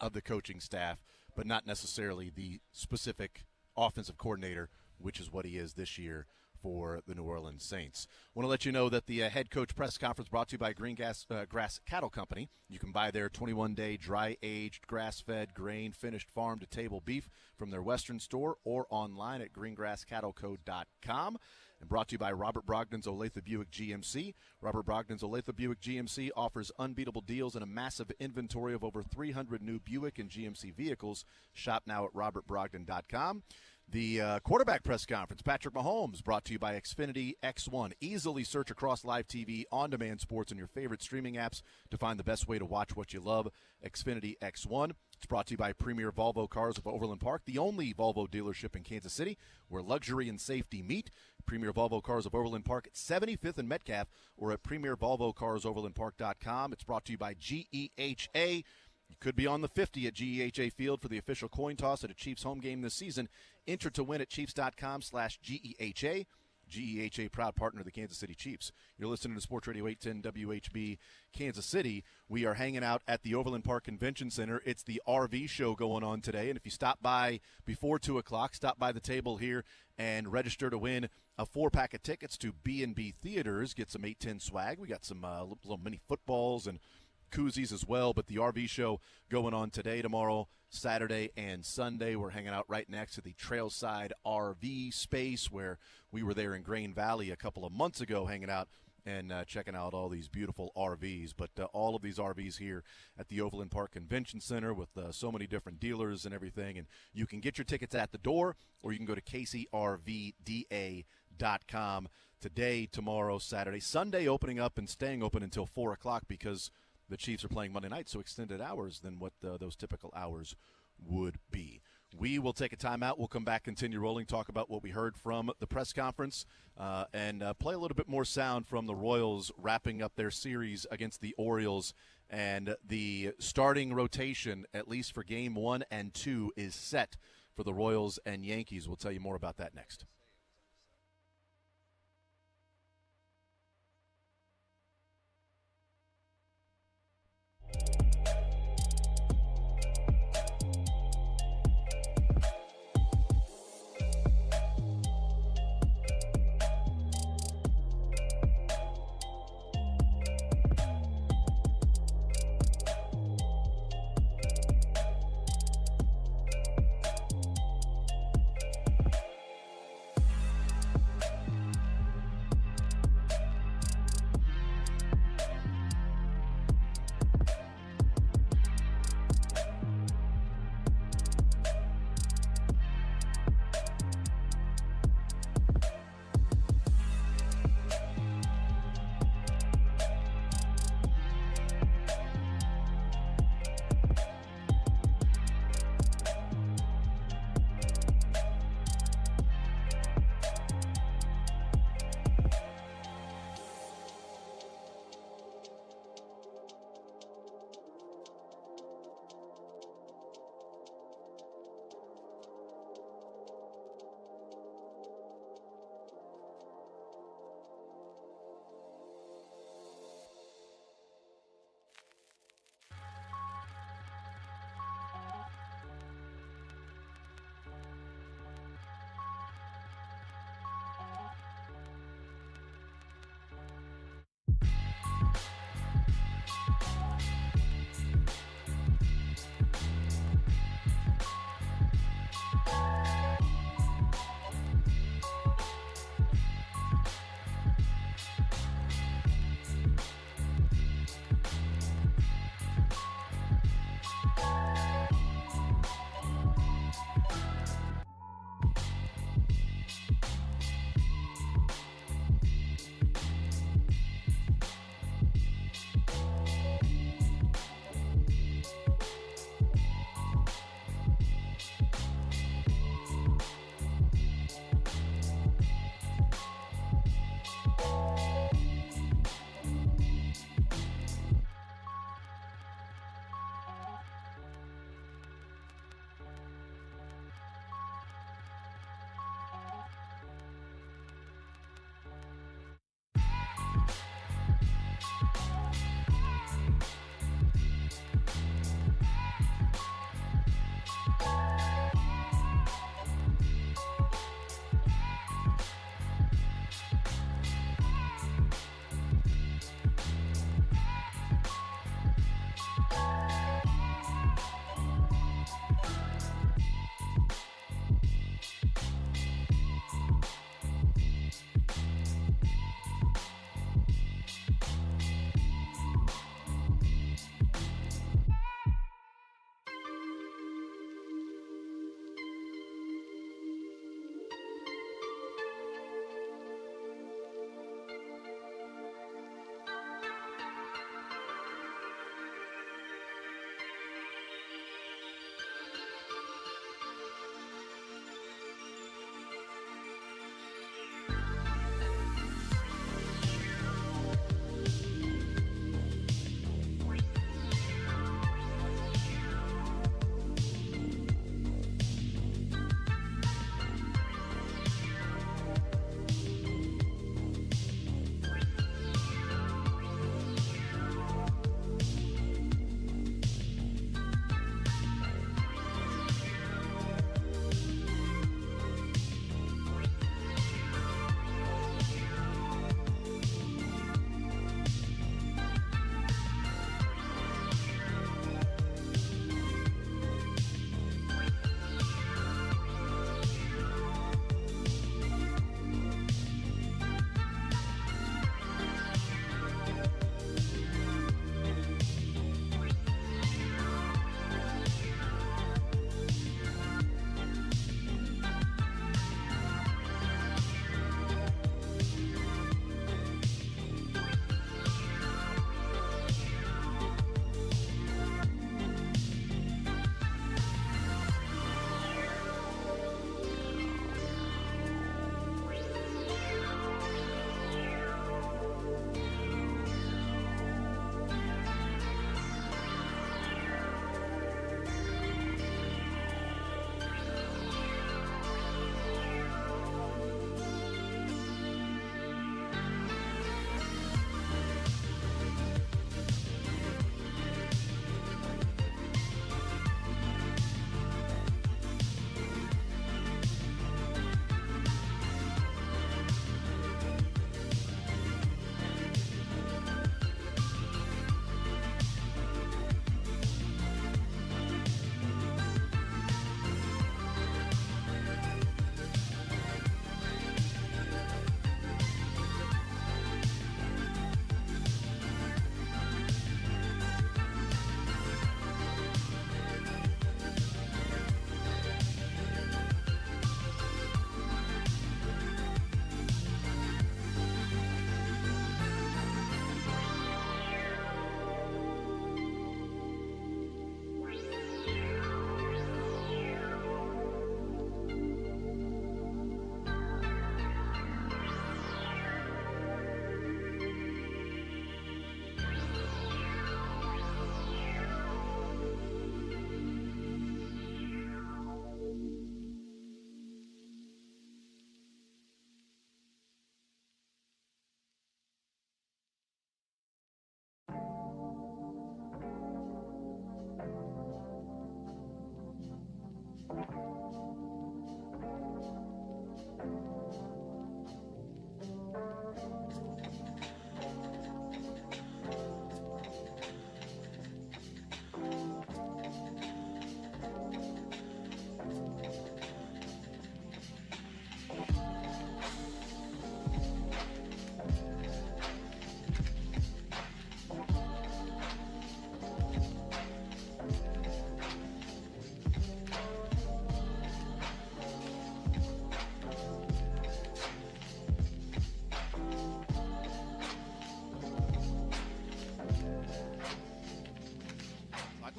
of the coaching staff, but not necessarily the specific offensive coordinator, which is what he is this year for the New Orleans Saints. Want to let you know that the head coach press conference brought to you by Green Grass Cattle Company. You can buy their 21-day dry-aged, grass-fed, grain-finished farm-to-table beef from their Western store or online at greengrasscattleco.com. And brought to you by Robert Brogdon's Olathe Buick GMC. Robert Brogdon's Olathe Buick GMC offers unbeatable deals and a massive inventory of over 300 new Buick and GMC vehicles. Shop now at robertbrogdon.com. The quarterback press conference, Patrick Mahomes, brought to you by Xfinity X1. Easily search across live TV, on-demand sports, and your favorite streaming apps to find the best way to watch what you love. Xfinity X1. It's brought to you by Premier Volvo Cars of Overland Park, the only Volvo dealership in Kansas City where luxury and safety meet. Premier Volvo Cars of Overland Park at 75th and Metcalf or at premiervolvocarsoverlandpark.com. It's brought to you by GEHA. You could be on the 50 at GEHA Field for the official coin toss at a Chiefs home game this season. Enter to win at Chiefs.com/GEHA. GEHA, proud partner of the Kansas City Chiefs. You're listening to Sports Radio 810 WHB Kansas City. We are hanging out at the Overland Park Convention Center. It's the RV show going on today, and if you stop by before 2 o'clock, stop by the table here and register to win a 4-pack of tickets to B&B Theaters. Get some 810 swag. We got some little mini footballs and koozies as well, but the RV show going on today, tomorrow, Saturday, and Sunday. We're hanging out right next to the Trailside RV space where we were there in Grain Valley a couple of months ago hanging out and checking out all these beautiful RVs. But all of these RVs here at the Overland Park Convention Center with so many different dealers and everything. And you can get your tickets at the door, or you can go to kcrvda.com today, tomorrow, Saturday. Sunday opening up and staying open until 4 o'clock because the Chiefs are playing Monday night, so extended hours than what those typical hours would be. We will take a timeout. We'll come back, continue rolling, talk about what we heard from the press conference, and play a little bit more sound from the Royals wrapping up their series against the Orioles. And the starting rotation, at least for Game 1 and 2, is set for the Royals and Yankees. We'll tell you more about that next.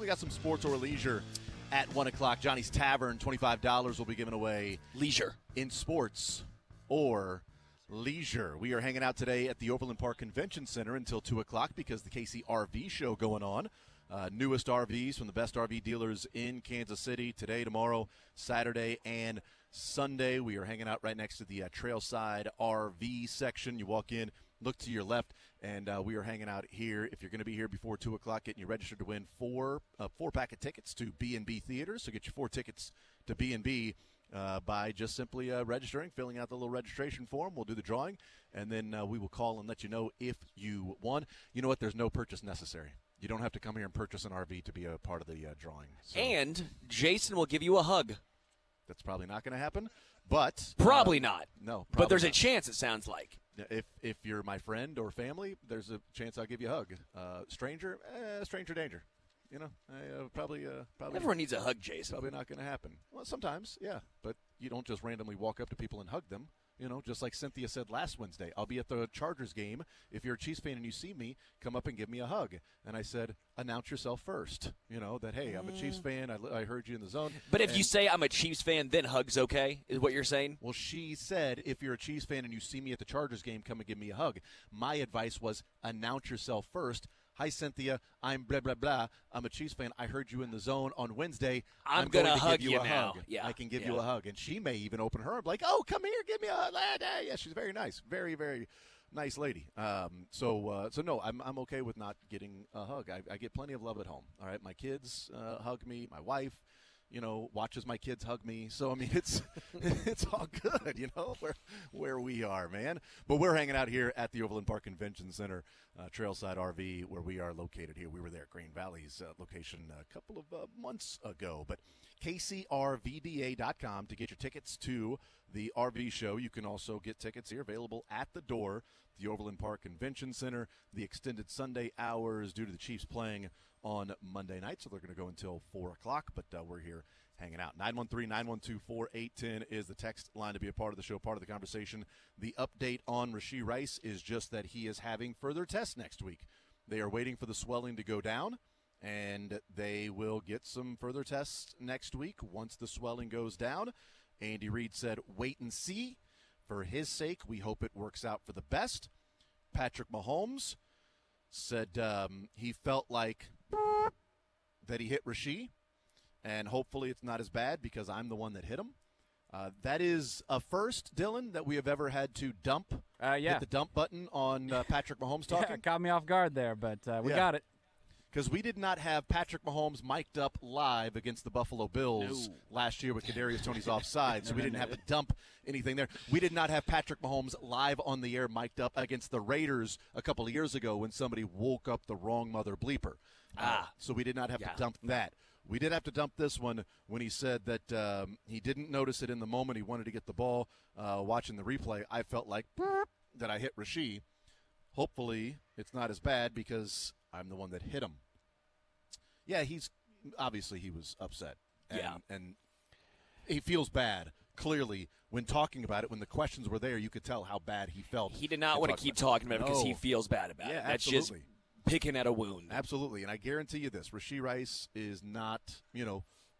we got some sports or leisure at 1 o'clock. Johnny's Tavern, $25 will be given away. Leisure. In sports or leisure. We are hanging out today at the Overland Park Convention Center until 2 o'clock because the KC RV show going on. Newest RVs from the best RV dealers in Kansas City today, tomorrow, Saturday, and Sunday. We are hanging out right next to the Trailside RV section. You walk in, look to your left, and we are hanging out here. If you're going to be here before 2 o'clock, getting you registered to win four-pack of tickets to B&B Theaters. So get your 4 tickets to B&B by just simply registering, filling out the little registration form. We'll do the drawing, and then we will call and let you know if you won. You know what? There's no purchase necessary. You don't have to come here and purchase an RV to be a part of the drawing. So. And Jason will give you a hug. That's probably not going to happen, but probably not. No, but there's not. A chance. It sounds like if you're my friend or family, there's a chance I'll give you a hug. Stranger danger. You know, probably. Everyone needs a hug, Jason. Probably not going to happen. Well, sometimes, yeah, but you don't just randomly walk up to people and hug them. You know, just like Cynthia said last Wednesday, I'll be at the Chargers game. If you're a Chiefs fan and you see me, come up and give me a hug. And I said, announce yourself first. You know, that, hey, I'm a Chiefs fan. I heard you in the zone. But if you say I'm a Chiefs fan, then hug's okay, is what you're saying? Well, she said, if you're a Chiefs fan and you see me at the Chargers game, come and give me a hug. My advice was announce yourself first. Hi, Cynthia. I'm blah, blah, blah. I'm a Chiefs fan. I heard you in the zone on Wednesday. I'm going to hug you a now. hug. Yeah. I can give you a hug. And she may even open her up like, oh, come here, give me a hug. Yeah, she's very nice. Very, very nice lady. So no, I'm okay with not getting a hug. I get plenty of love at home. All right, my kids hug me. My wife, you know, watches my kids hug me. So I mean, it's all good, you know, where we are, man. But we're hanging out here at the Overland Park Convention Center, Trailside RV, where we are located here. We were there at Green Valley's location a couple of months ago. But KCRVBA.com to get your tickets to the RV show. You can also get tickets here available at the door, the Overland Park Convention Center. The extended Sunday hours due to the Chiefs playing on Monday night, so they're going to go until 4 o'clock, but we're here hanging out. 913-912-4810 is the text line to be a part of the show, part of the conversation. The update on Rashee Rice is just that he is having further tests next week. They are waiting for the swelling to go down, and they will get some further tests next week once the swelling goes down. Andy Reid said, wait and see. For his sake, we hope it works out for the best. Patrick Mahomes said he felt like that he hit Rashee, and hopefully it's not as bad because I'm the one that hit him. That is a first, Dylan, that we have ever had to hit the dump button on Patrick Mahomes talking. Yeah, it caught me off guard there, but we got it. Because we did not have Patrick Mahomes mic'd up live against the Buffalo Bills last year with Kadarius Toney's offside, so we didn't have to dump anything there. We did not have Patrick Mahomes live on the air mic'd up against the Raiders a couple of years ago when somebody woke up the wrong mother bleeper. So we did not have to dump that. We did have to dump this one when he said that he didn't notice it in the moment. He wanted to get the ball. Watching the replay, I felt like that I hit Rashee. Hopefully it's not as bad because I'm the one that hit him. Yeah, he was upset. And he feels bad. Clearly, when talking about it, when the questions were there, you could tell how bad he felt. He did not want to keep talking about it because he feels bad about it. That's absolutely. Just picking at a wound. Absolutely. And I guarantee you this, Rashee Rice is not,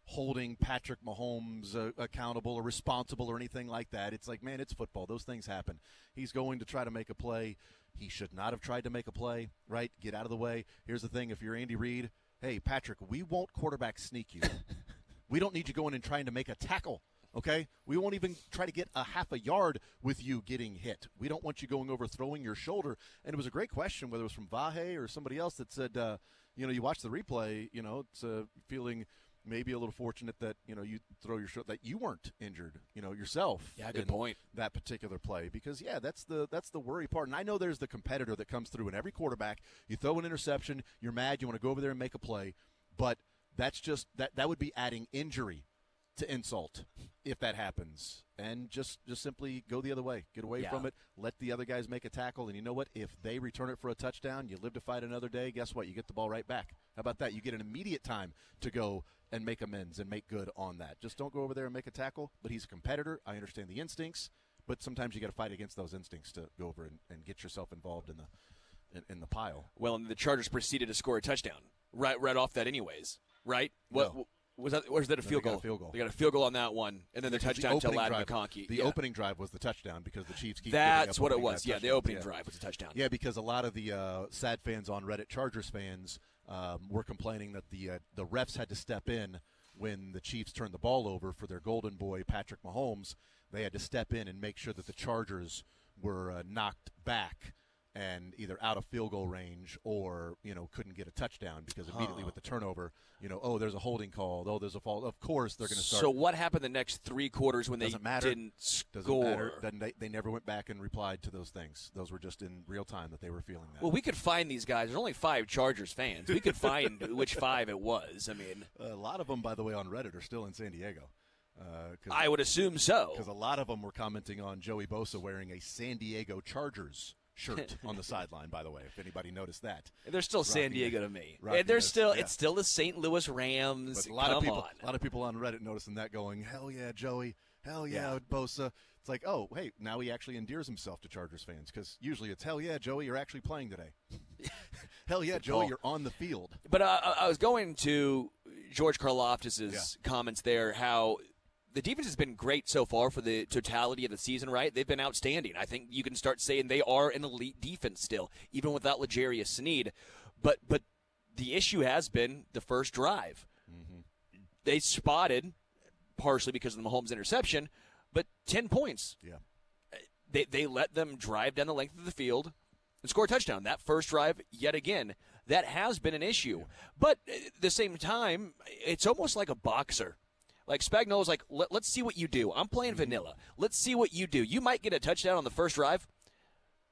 holding Patrick Mahomes accountable or responsible or anything like that. It's like, man, it's football. Those things happen. He's going to try to make a play. He should not have tried to make a play, right? Get out of the way. Here's the thing. If you're Andy Reid, hey, Patrick, we won't quarterback sneak you. We don't need you going and trying to make a tackle, okay? We won't even try to get a half a yard with you getting hit. We don't want you going over throwing your shoulder. And it was a great question, whether it was from Vahe or somebody else that said, you watch the replay, it's feeling – maybe a little fortunate that you throw your shot that you weren't injured yourself. Yeah, good point. That particular play, because that's the worry part. And I know there's the competitor that comes through in every quarterback. You throw an interception, you're mad, you want to go over there and make a play, but that's just that would be adding injury to insult if that happens. And just simply go the other way. Get away from it. Let the other guys make a tackle. And you know what? If they return it for a touchdown, you live to fight another day. Guess what? You get the ball right back. How about that? You get an immediate time to go and make amends and make good on that. Just don't go over there and make a tackle. But he's a competitor. I understand the instincts. But sometimes you got to fight against those instincts to go over and get yourself involved in the pile. Well, and the Chargers proceeded to score a touchdown right off that anyways. right? What No. was that? Or was that a field goal? They got a field goal on that one, and then the touchdown to Ladd McConkey. The opening drive was the touchdown because the Chiefs keep That's giving what up it was. Yeah, the opening drive was a touchdown. Yeah, because a lot of the sad fans on Reddit, Chargers fans, were complaining that the refs had to step in when the Chiefs turned the ball over for their golden boy Patrick Mahomes. They had to step in and make sure that the Chargers were knocked back and either out of field goal range or, couldn't get a touchdown because immediately with the turnover, there's a holding call, there's a fault. Of course they're going to start. So what happened the next 3 quarters when they didn't score? Doesn't matter. They never went back and replied to those things. Those were just in real time that they were feeling that. Well, we could find these guys. There's only 5 Chargers fans. We could find which 5 it was. I mean, a lot of them, by the way, on Reddit are still in San Diego. I would assume so. Because a lot of them were commenting on Joey Bosa wearing a San Diego Chargers shirt on the sideline, by the way, if anybody noticed that. They're still San Diego to me. And they're still it's still the St. Louis Rams. But a lot of people on Reddit noticing that going, hell yeah, Joey, hell yeah, Bosa. It's like, oh, hey, now he actually endears himself to Chargers fans because usually it's, hell yeah, Joey, you're actually playing today. Hell yeah, Joey, you're on the field. But I was going to George Karloftis' comments there, how the defense has been great so far for the totality of the season, right? They've been outstanding. I think you can start saying they are an elite defense still, even without L'Jarius Sneed. But the issue has been the first drive. Mm-hmm. They spotted, partially because of the Mahomes interception, but 10 points. Yeah. They let them drive down the length of the field and score a touchdown. That first drive, yet again, that has been an issue. But at the same time, it's almost like a boxer. Like Spagnuolo's like, let's see what you do. I'm playing vanilla. Let's see what you do. You might get a touchdown on the first drive.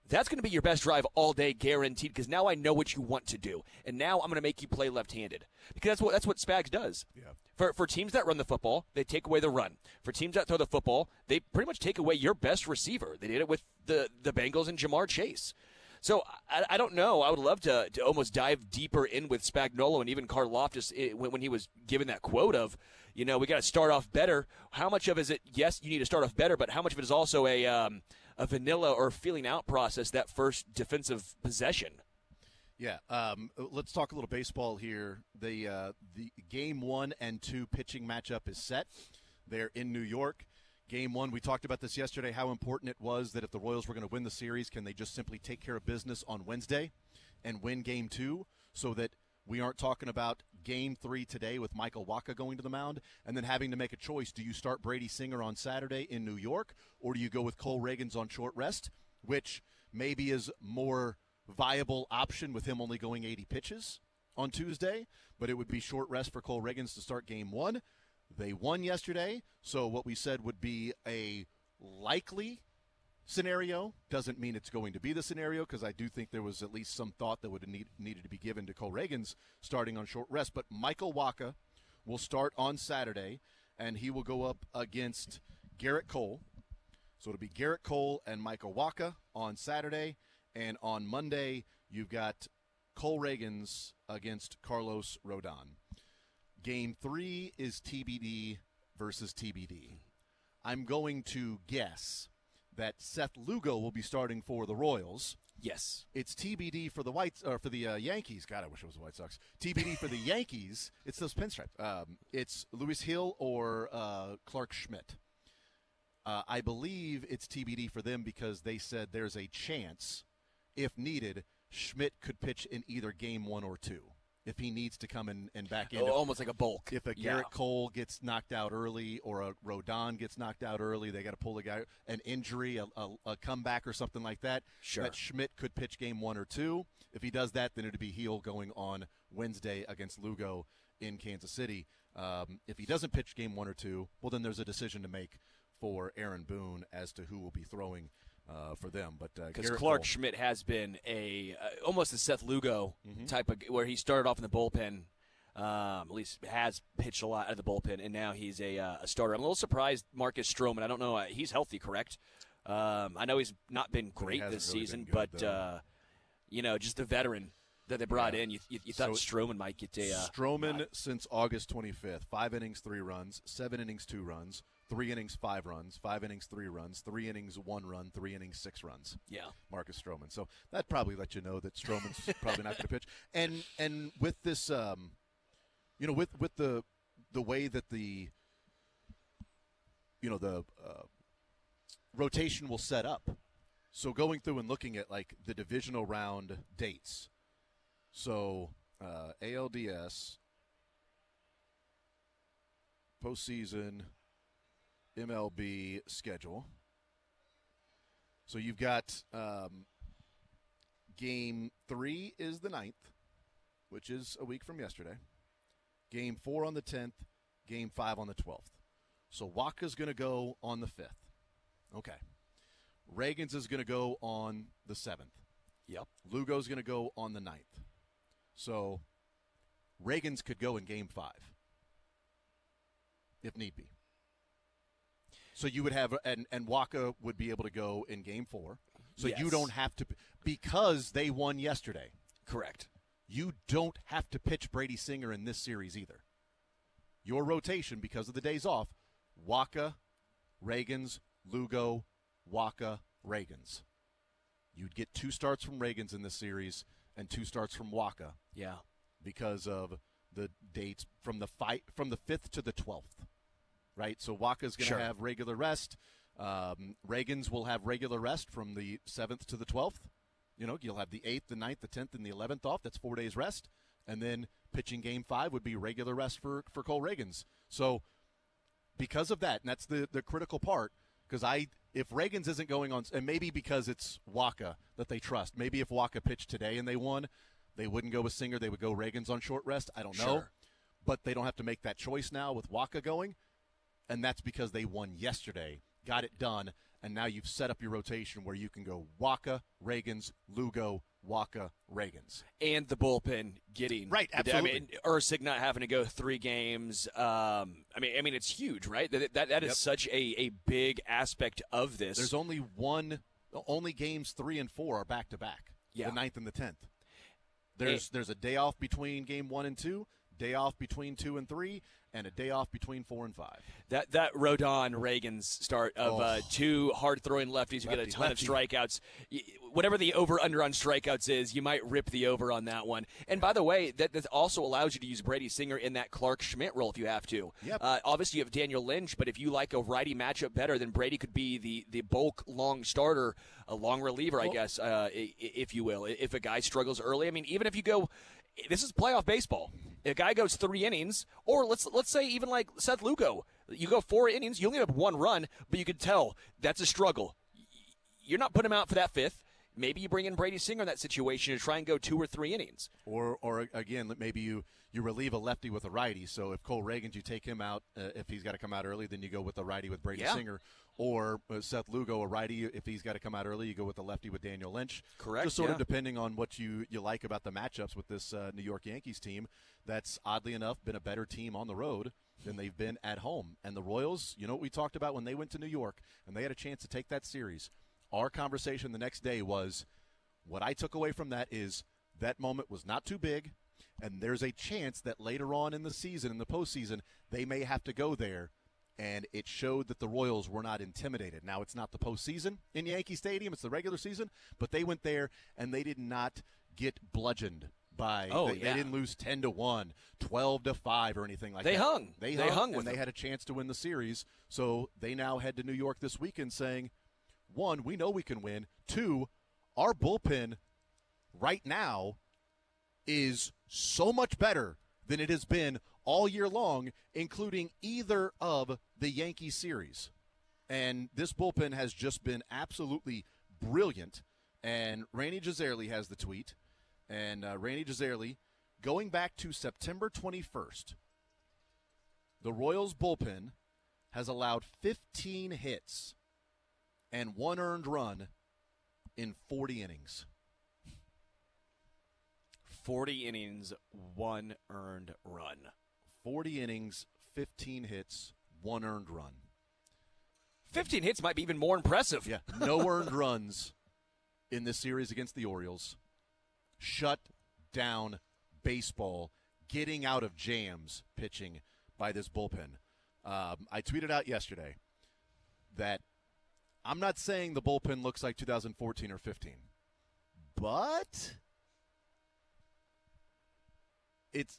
That's going to be your best drive all day, guaranteed, because now I know what you want to do. And now I'm going to make you play left-handed. Because that's what Spags does. Yeah. For teams that run the football, they take away the run. For teams that throw the football, they pretty much take away your best receiver. They did it with the Bengals and Jamar Chase. So I don't know. I would love to almost dive deeper in with Spagnuolo and even Karloftis when he was given that quote of, we got to start off better. How much of it is it, yes, you need to start off better, but how much of it is also a vanilla or feeling out process, that first defensive possession? Yeah, let's talk a little baseball here. The game 1 and 2 pitching matchup is set. They're in New York. Game 1, we talked about this yesterday, how important it was that if the Royals were going to win the series, can they just simply take care of business on Wednesday and win Game 2 so that we aren't talking about Game 3 today with Michael Wacha going to the mound and then having to make a choice. Do you start Brady Singer on Saturday in New York, or do you go with Cole Reagans on short rest, which maybe is more viable option with him only going 80 pitches on Tuesday, but it would be short rest for Cole Reagans to start Game 1. They won yesterday, so what we said would be a likely scenario. Doesn't mean it's going to be the scenario, because I do think there was at least some thought that would have needed to be given to Cole Reagans starting on short rest. But Michael Wacha will start on Saturday, and he will go up against Garrett Cole. So it'll be Garrett Cole and Michael Wacha on Saturday, and on Monday you've got Cole Reagans against Carlos Rodon. Game 3 is TBD versus TBD. I'm going to guess that Seth Lugo will be starting for the Royals. Yes. It's TBD for the Yankees. God, I wish it was the White Sox. TBD for the Yankees. It's those pinstripes. It's Luis Hill or Clark Schmidt. I believe it's TBD for them because they said there's a chance, if needed, Schmidt could pitch in either Game 1 or 2. If he needs to come in and back in. Almost like a bulk. If a Garrett Cole gets knocked out early or a Rodon gets knocked out early, they got to pull a guy, an injury, a comeback or something like that. Sure. That Schmidt could pitch Game 1 or 2. If he does that, then it would be Heel going on Wednesday against Lugo in Kansas City. If he doesn't pitch Game 1 or 2, well, then there's a decision to make for Aaron Boone as to who will be throwing for them. But because Clark Schmidt has been almost a Seth Lugo type of, where he started off in the bullpen, at least has pitched a lot out of the bullpen, and now he's a starter. I'm a little surprised Marcus Stroman. I don't know. He's healthy, correct? I know he's not been great this really season, been good, but just the veteran that they brought in, you thought Stroman might get a Stroman since August 25th, 5 innings, 3 runs, 7 innings, 2 runs, 3 innings, 5 runs, 5 innings, 3 runs, 3 innings, 1 run, 3 innings, 6 runs. Yeah, Marcus Stroman. So that probably let you know that Stroman's probably not going to pitch. And with this with the way that the rotation will set up. So going through and looking at like the divisional round dates. So ALDS, postseason, MLB schedule. So you've got Game 3 is the 9th, which is a week from yesterday. Game 4 on the 10th. Game 5 on the 12th. So Waka's going to go on the 5th. Okay. Reagan's is going to go on the 7th. Yep. Lugo's going to go on the 9th. So Reagan's could go in Game 5 if need be. So you would have – and Waka would be able to go in Game 4. So Yes. you don't have to – because they won yesterday. Correct. You don't have to pitch Brady Singer in this series either. Your rotation, because of the days off, Waka, Reagans, Lugo, Waka, Reagans. You'd get 2 starts from Reagans in this series and 2 starts from Waka. Yeah. Because of the dates from the 5th to the 12th. Right? So Waka's going to have regular rest. Reagans will have regular rest from the 7th to the 12th. You'll have the 8th, the 9th, the 10th, and the 11th off. That's 4 days rest. And then pitching Game 5 would be regular rest for Cole Reagans. So because of that, and that's the critical part, because if Reagans isn't going on, and maybe because it's Waka that they trust, maybe if Waka pitched today and they won, they wouldn't go with Singer. They would go Reagans on short rest. I don't know. Sure. But they don't have to make that choice now with Waka going, and that's because they won yesterday, got it done, and now you've set up your rotation where you can go Waka, Reagans, Lugo, Waka, Reagans. And the bullpen getting right. Absolutely. I mean, Ursig not having to go 3 games. I mean, it's huge, right? That is such a big aspect of this. There's only games 3 and 4 are back to back. Yeah. The 9th and the 10th. There's a day off between game 1 and 2, day off between 2 and 3, and a day off between 4 and 5. That Rodon Reagans start of 2 hard throwing lefties who get a ton of strikeouts. Whatever the over under on strikeouts is, you might rip the over on that one. And by the way, that also allows you to use Brady Singer in that Clark Schmidt role if you have to. Yep. Obviously, you have Daniel Lynch, but if you like a righty matchup better, then Brady could be the bulk long starter, a long reliever, I guess, if you will. If a guy struggles early, I mean, even if you go. This is playoff baseball. If a guy goes 3 innings, or let's say even like Seth Lugo, you go 4 innings, you only have 1 run, but you can tell that's a struggle. You're not putting him out for that 5th. Maybe you bring in Brady Singer in that situation to try and go 2 or 3 innings. Or again, maybe you relieve a lefty with a righty. So if Cole Reagans, you take him out. If he's got to come out early, then you go with a righty with Brady Singer. Or Seth Lugo, a righty. If he's got to come out early, you go with a lefty with Daniel Lynch. Correct. Just sort of depending on what you like about the matchups with this New York Yankees team. That's oddly enough been a better team on the road than they've been at home. And the Royals, you know what we talked about when they went to New York and they had a chance to take that series. Our conversation the next day was, what I took away from that is that moment was not too big, and there's a chance that later on in the season, in the postseason, they may have to go there, and it showed that the Royals were not intimidated. Now, it's not the postseason in Yankee Stadium. It's the regular season, but they went there, and they did not get bludgeoned by they didn't lose 10-1, 12-5, or anything like that. They hung, and they had a chance to win the series. So they now head to New York this weekend saying, 1, we know we can win. 2, our bullpen right now is so much better than it has been all year long, including either of the Yankee series. And this bullpen has just been absolutely brilliant. And Randy Gisarelli has the tweet. And Randy Gisarelli, going back to September 21st, the Royals bullpen has allowed 15 hits and 1 earned run in 40 innings. 40 innings, 1 earned run. 40 innings, 15 hits, 1 earned run. 15 hits might be even more impressive. Yeah, no earned runs in this series against the Orioles. Shut down baseball, getting out of jams pitching by this bullpen. I tweeted out yesterday that I'm not saying the bullpen looks like 2014 or 15, but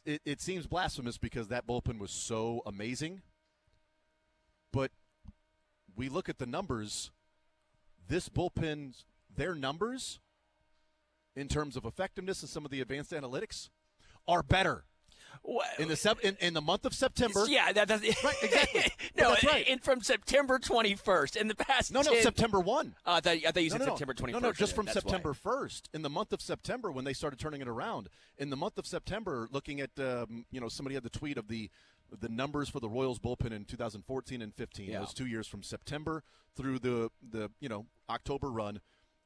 it seems blasphemous because that bullpen was so amazing. But we look at the numbers. This bullpen's their numbers in terms of effectiveness and some of the advanced analytics are better. In the month of September. Yeah, that's right, exactly. No, that's right. And from September 21st in the past. No, September 1. I thought you said September 21st. No, just from September 1st. In the month of September, when they started turning it around, in the month of September, looking at somebody had the tweet of the numbers for the Royals bullpen in 2014 and 15. Yeah. Those 2 years from September through the October run.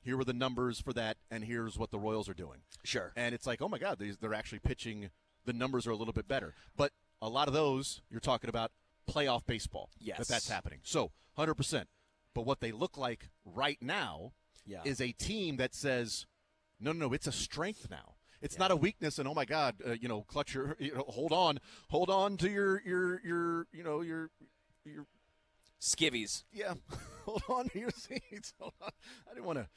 Here were the numbers for that, and here's what the Royals are doing. Sure. And it's like, oh my God, they're actually pitching. The numbers are a little bit better. But a lot of those, you're talking about playoff baseball. Yes. That's happening. So, 100%. But what they look like right now is a team that says, no, it's a strength now. It's not a weakness, and oh my God, clutch your, hold on to your skivvies. Yeah, hold on to your seats. Hold on. I didn't want to,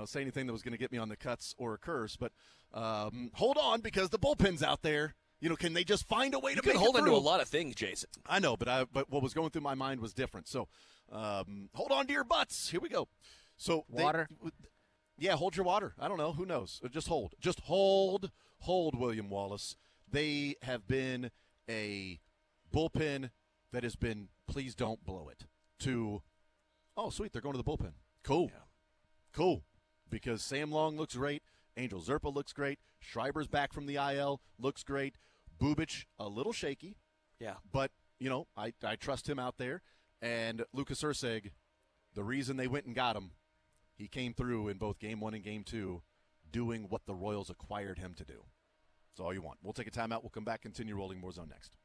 say anything that was going to get me on the cuts or a curse, but hold on because the bullpen's out there. Can they just find a way to make it through? You can hold into a lot of things, Jason. I know, but what was going through my mind was different. So, hold on to your butts. Here we go. So water. Yeah, hold your water. I don't know. Who knows? Just hold. Just hold, William Wallace. They have been a bullpen that has been, please don't blow it, to, oh, sweet, they're going to the bullpen. Cool. Yeah. Cool. Because Sam Long looks great. Angel Zerpa looks great. Schreiber's back from the IL. Looks great. Bubic, a little shaky. Yeah. But, I trust him out there. And Lucas Erceg, the reason they went and got him, he came through in both Game 1 and Game 2 doing what the Royals acquired him to do. That's all you want. We'll take a timeout. We'll come back, continue rolling more zone next.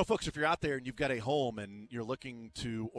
Folks, if you're out there and you've got a home and you're looking to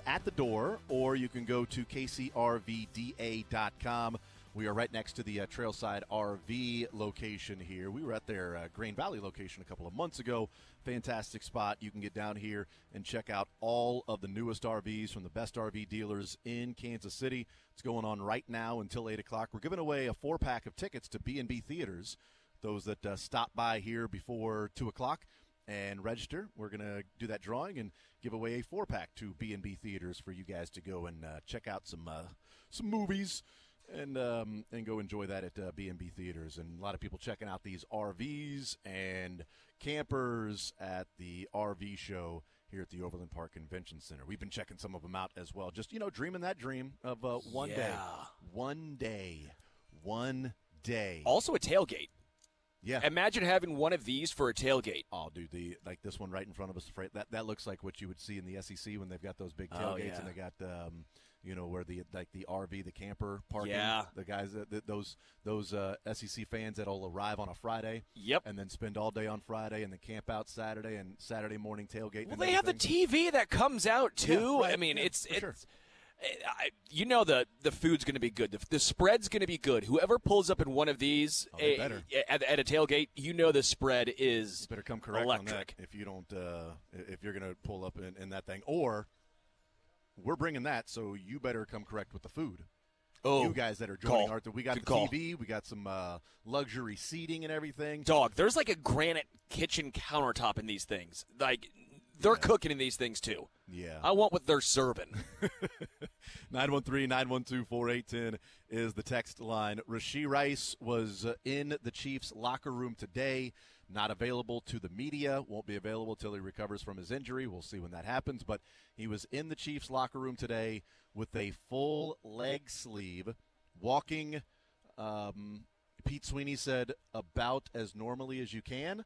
at the door, or you can go to kcrvda.com. We are right next to the Trailside RV location here. We were at their Grain Valley location a couple of months ago. Fantastic spot. You can get down here and check out all of the newest RVs from the best RV dealers in Kansas City. It's going on right now until 8 o'clock. We're giving away a 4-pack of tickets to B&B Theaters. Those that stop by here before 2 o'clock and register, we're going to do that drawing and give away a 4-pack to B&B Theaters for you guys to go and check out some movies and go enjoy that at B&B Theaters. And a lot of people checking out these RVs and campers at the RV show here at the Overland Park Convention Center. We've been checking some of them out as well. Just, dreaming that dream of one day. Also a tailgate. Yeah. Imagine having one of these for a tailgate. Oh, dude, like this one right in front of us. That looks like what you would see in the SEC when they've got those big tailgates and they got where the RV, the camper parking. Yeah. The guys those SEC fans that'll arrive on a Friday. Yep. And then spend all day on Friday and then camp out Saturday and Saturday morning tailgate. Well, they have the TV that comes out too. Yeah, right. I mean, it's sure. The food's going to be good. The spread's going to be good. Whoever pulls up in one of these at a tailgate, the spread is better come correct electric. On that if you don't if you're going to pull up in that thing, or we're bringing that, so you better come correct with the food. Oh, you guys that are joining, Arthur, we got Good the call. TV, we got some luxury seating and everything. Dog, there's like a granite kitchen countertop in these things. Like they're cooking in these things too. Yeah. I want what they're serving. 913-912-4810 is the text line. Rashee Rice was in the Chiefs' locker room today, not available to the media, won't be available till he recovers from his injury. We'll see when that happens, but he was in the Chiefs' locker room today with a full leg sleeve, walking, Pete Sweeney said, about as normally as you can.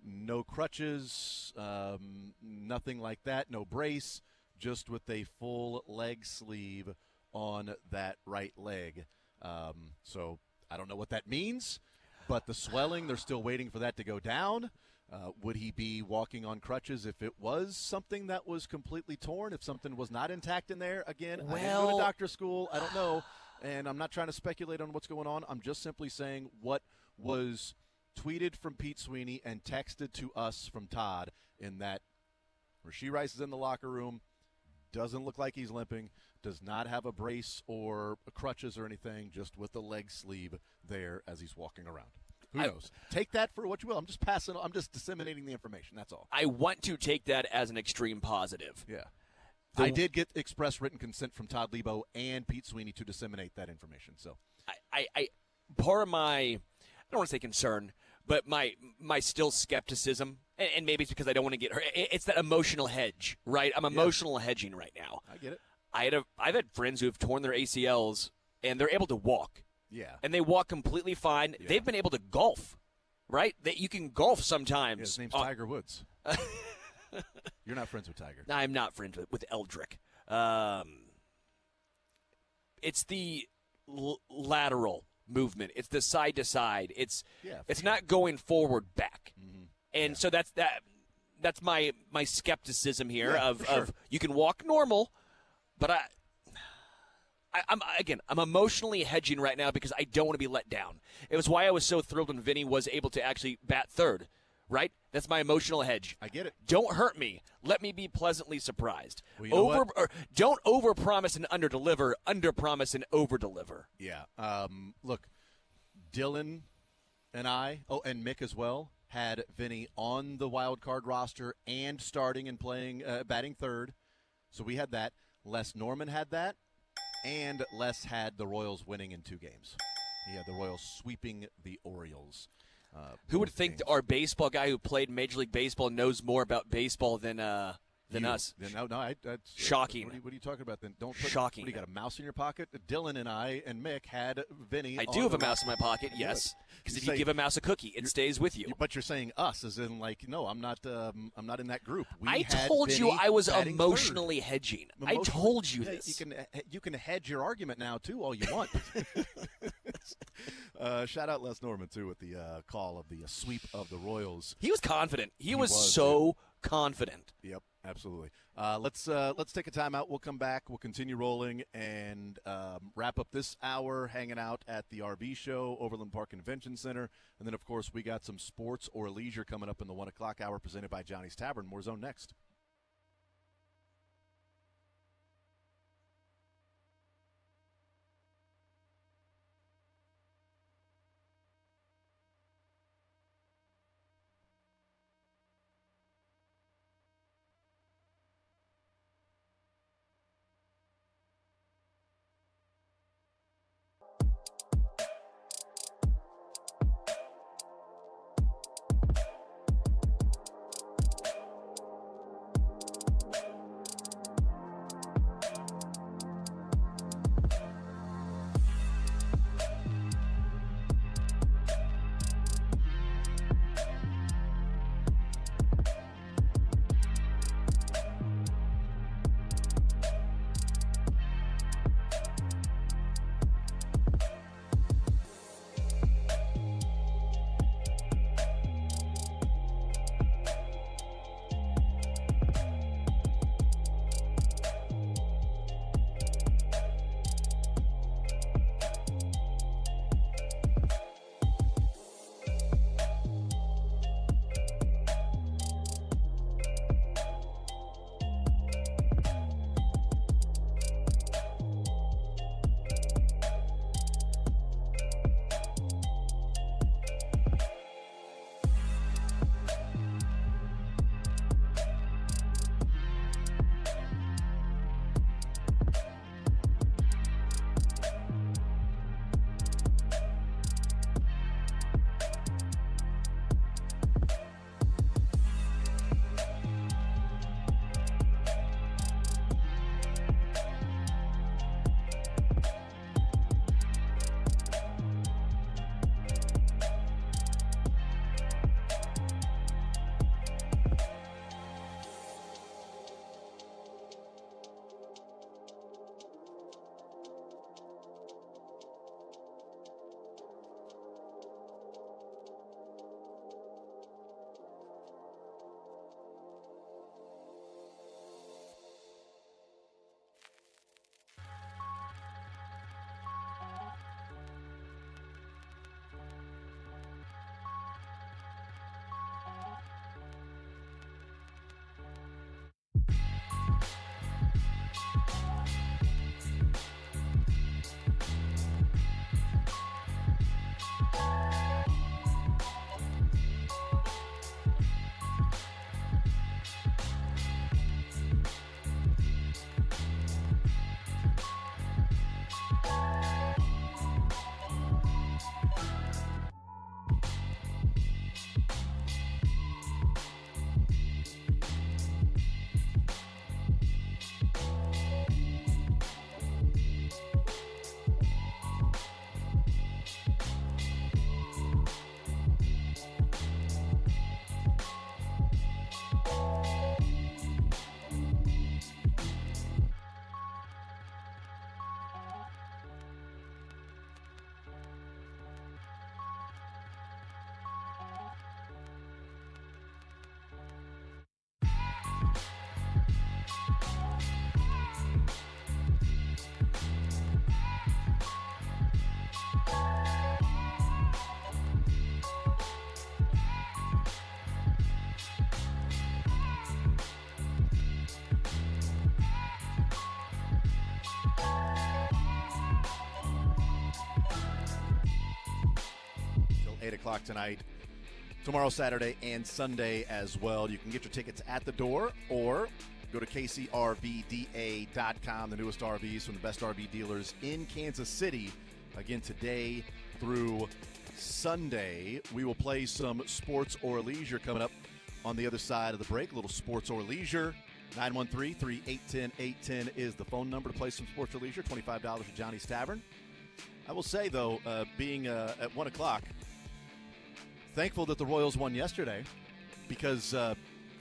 No crutches, nothing like that, no brace, just with a full leg sleeve on that right leg. So I don't know what that means, but the swelling, they're still waiting for that to go down. Would he be walking on crutches if it was something that was completely torn, if something was not intact in there? Again, I didn't go to doctor school. I don't know, and I'm not trying to speculate on what's going on. I'm just simply saying what was tweeted from Pete Sweeney and texted to us from Todd, in that Rashee Rice is in the locker room, doesn't look like he's limping, does not have a brace or crutches or anything, just with the leg sleeve there as he's walking around. Who knows? Take that for what you will. I'm just disseminating the information. That's all. I want to take that as an extreme positive. Yeah. I did get express written consent from Todd Lebo and Pete Sweeney to disseminate that information. So I part of my, I don't want to say concern, but my still skepticism, and maybe it's because I don't want to get hurt. It's that emotional hedge, right? I'm emotional hedging right now. I get it. I've had friends who have torn their ACLs, and they're able to walk. Yeah. And they walk completely fine. Yeah. They've been able to golf, right? That you can golf sometimes. Yeah, his name's Tiger Woods. You're not friends with Tiger. I'm not friends with Eldrick. It's the lateral movement. It's the side to side. It's not going forward back. Mm-hmm. And so that's my skepticism here of you can walk normal, but I'm emotionally hedging right now because I don't want to be let down. It was why I was so thrilled when Vinny was able to actually bat third, right? That's my emotional hedge. I get it. Don't hurt me. Let me be pleasantly surprised. Well, you know don't overpromise and underdeliver. Underpromise and overdeliver. Yeah. Look, Dylan and I, and Mick as well, had Vinny on the wild card roster and starting and playing, batting third. So we had that. Les Norman had that. And Les had the Royals winning in 2 games. He had the Royals sweeping the Orioles. Who would think our baseball guy who played Major League Baseball knows more about baseball than us? No, that's shocking. What are you talking about then? Don't shocking. What, you got a mouse in your pocket? Dylan and I and Mick had Vinny. I do have a mouse in my pocket, yes. Because if you give a mouse a cookie, it stays with you. But you're saying us, as in like, no, I'm not in that group. I told you I was emotionally hedging. I told you this. You can hedge your argument now too, all you want. Shout out Les Norman too with the call of the sweep of the Royals. He was confident. He was so confident. Yep. Absolutely. Let's take a timeout. We'll come back. We'll continue rolling and wrap up this hour hanging out at the RV show, Overland Park Convention Center. And then, of course, we got some sports or leisure coming up in the 1 o'clock hour presented by Johnny's Tavern. More Zone next. Till 8 o'clock tonight. Tomorrow, Saturday, and Sunday as well. You can get your tickets at the door or go to kcrvda.com, the newest RVs from the best RV dealers in Kansas City. Again, today through Sunday, we will play some sports or leisure coming up on the other side of the break. A little sports or leisure. 913-381-810 is the phone number to play some sports or leisure. $25 at Johnny's Tavern. I will say, though, being at 1 o'clock, thankful that the Royals won yesterday because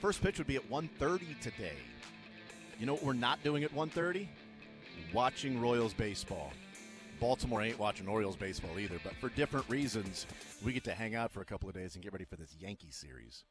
first pitch would be at 1:30 today. You know what we're not doing at 1:30? Watching Royals baseball. Baltimore ain't watching Orioles baseball either, but for different reasons, we get to hang out for a couple of days and get ready for this Yankee series.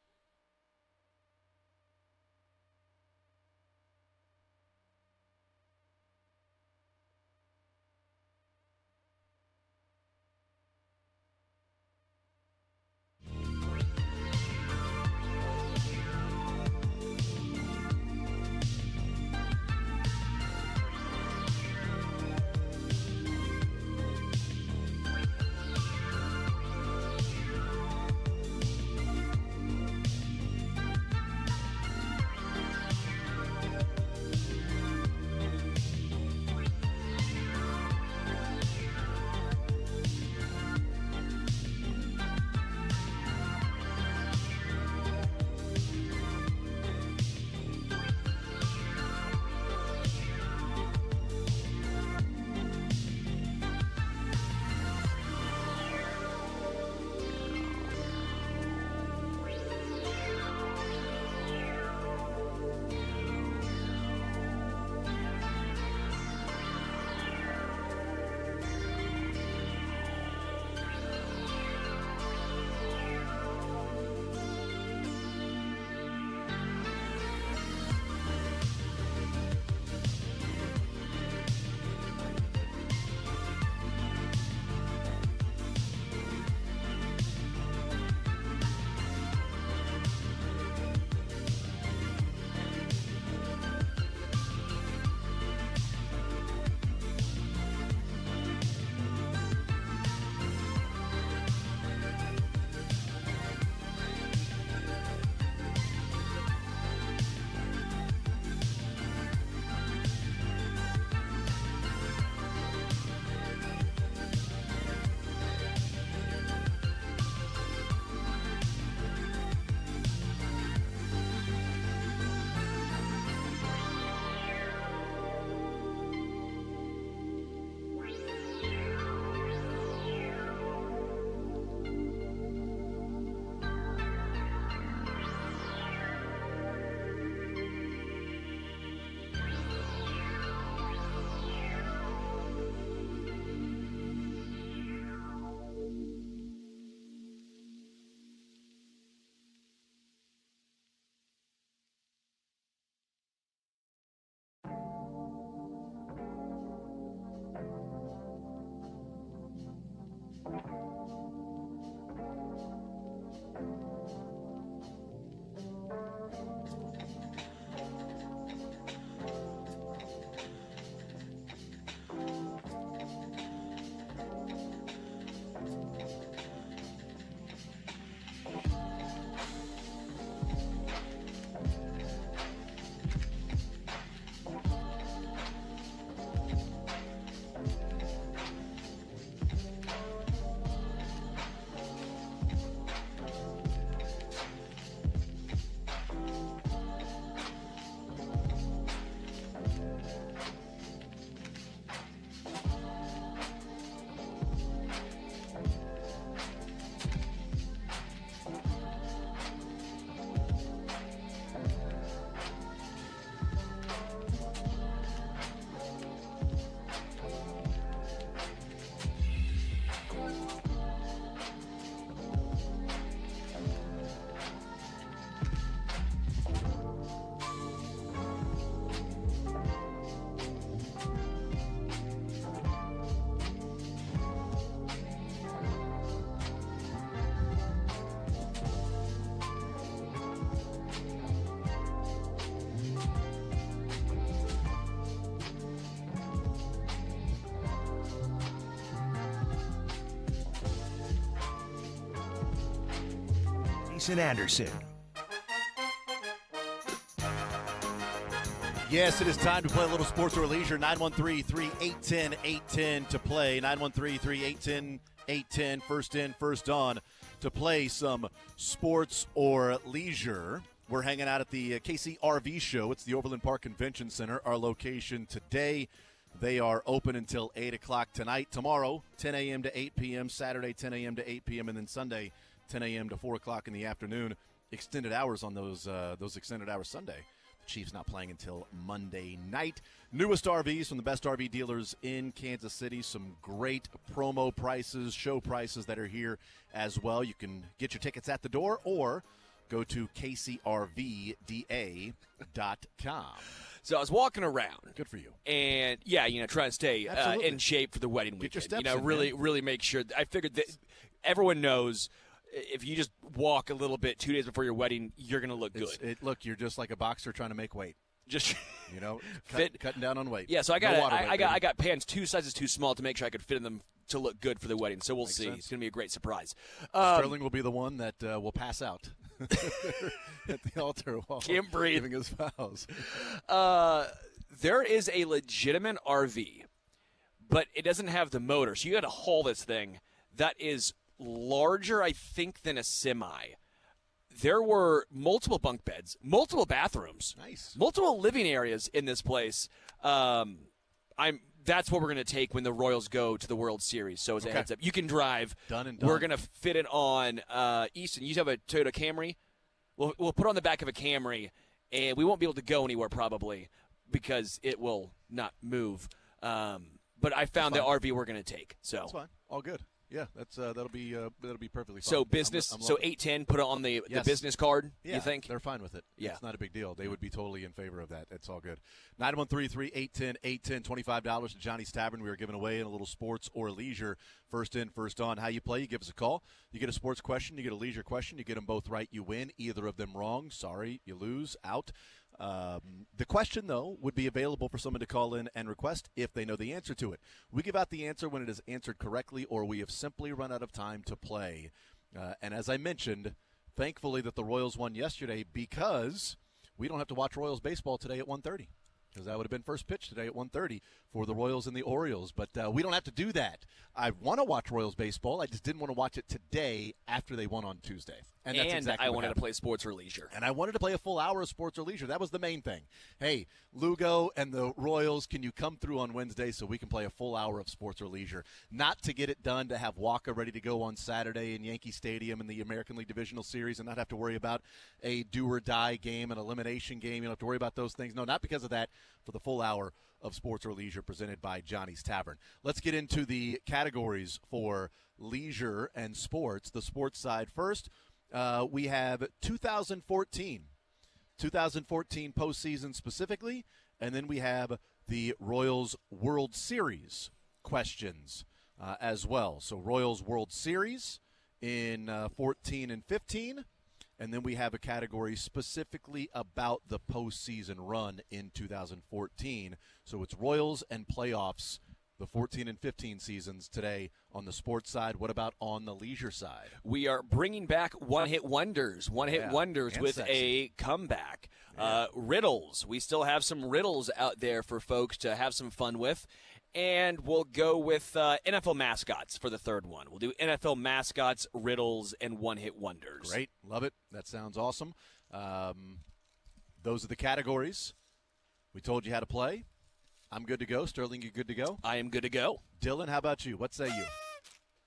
Jason Anderson. Yes, it is time to play a little sports or leisure. 913-381-810 to play. 913-381-810. First in, first on to play some sports or leisure. We're hanging out at the KC RV Show. It's the Overland Park Convention Center, our location today. They are open until 8 o'clock tonight. Tomorrow, 10 a.m. to 8 p.m. Saturday, 10 a.m. to 8 p.m. And then Sunday, 10 a.m. to 4 o'clock in the afternoon. Extended hours on those extended hours Sunday. The Chiefs not playing until Monday night. Newest RVs from the best RV dealers in Kansas City. Some great promo prices, show prices that are here as well. You can get your tickets at the door or go to kcrvda.com. So I was walking around. Good for you. And, trying to stay in shape for the wedding weekend. Get your steps in, really make sure. I figured that everyone knows if you just walk a little bit 2 days before your wedding, you're going to look good. Look, you're just like a boxer trying to make weight. Just cutting down on weight. Yeah, so I got pants 2 sizes too small to make sure I could fit in them to look good for the wedding. So we'll see. Sense. It's going to be a great surprise. Sterling will be the one that will pass out at the altar while can't breathe, giving his vows. There is a legitimate RV, but it doesn't have the motor. So you got to haul this thing that is larger, I think, than a semi. There were multiple bunk beds, multiple bathrooms, multiple living areas in this place. That's what we're going to take when the Royals go to the World Series. So as a heads up, you can drive. Done and done. We're going to fit it on Easton. You have a Toyota Camry. We'll put it on the back of a Camry, and we won't be able to go anywhere probably because it will not move. But I found the RV we're going to take. So that's fine. All good. Yeah, that'll be perfectly fine. So business, I'm so 810, put it on the business card. Yeah, you think they're fine with it? Yeah, it's not a big deal. They would be totally in favor of that. It's all good. 913-381-810, $25 to Johnny's Tavern. We are giving away in a little sports or leisure. First in, first on. How you play? You give us a call. You get a sports question. You get a leisure question. You get them both right. You win. Either of them wrong. Sorry, you lose. Out. The question, though, would be available for someone to call in and request if they know the answer to it. We give out the answer when it is answered correctly or we have simply run out of time to play. And as I mentioned, thankfully that the Royals won yesterday because we don't have to watch Royals baseball today at 1:30 because that would have been first pitch today at 1:30 for the Royals and the Orioles. But we don't have to do that. I want to watch Royals baseball. I just didn't want to watch it today after they won on Tuesday. And that's exactly I what wanted happened. to play sports or leisure. And I wanted to play a full hour of sports or leisure. That was the main thing. Hey, Lugo and the Royals, can you come through on Wednesday so we can play a full hour of sports or leisure? Not to get it done to have Waka ready to go on Saturday in Yankee Stadium in the American League Divisional Series and not have to worry about a do-or-die game, an elimination game. You don't have to worry about those things. No, not because of that. For the full hour of sports or leisure presented by Johnny's Tavern. Let's get into the categories for leisure and sports. The sports side first. We have 2014 postseason specifically, and then we have the Royals World Series questions as well. So Royals World Series in 14 and 15, and then we have a category specifically about the postseason run in 2014. So it's Royals and playoffs, the 14 and 15 seasons today on the sports side. What about on the leisure side? We are bringing back one-hit wonders with sexy. a comeback. Yeah. Riddles. We still have some riddles out there for folks to have some fun with. And we'll go with NFL mascots for the third one. We'll do NFL mascots, riddles, and one-hit wonders. Great. Love it. That sounds awesome. Those are the categories. We told you how to play. I'm good to go. Sterling, you good to go? I am good to go. Dylan, how about you? What say you?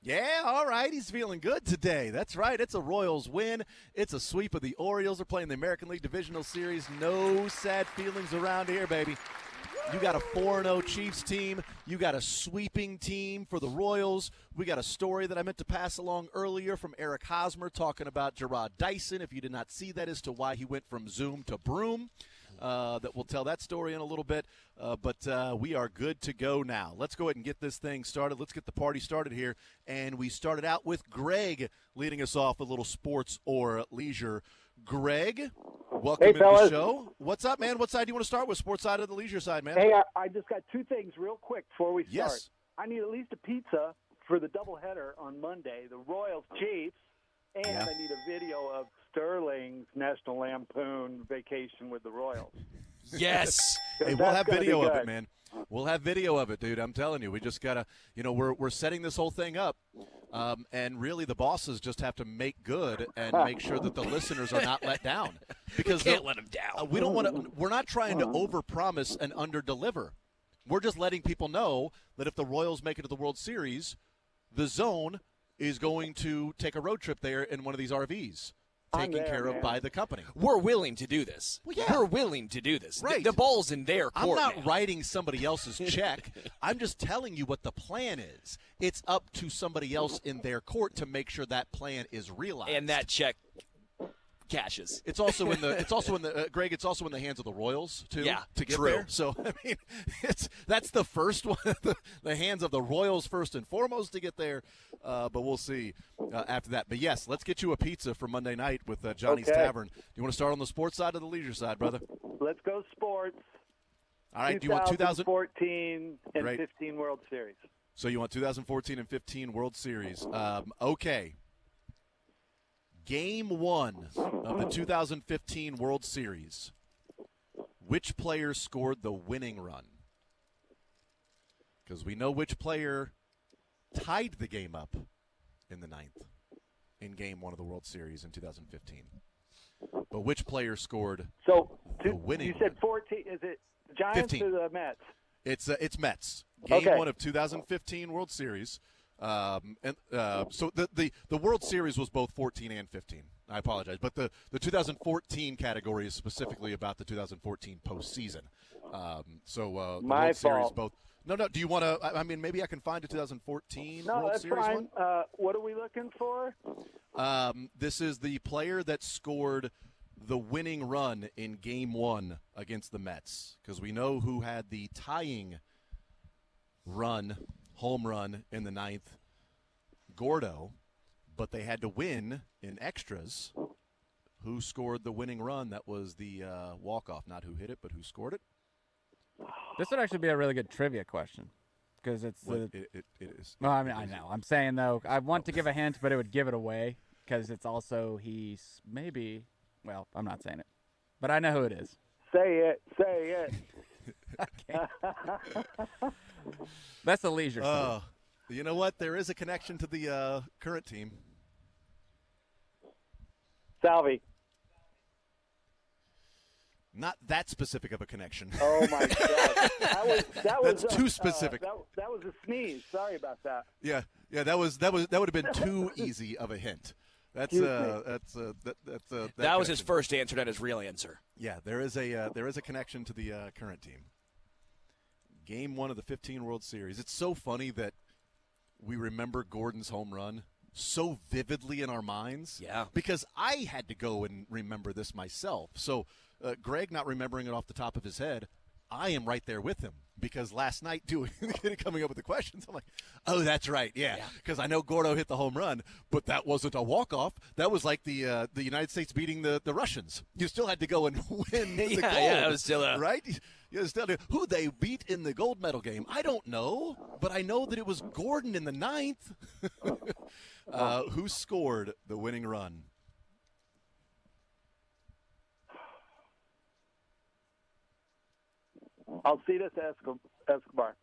Yeah, all right. He's feeling good today. That's right. It's a Royals win. It's a sweep of the Orioles. They're playing the American League Divisional Series. No sad feelings around here, baby. You got a 4-0 Chiefs team. You got a sweeping team for the Royals. We got a story that I meant to pass along earlier from Eric Hosmer talking about Gerard Dyson. If you did not see that as to why he went from Zoom to Broom. That we'll tell that story in a little bit. But we are good to go now. Let's go ahead and get this thing started. Let's get the party started here. And we started out with Greg leading us off with a little sports or leisure. Greg, welcome to the show. What's up, man? What side do you want to start with? Sports side or the leisure side, man? Hey, I just got two things real quick before we start. Yes. I need at least a pizza for the doubleheader on Monday, the Royals Chiefs, and I need a video of Sterling's National Lampoon Vacation with the Royals. Yes. Hey, we'll have video of it, man. We'll have video of it, dude. I'm telling you, we just gotta, we're setting this whole thing up, and really the bosses just have to make good and make sure that the listeners are not let down. Because we can't let them down. We don't want to. We're not trying to overpromise and underdeliver. We're just letting people know that if the Royals make it to the World Series, the Zone is going to take a road trip there in one of these RVs. Taken care of by the company. We're willing to do this. Well, yeah. We're willing to do this. Right. The ball's in their court. I'm not now. writing somebody else's check. I'm just telling you what the plan is. It's up to somebody else in their court to make sure that plan is realized. And that check cashes. It's also in the Greg. It's also in the hands of the Royals too. Yeah, to get true. there. So I mean, that's the first one. The hands of the Royals first and foremost to get there. But we'll see after that. But yes, let's get you a pizza for Monday night with Johnny's Tavern. Do you want to start on the sports side or the leisure side, brother? Let's go sports. All right. Do you want 2014 and Great. 15 World Series? So you want 2014 and 15 World Series? Okay. Game 1 of the 2015 World Series. Which player scored the winning run? Because we know which player tied the game up in the 9th in Game 1 of the World Series in 2015. But which player scored the winning You said 14. Is it Giants 15. or the Mets? It's Mets. Game 1 of 2015 World Series. So the World Series was both 14 and 15. I apologize, but the 2014 category is specifically about the 2014 postseason. The My World Series fault. both. No. Do you want to? I mean, maybe I can find a 2014 No, World that's Series fine. one. What are we looking for? This is the player that scored the winning run in Game 1 against the Mets, because we know who had the tying home run in the 9th, Gordo, but they had to win in extras. Who scored the winning run? That was the walk-off, not who hit it, but who scored it. This would actually be a really good trivia question because it's it is. Well, I mean, I know. I'm saying though, I want to give a hint, but it would give it away because it's also he's maybe. Well, I'm not saying it, but I know who it is. Say it. That's the leisure side. You know what? There is a connection to the current team. Salvi. Not that specific of a connection. Oh my God, That's too specific. That was a sneeze. Sorry about that. Yeah. That would have been too easy of a hint. That was his first answer, not his real answer. Yeah, there is a connection to the current team. Game 1 of the 15 World Series. It's so funny that we remember Gordon's home run so vividly in our minds. Yeah. Because I had to go and remember this myself. So Greg not remembering it off the top of his head, I am right there with him. Because last night coming up with the questions, I'm like, oh, that's right, yeah. Because I know Gordo hit the home run, but that wasn't a walk-off. That was like the United States beating the Russians. You still had to go and win the gold. Yeah, it was still right? Who they beat in the gold medal game, I don't know, but I know that it was Gordon in the 9th. Who scored the winning run? Alcides Escobar.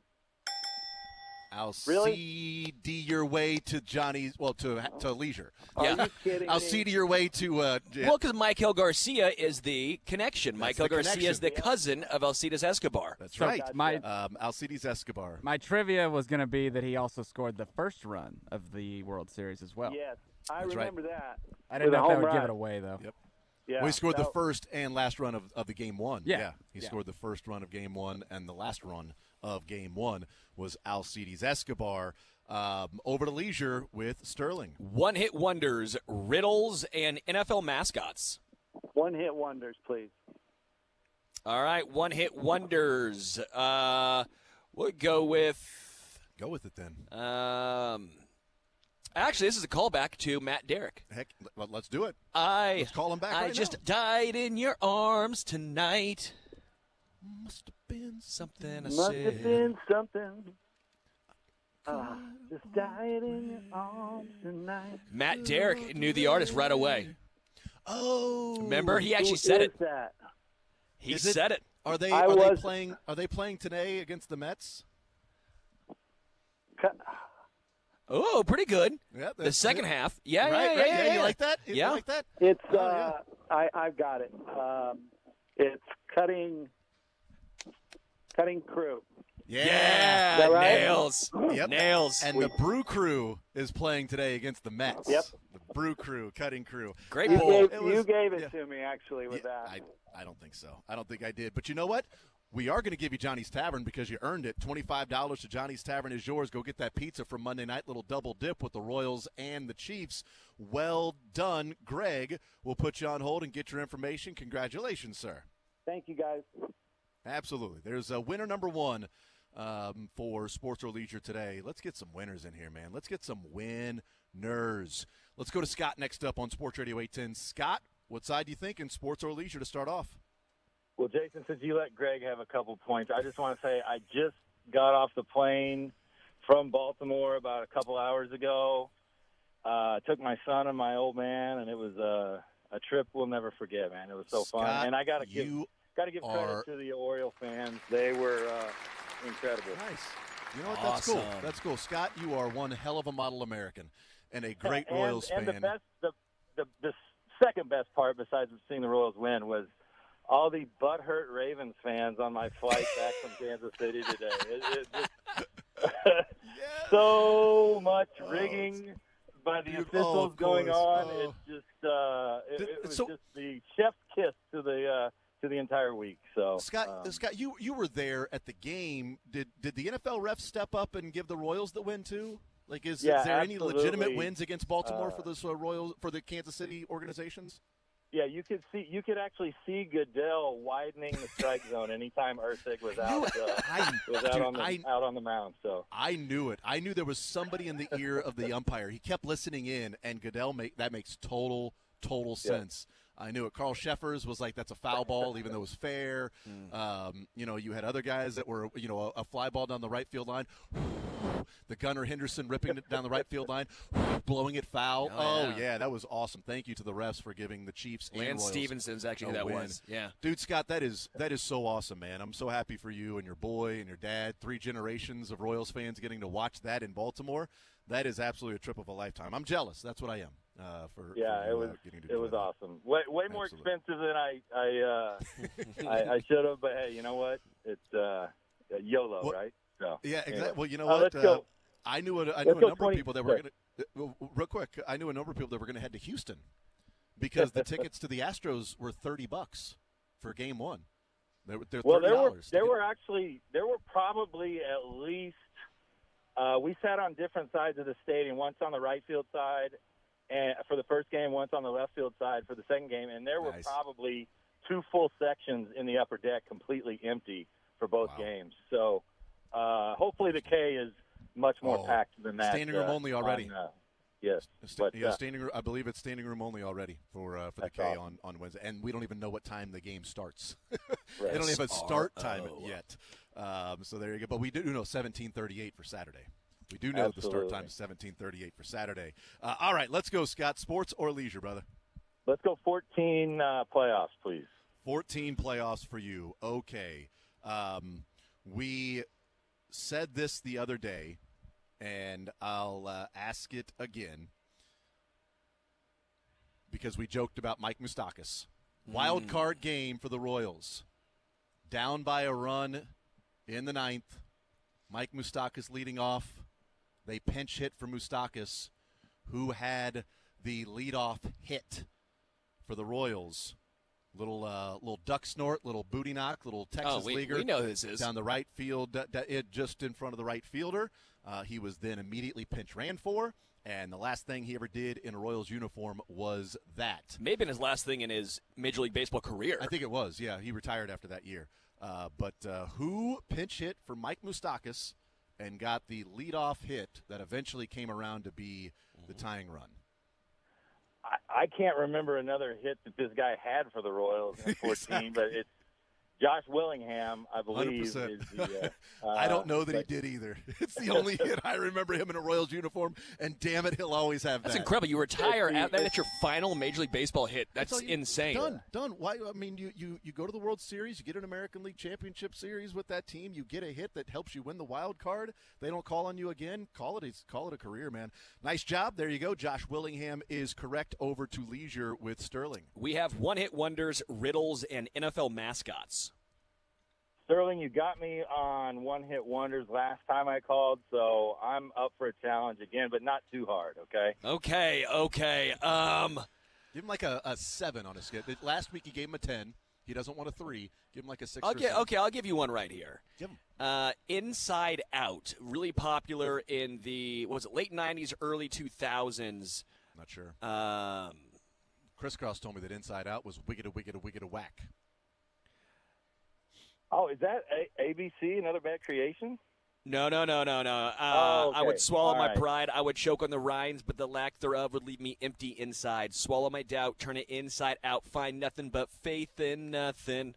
CD your way to Johnny's, to leisure. Yeah. Are you kidding I'll me? CD your way to. Well, because Michael Garcia is the connection. Michael Garcia is the cousin of Alcides Escobar. That's right. Alcides Escobar. My trivia was going to be that he also scored the first run of the World Series as well. Yes, I That's remember that. I didn't know if With a that home would give run. it away, though. Yep. Yeah, Well, he scored the first and last run of the Game 1. Yeah. He scored the first run of Game 1, and the last run of Game 1 was Alcides Escobar. Over to leisure with Sterling. One-hit wonders, riddles, and NFL mascots. One-hit wonders, please. All right, one-hit wonders. We'll go with... Go with it, then. Actually, this is a callback to Matt Derrick. Heck, let's do it. Let's call him back I right just now. died in your arms tonight. Must have been something I Must said. have been something. Just died in your arms tonight. Matt Derrick knew the artist right away. Oh, remember he actually said it. That? He said it. Are they playing? Are they playing today against the Mets? Oh, pretty good. Yeah, the second half. Yeah, right, yeah. You like that? Yeah. You like that? It's I've got it. It's cutting crew. Yeah, Is that right? Nails. Yep. Nails. And the Brew Crew is playing today against the Mets. Yep. The Brew Crew, cutting crew. Great You bowl. gave it to me actually with that. I don't think so. I don't think I did. But you know what? We are going to give you Johnny's Tavern because you earned it. $25 to Johnny's Tavern is yours. Go get that pizza from Monday night. Little double dip with the Royals and the Chiefs. Well done, Greg. We'll put you on hold and get your information. Congratulations, sir. Thank you, guys. Absolutely. There's a winner number one for Sports or Leisure today. Let's get some winners in here, man. Let's get some winners. Let's go to Scott next up on Sports Radio 810. Scott, what side do you think in Sports or Leisure to start off? Well, Jason, since you let Greg have a couple points, I just want to say I just got off the plane from Baltimore about a couple hours ago. Took my son and my old man, and it was a trip we'll never forget, man. It was so Scott, fun. And I got to give credit to the Oriole fans. They were incredible. Nice. You know what? That's cool. That's cool. Scott, you are one hell of a model American and a great Royals fan. And the second best part, besides seeing the Royals win, was all the butthurt Ravens fans on my flight back from Kansas City today. It just so much rigging by the officials going on. It's just it was just the chef's kiss to the entire week. So Scott, you were there at the game. Did the NFL refs step up and give the Royals the win too? Like, is there any legitimate wins against Baltimore for the Royals, for the Kansas City organizations? Yeah, you could actually see Goodell widening the strike zone anytime Erceg was out. Out on the mound. So I knew it. I knew there was somebody in the ear of the umpire. He kept listening in, and Goodell that makes total sense. I knew it. Carl Sheffers was like, that's a foul ball, even though it was fair. You had other guys that were, a fly ball down the right field line. The gunner Henderson ripping it down the right field line, blowing it foul. Oh, yeah, that was awesome. Thank you to the refs for giving the Chiefs and Lance Royals Stevenson's actually who that win. was. Yeah. Dude, Scott, that is so awesome, man. I'm so happy for you and your boy and your dad. 3 generations of Royals fans getting to watch that in Baltimore. That is absolutely a trip of a lifetime. I'm jealous. That's what I am. It was awesome. Way more expensive than I should have, but hey, you know what? It's YOLO, right? So yeah, exactly. Anyway. Well, you know what? Let's go. I knew a number of people that were going to. Real quick, I knew a number of people that were going to head to Houston because the tickets to the Astros were $30 for Game 1. They're $30. There were probably at least. We sat on different sides of the stadium. Once on the right field side, and for the first game, once on the left field side for the second game, and there were probably 2 full sections in the upper deck completely empty for both games. So hopefully the K is much more packed than that. Standing room only already. Yes. Standing room. I believe it's standing room only already for the K on Wednesday, and we don't even know what time the game starts. They don't have a start time yet. So there you go. But we do know 17:38 for Saturday. We do know the start time is 17:38 for Saturday. All right, let's go, Scott. Sports or leisure, brother? Let's go 14 playoffs, please. 14 playoffs for you. Okay. We said this the other day, and I'll ask it again because we joked about Mike Moustakas. Wild card game for the Royals. Down by a run in the 9th. Mike Moustakas leading off. They pinch hit for Moustakas, who had the leadoff hit for the Royals. Little duck snort, little booty knock, little Texas leaguer. We know who this is. Down the right field, just in front of the right fielder. He was then immediately pinch ran for, and the last thing he ever did in a Royals uniform was that. May have been his last thing in his Major League Baseball career. I think it was, yeah. He retired after that year. But who pinch hit for Mike Moustakas and got the leadoff hit that eventually came around to be the tying run? I can't remember another hit that this guy had for the Royals in 14, but Josh Willingham, I believe, 100%. is the. I don't know that he did either. It's the only hit I remember him in a Royals uniform, and damn it, he'll always have That's that. incredible. You retire that's your final Major League Baseball hit. That's insane. Done. Why? I mean, you go to the World Series, you get an American League Championship Series with that team, you get a hit that helps you win the wild card. They don't call on you again. Call it a career, man. Nice job. There you go. Josh Willingham is correct. Over to Leisure with Sterling. We have one-hit wonders, riddles, and NFL mascots. Sterling, you got me on one-hit wonders last time I called, so I'm up for a challenge again, but not too hard, okay? Okay. Give him like a 7 on a skit. Last week he gave him a 10. He doesn't want a 3. Give him like a 6 or 7. Okay, I'll give you one right here. Give him. Inside Out, really popular in the late 90s, early 2000s. Not sure. Chris Cross told me that Inside Out was wiggida whack. Oh, is that ABC, Another Bad Creation? No. Okay. I would swallow my right. pride. I would choke on the rinds, but the lack thereof would leave me empty inside. Swallow my doubt, turn it inside out, find nothing but faith in nothing.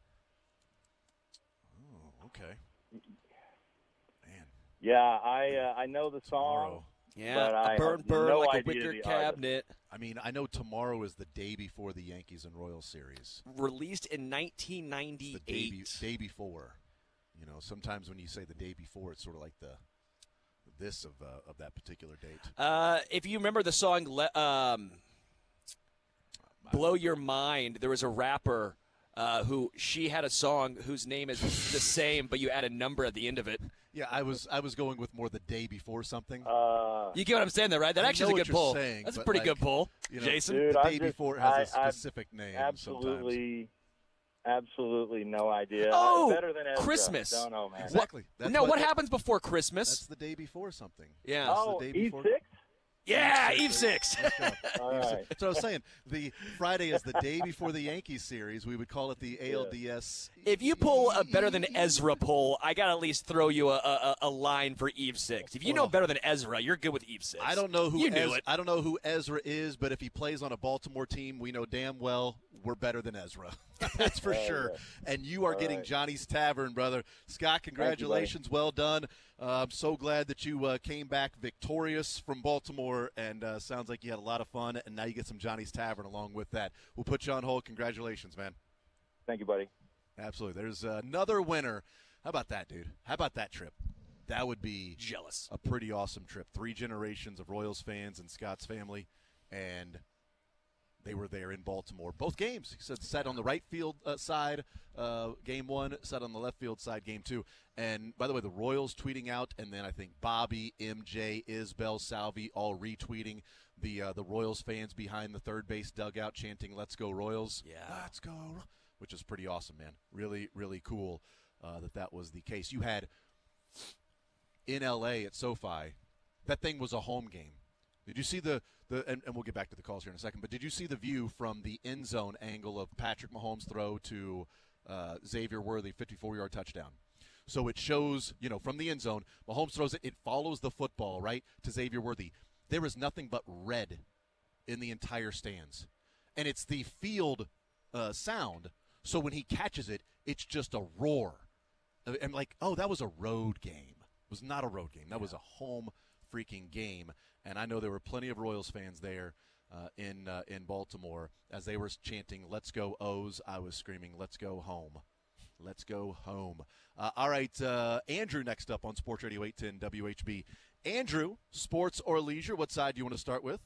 Oh, okay. Man. Yeah, I know the song. Yeah, but I burn have no like a idea wicker the cabinet. I mean, I know tomorrow is the day before the Yankees and Royals series. Released in 1998. The day before. You know, sometimes when you say the day before, it's sort of like this of that particular date. If you remember the song "Blow Your Mind," there was a rapper who she had a song whose name is the same, but you add a number at the end of it. Yeah, I was going with more the day before something. You get what I'm saying there, right? That actually is a good pull. That's a pretty good pull, you know, Jason. Dude, the I'm day just- before has a I specific name. Absolutely no idea. Oh, Better than Ezra. Christmas. Don't know, man. Exactly. What happens before Christmas? That's the day before something. Yeah. That's Oh, the day Eve before. 6? Yeah, Eve 6. All right. That's what I was saying. The Friday is the day before the Yankees series. We would call it the ALDS. If you pull a better than Ezra pull, I got to at least throw you a line for Eve 6. If you know better than Ezra, you're good with Eve 6. I don't know who you knew it. I don't know who Ezra is, but if he plays on a Baltimore team, we know damn well we're better than Ezra. That's for sure. And you are getting Johnny's Tavern, brother. Scott, congratulations. Well done. I'm so glad that you came back victorious from Baltimore, and sounds like you had a lot of fun, and now you get some Johnny's Tavern along with that. We'll put you on hold. Congratulations, man. Thank you, buddy. Absolutely. There's another winner. How about that, dude? How about that trip? That would be jealous. A pretty awesome trip. 3 generations of Royals fans and Scott's family, and they were there in Baltimore. Both games. He said sat on the right field side, game 1, sat on the left field side, game 2. And, by the way, the Royals tweeting out, and then I think Bobby, MJ, Isbell, Salvi all retweeting the Royals fans behind the third base dugout chanting, "Let's go Royals." Yeah. Let's go. Which is pretty awesome, man. Really, really cool that was the case. You had, in L.A. at SoFi, that thing was a home game. Did you see and we'll get back to the calls here in a second, but did you see the view from the end zone angle of Patrick Mahomes' throw to Xavier Worthy, 54-yard touchdown? So it shows, from the end zone, Mahomes throws it, it follows the football, right, to Xavier Worthy. There is nothing but red in the entire stands. And it's the field sound, so when he catches it, it's just a roar. And like, oh, that was a road game. It was not a road game. That was a home freaking game. And I know there were plenty of Royals fans there in Baltimore as they were chanting, "Let's go O's." I was screaming, "Let's go home. Let's go home." All right, Andrew next up on Sports Radio 810 WHB. Andrew, sports or leisure, what side do you want to start with?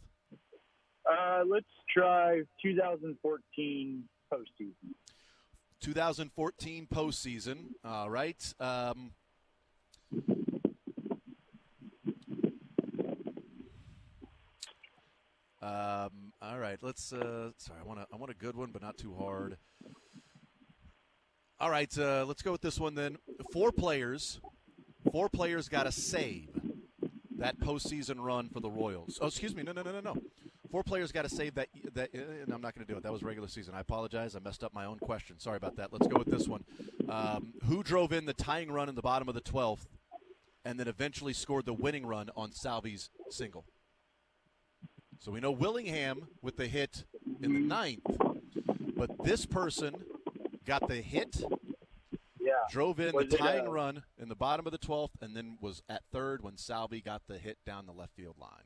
Let's try 2014 postseason. 2014 postseason. All right. All right. Let's. Sorry, I want a good one, but not too hard. All right. Let's go with this one then. 4 players got to save that postseason run for the Royals. Oh, excuse me. No. 4 players got to save that. And I'm not going to do it. That was regular season. I apologize. I messed up my own question. Sorry about that. Let's go with this one. Who drove in the tying run in the bottom of the 12th and then eventually scored the winning run on Salvi's single? So we know Willingham with the hit in the 9th, but this person got the hit Drove in Was the it, tying run in the bottom of the 12th, and then was at third when Salvi got the hit down the left field line.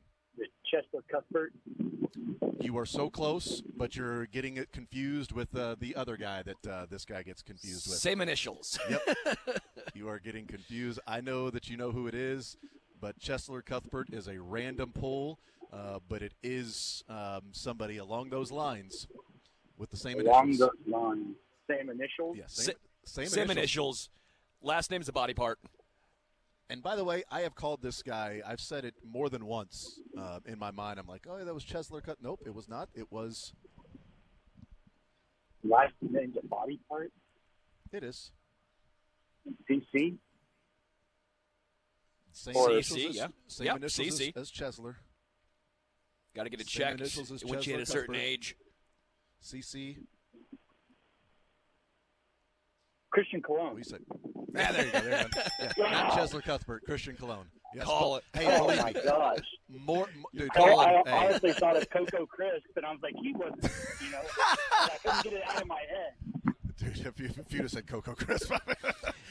Chester Cuthbert? You are so close, but you're getting it confused with the other guy that this guy gets confused with. Same initials. Yep. You are getting confused. I know that you know who it is, but Chesler Cuthbert is a random pull, but it is somebody along those lines with the same initials. Along those lines. Same initials? Yes, Same initials. Last name's a body part. And by the way, I have called this guy, I've said it more than once in my mind. I'm like, oh, that was Chesler Cut. Nope, it was not. It was. Last name's a body part? It is. CC? Same Or initials, CC, as, yeah. same Yep, initials CC. as Chesler. Got to get it Same checked initials as once you hit a Chesler certain Cuthbert. age. CC. Christian Cologne. We said. Yeah, there you go. There you go. Yeah, not Chesler Cuthbert, Christian Cologne. Yes, Call it. Hey, Oh, believe my me. gosh. Dude, I hey. honestly thought of Coco Crisp, and I was like, he wasn't, I couldn't get it out of my head. Dude, if you'd have said Coco Crisp,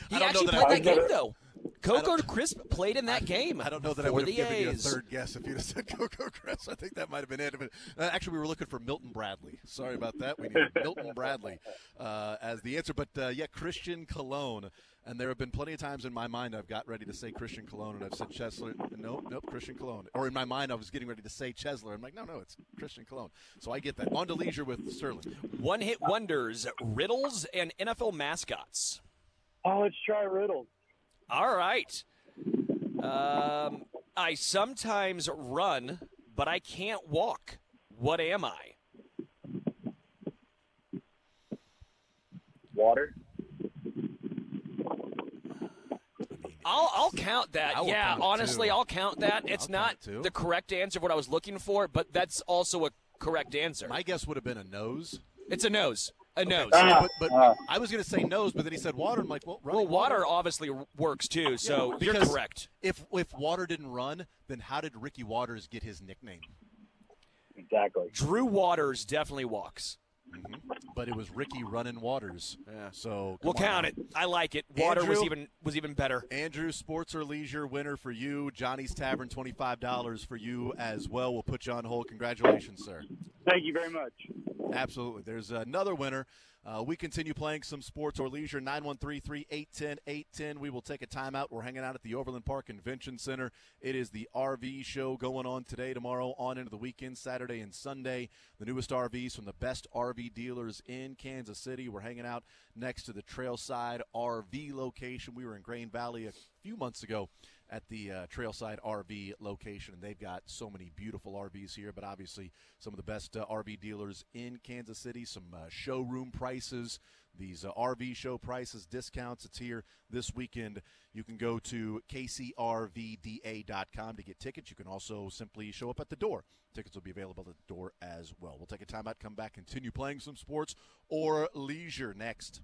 He I don't actually know that played that I game, though. Coco Crisp played in that game. I don't know that I for would have the given you a A's. third guess if you'd have said Coco Crisp. I think that might have been it. Actually, we were looking for Milton Bradley. Sorry about that. We needed Milton Bradley as the answer. But, yeah, Christian Cologne. And there have been plenty of times in my mind I've got ready to say Christian Cologne, and I've said Chesler. Nope, Christian Cologne. Or in my mind I was getting ready to say Chesler. I'm like, no, it's Christian Cologne. So I get that. On to leisure with Sterling. One-hit wonders, riddles, and NFL mascots. Oh, let's try Riddle. All right. I sometimes run, but I can't walk. What am I? Water. I'll count that. I will Yeah, count it, honestly, too. I'll count that. It's I'll not count it, too. the correct answer of what I was looking for, but that's also a correct answer. My guess would have been a nose. It's a nose. A nose. But I was going to say nose, but then he said water. I'm like, well, running water obviously works too, so you're because correct. If water didn't run, then how did Ricky Waters get his nickname? Exactly. Drew Waters definitely walks. Mm-hmm. But it was Ricky running Waters. Yeah. So We'll count it. I like it. Water Andrew, was even better. Andrew, sports or leisure winner for you. Johnny's Tavern, $25 for you as well. We'll put you on hold. Congratulations, sir. Thank you very much. Absolutely. There's another winner. We continue playing some sports or leisure. 913-381-810. We will take a timeout. We're hanging out at the Overland Park Convention Center. It is the RV show going on today, tomorrow, on into the weekend, Saturday and Sunday. The newest RVs from the best RV dealers in Kansas City. We're hanging out next to the Trailside RV location. We were in Grain Valley a few months ago at the Trailside RV location, and they've got so many beautiful RVs here, but obviously some of the best RV dealers in Kansas City, some showroom prices, these RV show prices, discounts. It's here this weekend. You can go to kcrvda.com to get tickets. You can also simply show up at the door. Tickets will be available at the door as well. We'll take a timeout, come back, continue playing some sports or leisure next.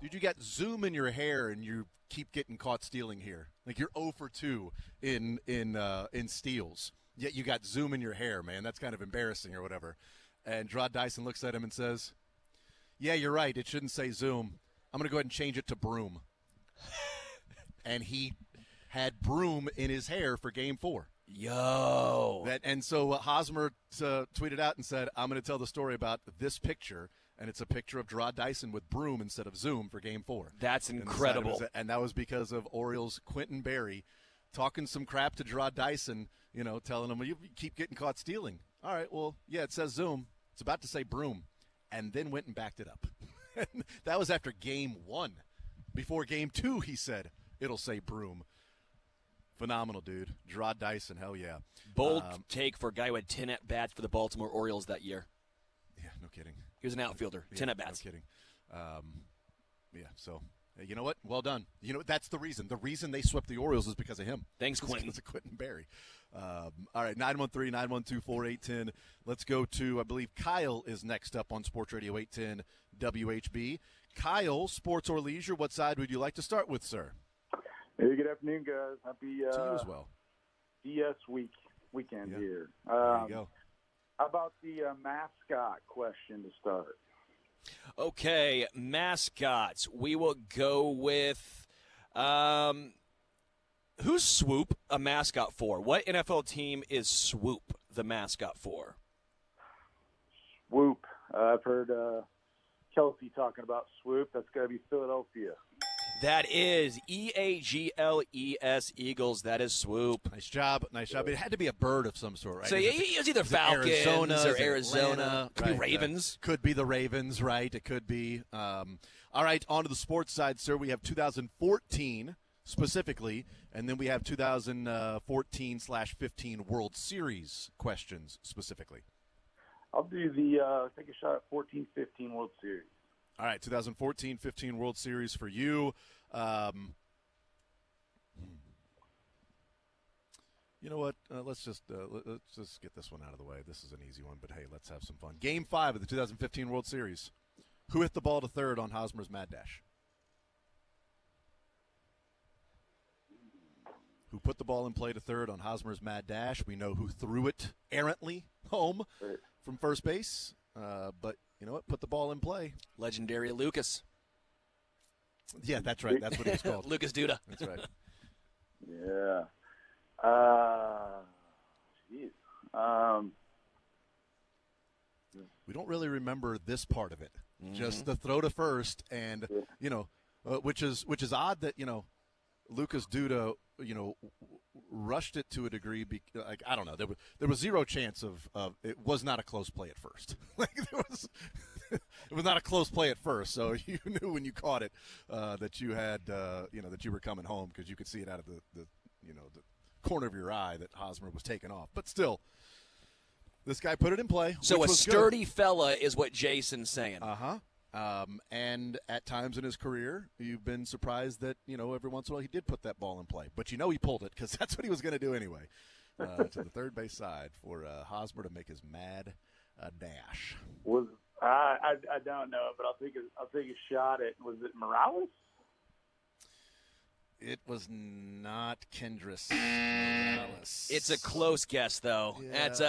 dude, you got Zoom in your hair and you keep getting caught stealing here. Like you're 0 for 2 in steals. Yet you got Zoom in your hair, man. That's kind of embarrassing or whatever. And Rod Dyson looks at him and says, yeah, you're right. It shouldn't say Zoom. I'm going to go ahead and change it to Broom. And he had Broom in his hair for Game 4. Yo. And so Hosmer tweeted out and said, I'm going to tell the story about this picture, and it's a picture of Rod Dyson with Broom instead of Zoom for Game 4. That's incredible. And that was because of Orioles' Quentin Berry talking some crap to Rod Dyson, telling him, well, you keep getting caught stealing. All right, well, yeah, it says Zoom. It's about to say Broom, and then went and backed it up. That was after Game 1. Before Game 2, he said, it'll say Broom. Phenomenal, dude. Rod Dyson, hell yeah. Bold take for a guy who had 10 at-bats for the Baltimore Orioles that year. Yeah, no kidding. He was an outfielder, 10 at-bats. No kidding. So, you know what? Well done. That's the reason. The reason they swept the Orioles is because of him. Thanks, Quentin. Because of Quentin Berry. All right, 913-912-4810. Let's go to, I believe, Kyle is next up on Sports Radio 810 WHB. Kyle, sports or leisure, what side would you like to start with, sir? Hey, good afternoon, guys. Happy to you as well. DS weekend here. There you go. How about the mascot question to start? Okay, mascots. We will go with who's Swoop a mascot for? What NFL team is Swoop the mascot for? Swoop. I've heard Kelsey talking about Swoop. That's got to be Philadelphia. That is EAGLES, Eagles. That is Swoop. Nice job. It had to be a bird of some sort, right? So it was either Falcons or Arizona. Could be Ravens. Could be the Ravens, right? It could be. All right, on to the sports side, sir. We have 2014 specifically, and then we have 2014/15 World Series questions specifically. I'll do the take a shot at 14-15 World Series. All right, 2014-15 World Series for you. You know what? Let's just get this one out of the way. This is an easy one, but hey, let's have some fun. Game 5 of the 2015 World Series. Who hit the ball to third on Hosmer's Mad Dash? Who put the ball in play to third on Hosmer's Mad Dash? We know who threw it errantly home from first base, but you know what? Put the ball in play. Legendary Lucas. Yeah, that's right. That's what he was called. Lucas Duda. That's right. Yeah. Jeez. We don't really remember this part of it. Mm-hmm. Just the throw to first, and which is odd that Lucas Duda rushed it to a degree. I don't know. There was zero chance of it was not a close play at first. It was not a close play at first. So you knew when you caught it that you had that you were coming home because you could see it out of the corner of your eye that Hosmer was taking off. But still, this guy put it in play. So a sturdy fella is what Jason's saying. And at times in his career, you've been surprised that, every once in a while he did put that ball in play. But he pulled it because that's what he was going to do anyway. To the third base side for Hosmer to make his mad dash. I don't know, but I'll take a shot at, was it Morales? It was not Kendrys Morales. It's a close guess, though. Yeah, it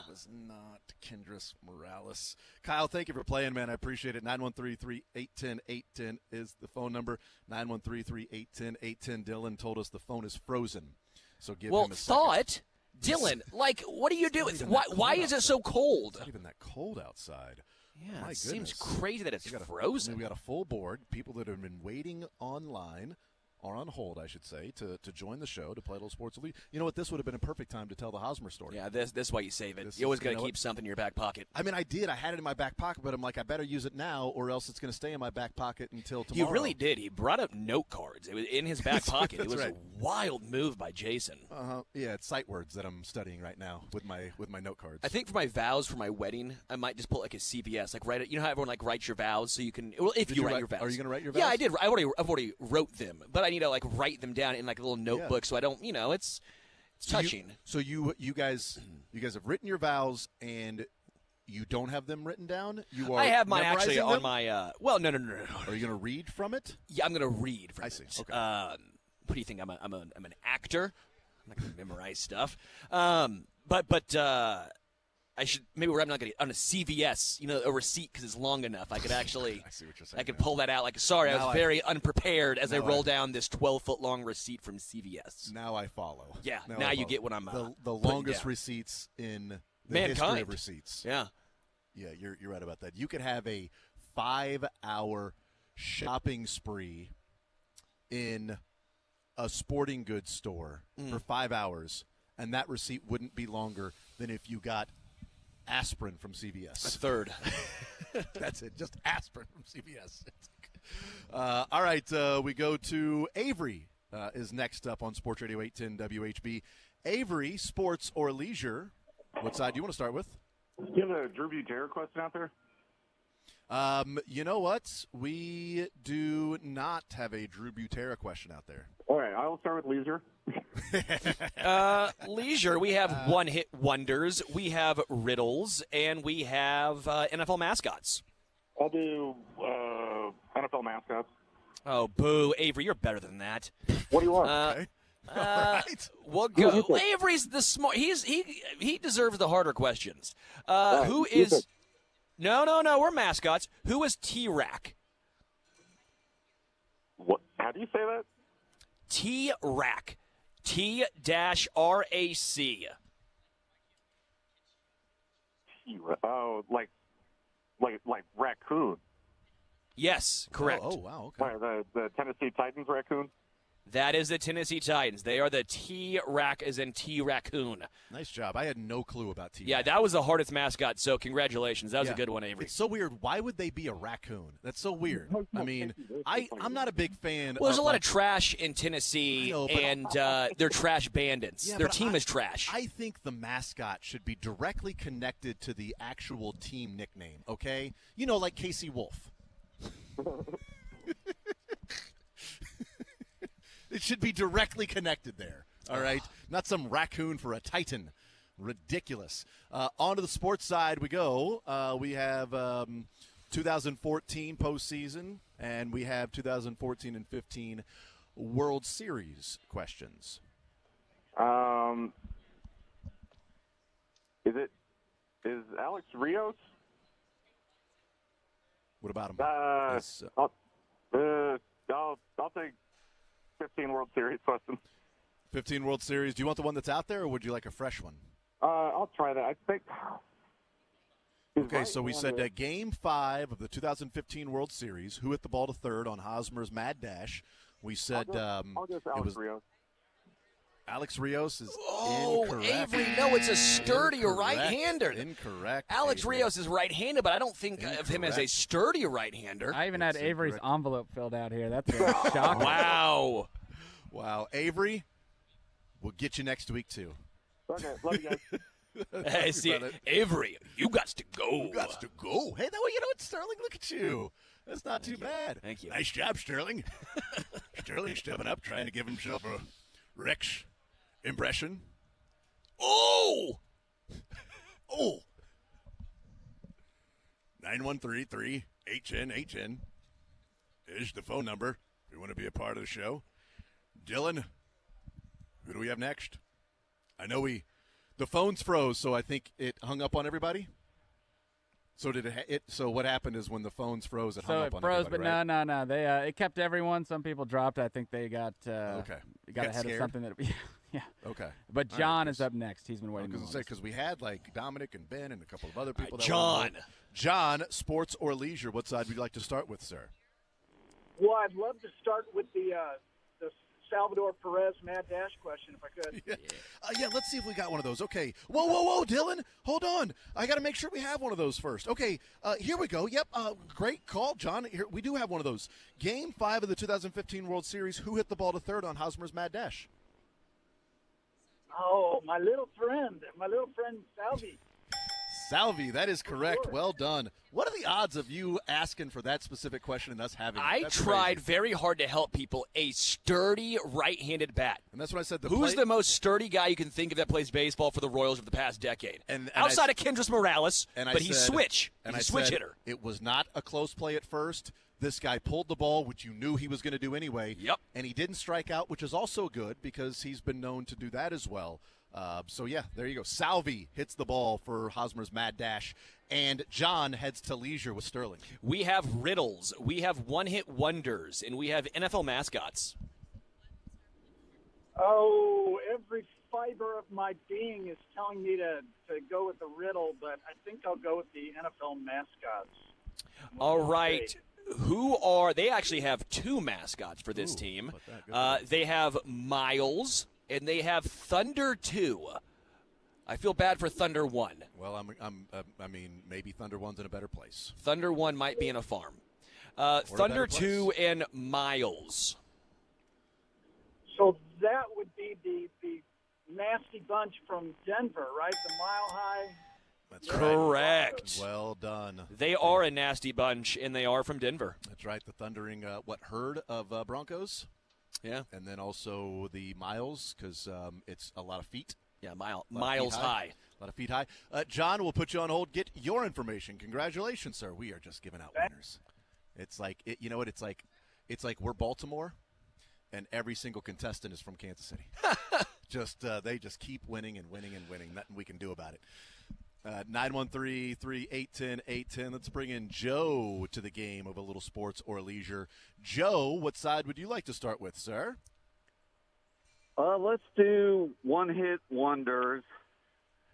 was not Kendrys Morales. Kyle, thank you for playing, man. I appreciate it. 913-381-810 is the phone number. 913-381-810. Dylan told us the phone is frozen, so give him a second. Dylan, what are you doing? Why is it so cold? It's not even that cold outside. Yeah, My it seems goodness. crazy that it's frozen. We got a full board. People that have been waiting online are on hold, I should say, to join the show, to play a little sports league. You know what? This would have been a perfect time to tell the Hosmer story. Yeah, this is why you save it. You always got to keep something in your back pocket. I mean, I did. I had it in my back pocket, but I'm like, I better use it now or else it's going to stay in my back pocket until tomorrow. He really did. He brought up note cards. It was in his back pocket. It was a wild move by Jason. Yeah, it's sight words that I'm studying right now with my note cards. I think for my vows for my wedding, I might just put a CVS, write it. You know how everyone writes your vows so you can. Well, if you write your vows, are you going to write your vows? Yeah, I did. I've already wrote them, but I need to write them down in a little notebook so I don't. It's touching. So you guys have written your vows, and You don't have them written down? You are I have mine memorizing actually on them? my. Well, no. Are you going to read from it? Yeah, I'm going to read from I it. see. Okay. What do you think? I'm an actor. I'm not going to memorize stuff. But I should maybe I'm not going to on a CVS, a receipt because it's long enough. I could actually. I see what you're saying. I could pull that out. Like, sorry, I was very unprepared as I roll down this 12-foot long receipt from CVS. Now I follow. Yeah. Now you get what I'm. The longest receipts in the history of receipts. Yeah. Yeah, you're right about that. You could have a 5-hour shopping spree in a sporting goods store for 5 hours, and that receipt wouldn't be longer than if you got aspirin from CVS. A third. That's it. Just aspirin from CVS. All right, we go to Avery is next up on Sports Radio 810 WHB. Avery, sports or leisure? What side do you want to start with? Do you have a Drew Butera question out there? You know what? We do not have a Drew Butera question out there. All right, I will start with leisure. Leisure, we have one-hit wonders, we have riddles, and we have NFL mascots. I'll do NFL mascots. Oh, boo. Avery, you're better than that. What do you want? Okay. All right. We'll go. Avery's the smart. He deserves the harder questions. Who is? No. We're mascots. Who is T-Rack? What? How do you say that? T-Rack. T-RAC. Oh, like raccoon. Yes, correct. Oh, wow. Okay. The Tennessee Titans raccoon. That is the Tennessee Titans. They are the T-Rack as in T-Raccoon. Nice job. I had no clue about T-Rack. Yeah, that was the hardest mascot, so congratulations. That was a good one, Avery. It's so weird. Why would they be a raccoon? That's so weird. I mean, I'm not a big fan. Well, there's a lot of trash in Tennessee, and they're trash bandits. Yeah, Their team is trash. I think the mascot should be directly connected to the actual team nickname, okay? Like Casey Wolf. It should be directly connected there, all right? Not some raccoon for a Titan. Ridiculous. On to the sports side we go. We have 2014 postseason, and we have 2014 and 15 World Series questions. Is Alex Rios? What about him? I'll take 15 World Series question. 15 World Series. Do you want the one that's out there, or would you like a fresh one? I'll try that. I think. Okay, so we said Game 5 of the 2015 World Series. Who hit the ball to third on Hosmer's mad dash? We said I'll guess Alex Rios. Alex Rios is incorrect. Avery, no, it's a sturdy right-hander. Incorrect. Alex Avery. Rios is right-handed, but I don't think of him as a sturdy right-hander. I even had Avery's envelope filled out here. That's shocking. Wow. Wow. Avery, we'll get you next week, too. Okay, love you guys. Hey, see, Avery, you got to go. You got to go. Hey, you know what, Sterling? Look at you. That's not too bad. Thank you. Nice job, Sterling. Sterling stepping up, trying to give himself a Rex impression. Oh! 9133-HN is the phone number if you want to be a part of the show. Dylan, who do we have next? I know the phones froze, so I think it hung up on everybody. So did it? So what happened is when the phones froze, it hung up on froze, everybody, but right? no. They it kept everyone. Some people dropped. I think they got got ahead scared? of something that. Yeah. Okay. But John is up next. He's been waiting. Because we had Dominic and Ben and a couple of other people. John, sports or leisure? What side would you like to start with, sir? Well, I'd love to start with the Salvador Perez mad dash question, if I could. Yeah, let's see if we got one of those. Okay. Whoa, Dylan. Hold on. I got to make sure we have one of those first. Okay, here we go. Yep, great call, John. Here, we do have one of those. Game 5 of the 2015 World Series. Who hit the ball to third on Hosmer's mad dash? Oh, my little friend Salvi. Salvi, that is correct. Well done. What are the odds of you asking for that specific question and us having it? I That's tried crazy. very hard to help people. A sturdy right-handed bat. And that's what I said. Who's the most sturdy guy you can think of that plays baseball for the Royals over the past decade? And outside of Kendrys Morales, and but he's switch. And He's I a switch said hitter. It was not a close play at first. This guy pulled the ball, which you knew he was going to do anyway. Yep. And he didn't strike out, which is also good because he's been known to do that as well. So, yeah, there you go. Salvi hits the ball for Hosmer's Mad Dash, and John heads to leisure with Sterling. We have riddles, we have one-hit wonders, and we have NFL mascots. Oh, every fiber of my being is telling me to go with the riddle, but I think I'll go with the NFL mascots. All right. They actually have two mascots for this team. They have Miles, and they have Thunder 2. I feel bad for Thunder 1. Well, I mean, maybe Thunder 1's in a better place. Thunder 1 might be in a farm. a Thunder better 2 and Miles. So that would be the nasty bunch from Denver, right? The Mile High. That's correct. Well done. They are a nasty bunch, and they are from Denver. That's right. The thundering, herd of Broncos? Yeah. And then also the miles, because it's a lot of feet. Yeah, miles high. A lot of feet high. John, we'll put you on hold. Get your information. Congratulations, sir. We are just giving out winners. It's like, you know what? It's like we're Baltimore, and every single contestant is from Kansas City. They just keep winning and winning and winning. Nothing we can do about it. 913-381-0810. Let's bring in Joe to the game of a little sports or leisure. Joe, what side would you like to start with, sir? Let's do one-hit wonders,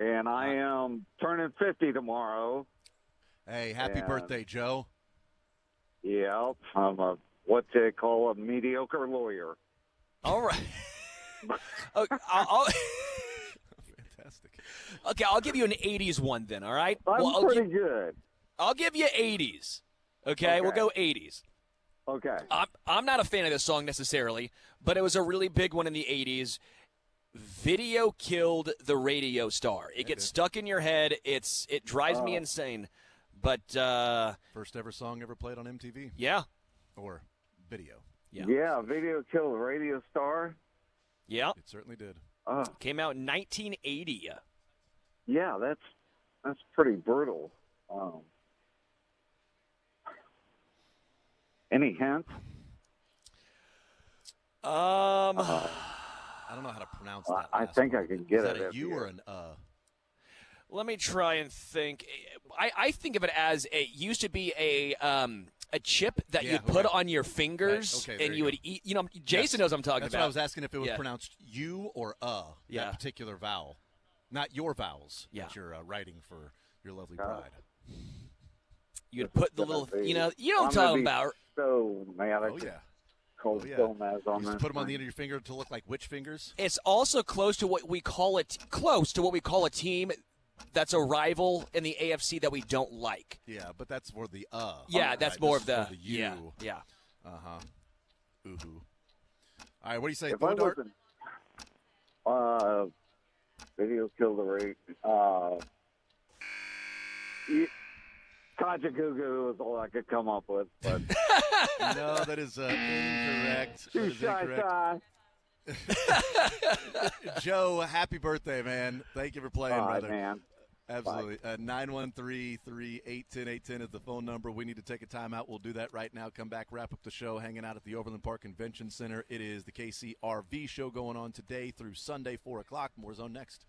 and I am turning 50 tomorrow. Hey, happy birthday, Joe. Yeah, I'm what they call a mediocre lawyer. All right. Fantastic. Okay, I'll give you an 80s one then, all right? I'm pretty good. I'll give you 80s. Okay, we'll go 80s. Okay. I'm not a fan of this song necessarily, but it was a really big one in the 80s. Video killed the radio star. It gets stuck in your head. It drives me insane. But first ever song ever played on MTV? Yeah. Or video. Yeah, video killed the radio star. Yeah. It certainly did. Came out in 1980. Yeah, that's pretty brutal. Any hints? I don't know how to pronounce that. I think I can get Is that it. a U or an Let me try and think. I think of it as it used to be a chip that you'd put on your fingers, Right. Okay, and you would eat. You know, Jason knows what I'm talking That's about. what I was asking if it was pronounced U or Yeah. that particular vowel. Not your vowels that you're writing for your lovely bride. You'd put the little, you know what I'm talking about. So mad. Oh, yeah. Cold yeah. Gomez on You just this put them on the thing. end of your finger to look like which fingers? It's also close to what we call a team that's a rival in the AFC that we don't like. Yeah, but that's for the Yeah, that's more of the for U. Yeah. Uh-huh. Ooh-hoo. All right, what do you say? If Throw I a dart? wasn't, video killed the rate. Kajagoogoo is all I could come up with, but No, that is incorrect. That too is shy. incorrect. Joe, happy birthday, man. Thank you for playing, All right, brother. man. Absolutely. 913-381-0810 is the phone number. We need to take a timeout. We'll do that right now. Come back, wrap up the show, hanging out at the Overland Park Convention Center. It is the KCRV show going on today through Sunday, 4 o'clock. More Zone next.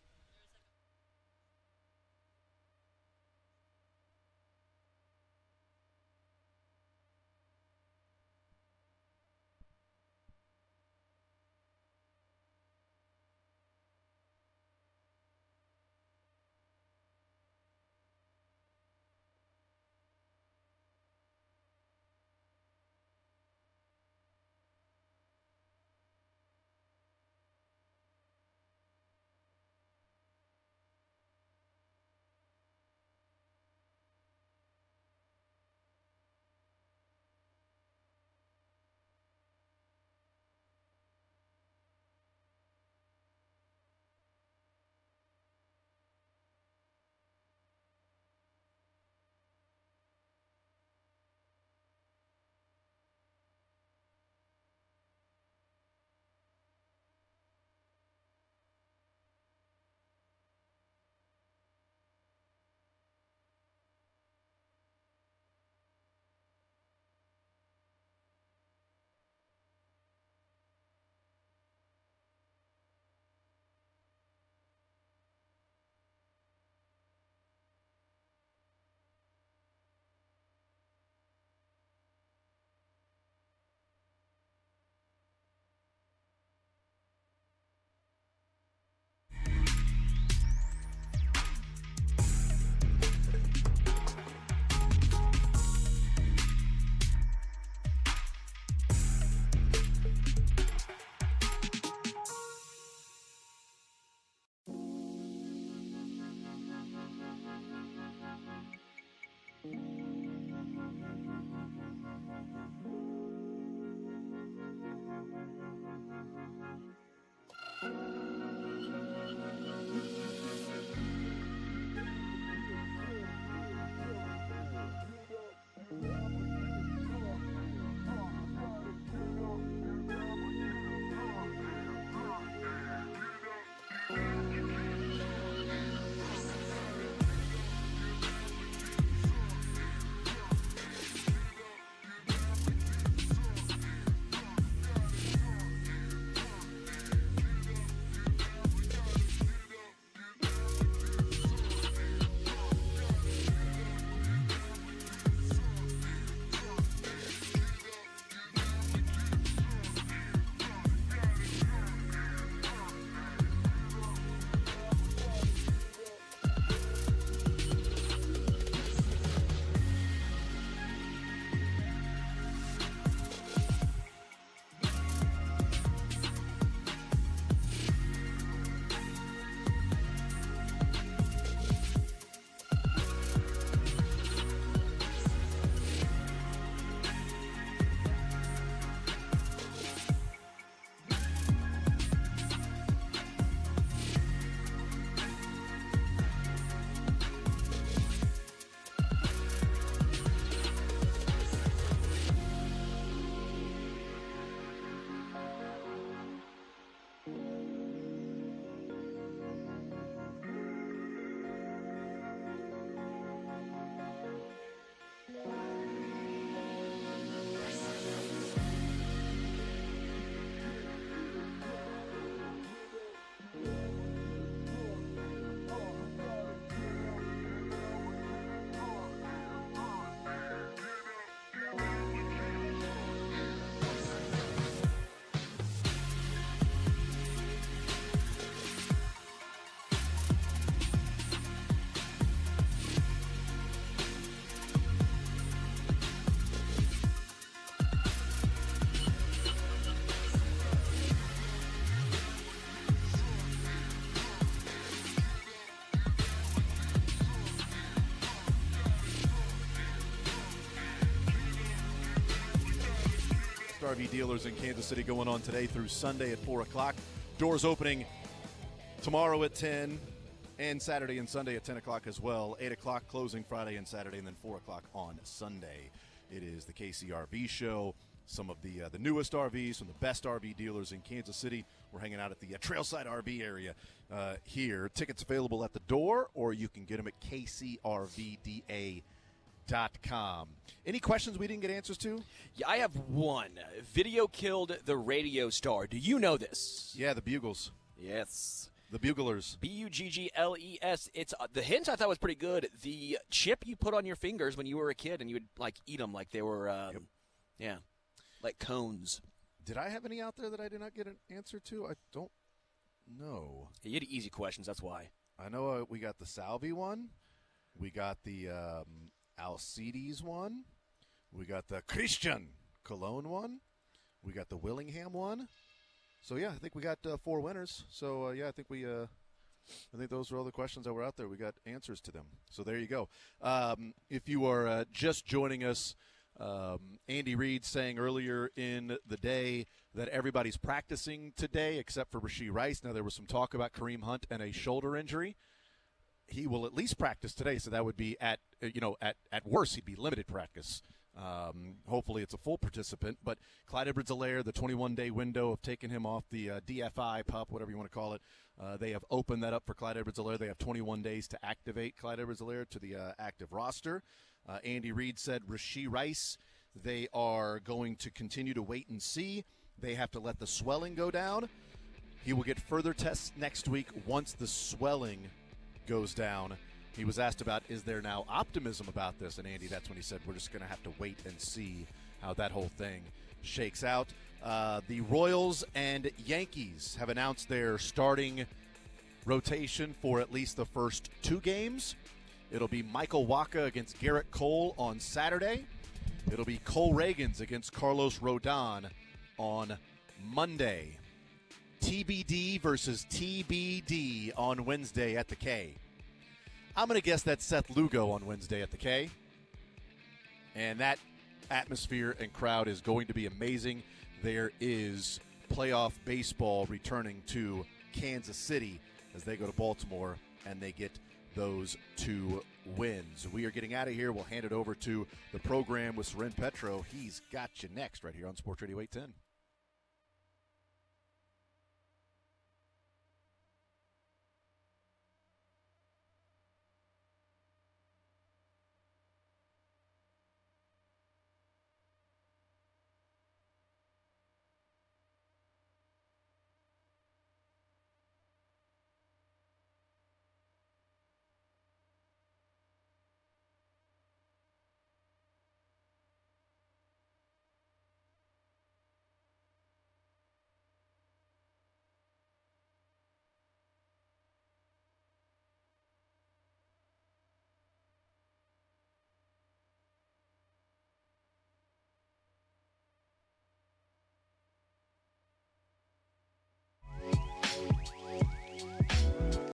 RV dealers in Kansas City going on today through Sunday at 4 o'clock. Doors opening tomorrow at 10 and Saturday and Sunday at 10 o'clock as well. 8 o'clock closing Friday and Saturday, and then 4 o'clock on Sunday. It is the KCRV show. Some of the newest RVs from the best RV dealers in Kansas City. We're hanging out at the Trailside RV area here. Tickets available at the door, or you can get them at kcrvda.com. Any questions we didn't get answers to? Yeah, I have one. Video killed the radio star. Do you know this? Yeah, the Bugles. Yes. The Buglers. Buggles. It's the hint I thought was pretty good. The chip you put on your fingers when you were a kid and you would like eat them like they were, yeah, like cones. Did I have any out there that I did not get an answer to? I don't know. Yeah, you had easy questions. That's why. I know we got the Salvi one. We got the Alcides one. We got the Christian Cologne one. We got the Willingham one. So, yeah, I think we got 4 winners. So, I think I think those were all the questions that were out there. We got answers to them. So, there you go. If you are just joining us, Andy Reid saying earlier in the day that everybody's practicing today except for Rashee Rice. Now, there was some talk about Kareem Hunt and a shoulder injury. He will at least practice today, so that would be at worst, he'd be limited practice. Hopefully it's a full participant, but Clyde Edwards-Helaire, the 21-day window of taking him off the DFI pup, whatever you want to call it, they have opened that up for Clyde Edwards-Helaire. They have 21 days to activate Clyde Edwards-Helaire to the active roster. Andy Reid said Rashee Rice, they are going to continue to wait and see. They have to let the swelling go down. He will get further tests next week once the swelling goes down. He was asked about, is there now optimism about this? And Andy, that's when he said, we're just going to have to wait and see how that whole thing shakes out. The Royals and Yankees have announced their starting rotation for at least the first 2 games. It'll be Michael Wacha against Garrett Cole on Saturday. It'll be Cole Reagans against Carlos Rodon on Monday. TBD versus TBD on Wednesday at the K. I'm going to guess that's Seth Lugo on Wednesday at the K. And that atmosphere and crowd is going to be amazing. There is playoff baseball returning to Kansas City as they go to Baltimore and they get those 2 wins. We are getting out of here. We'll hand it over to the program with Soren Petro. He's got you next right here on Sports Radio 810.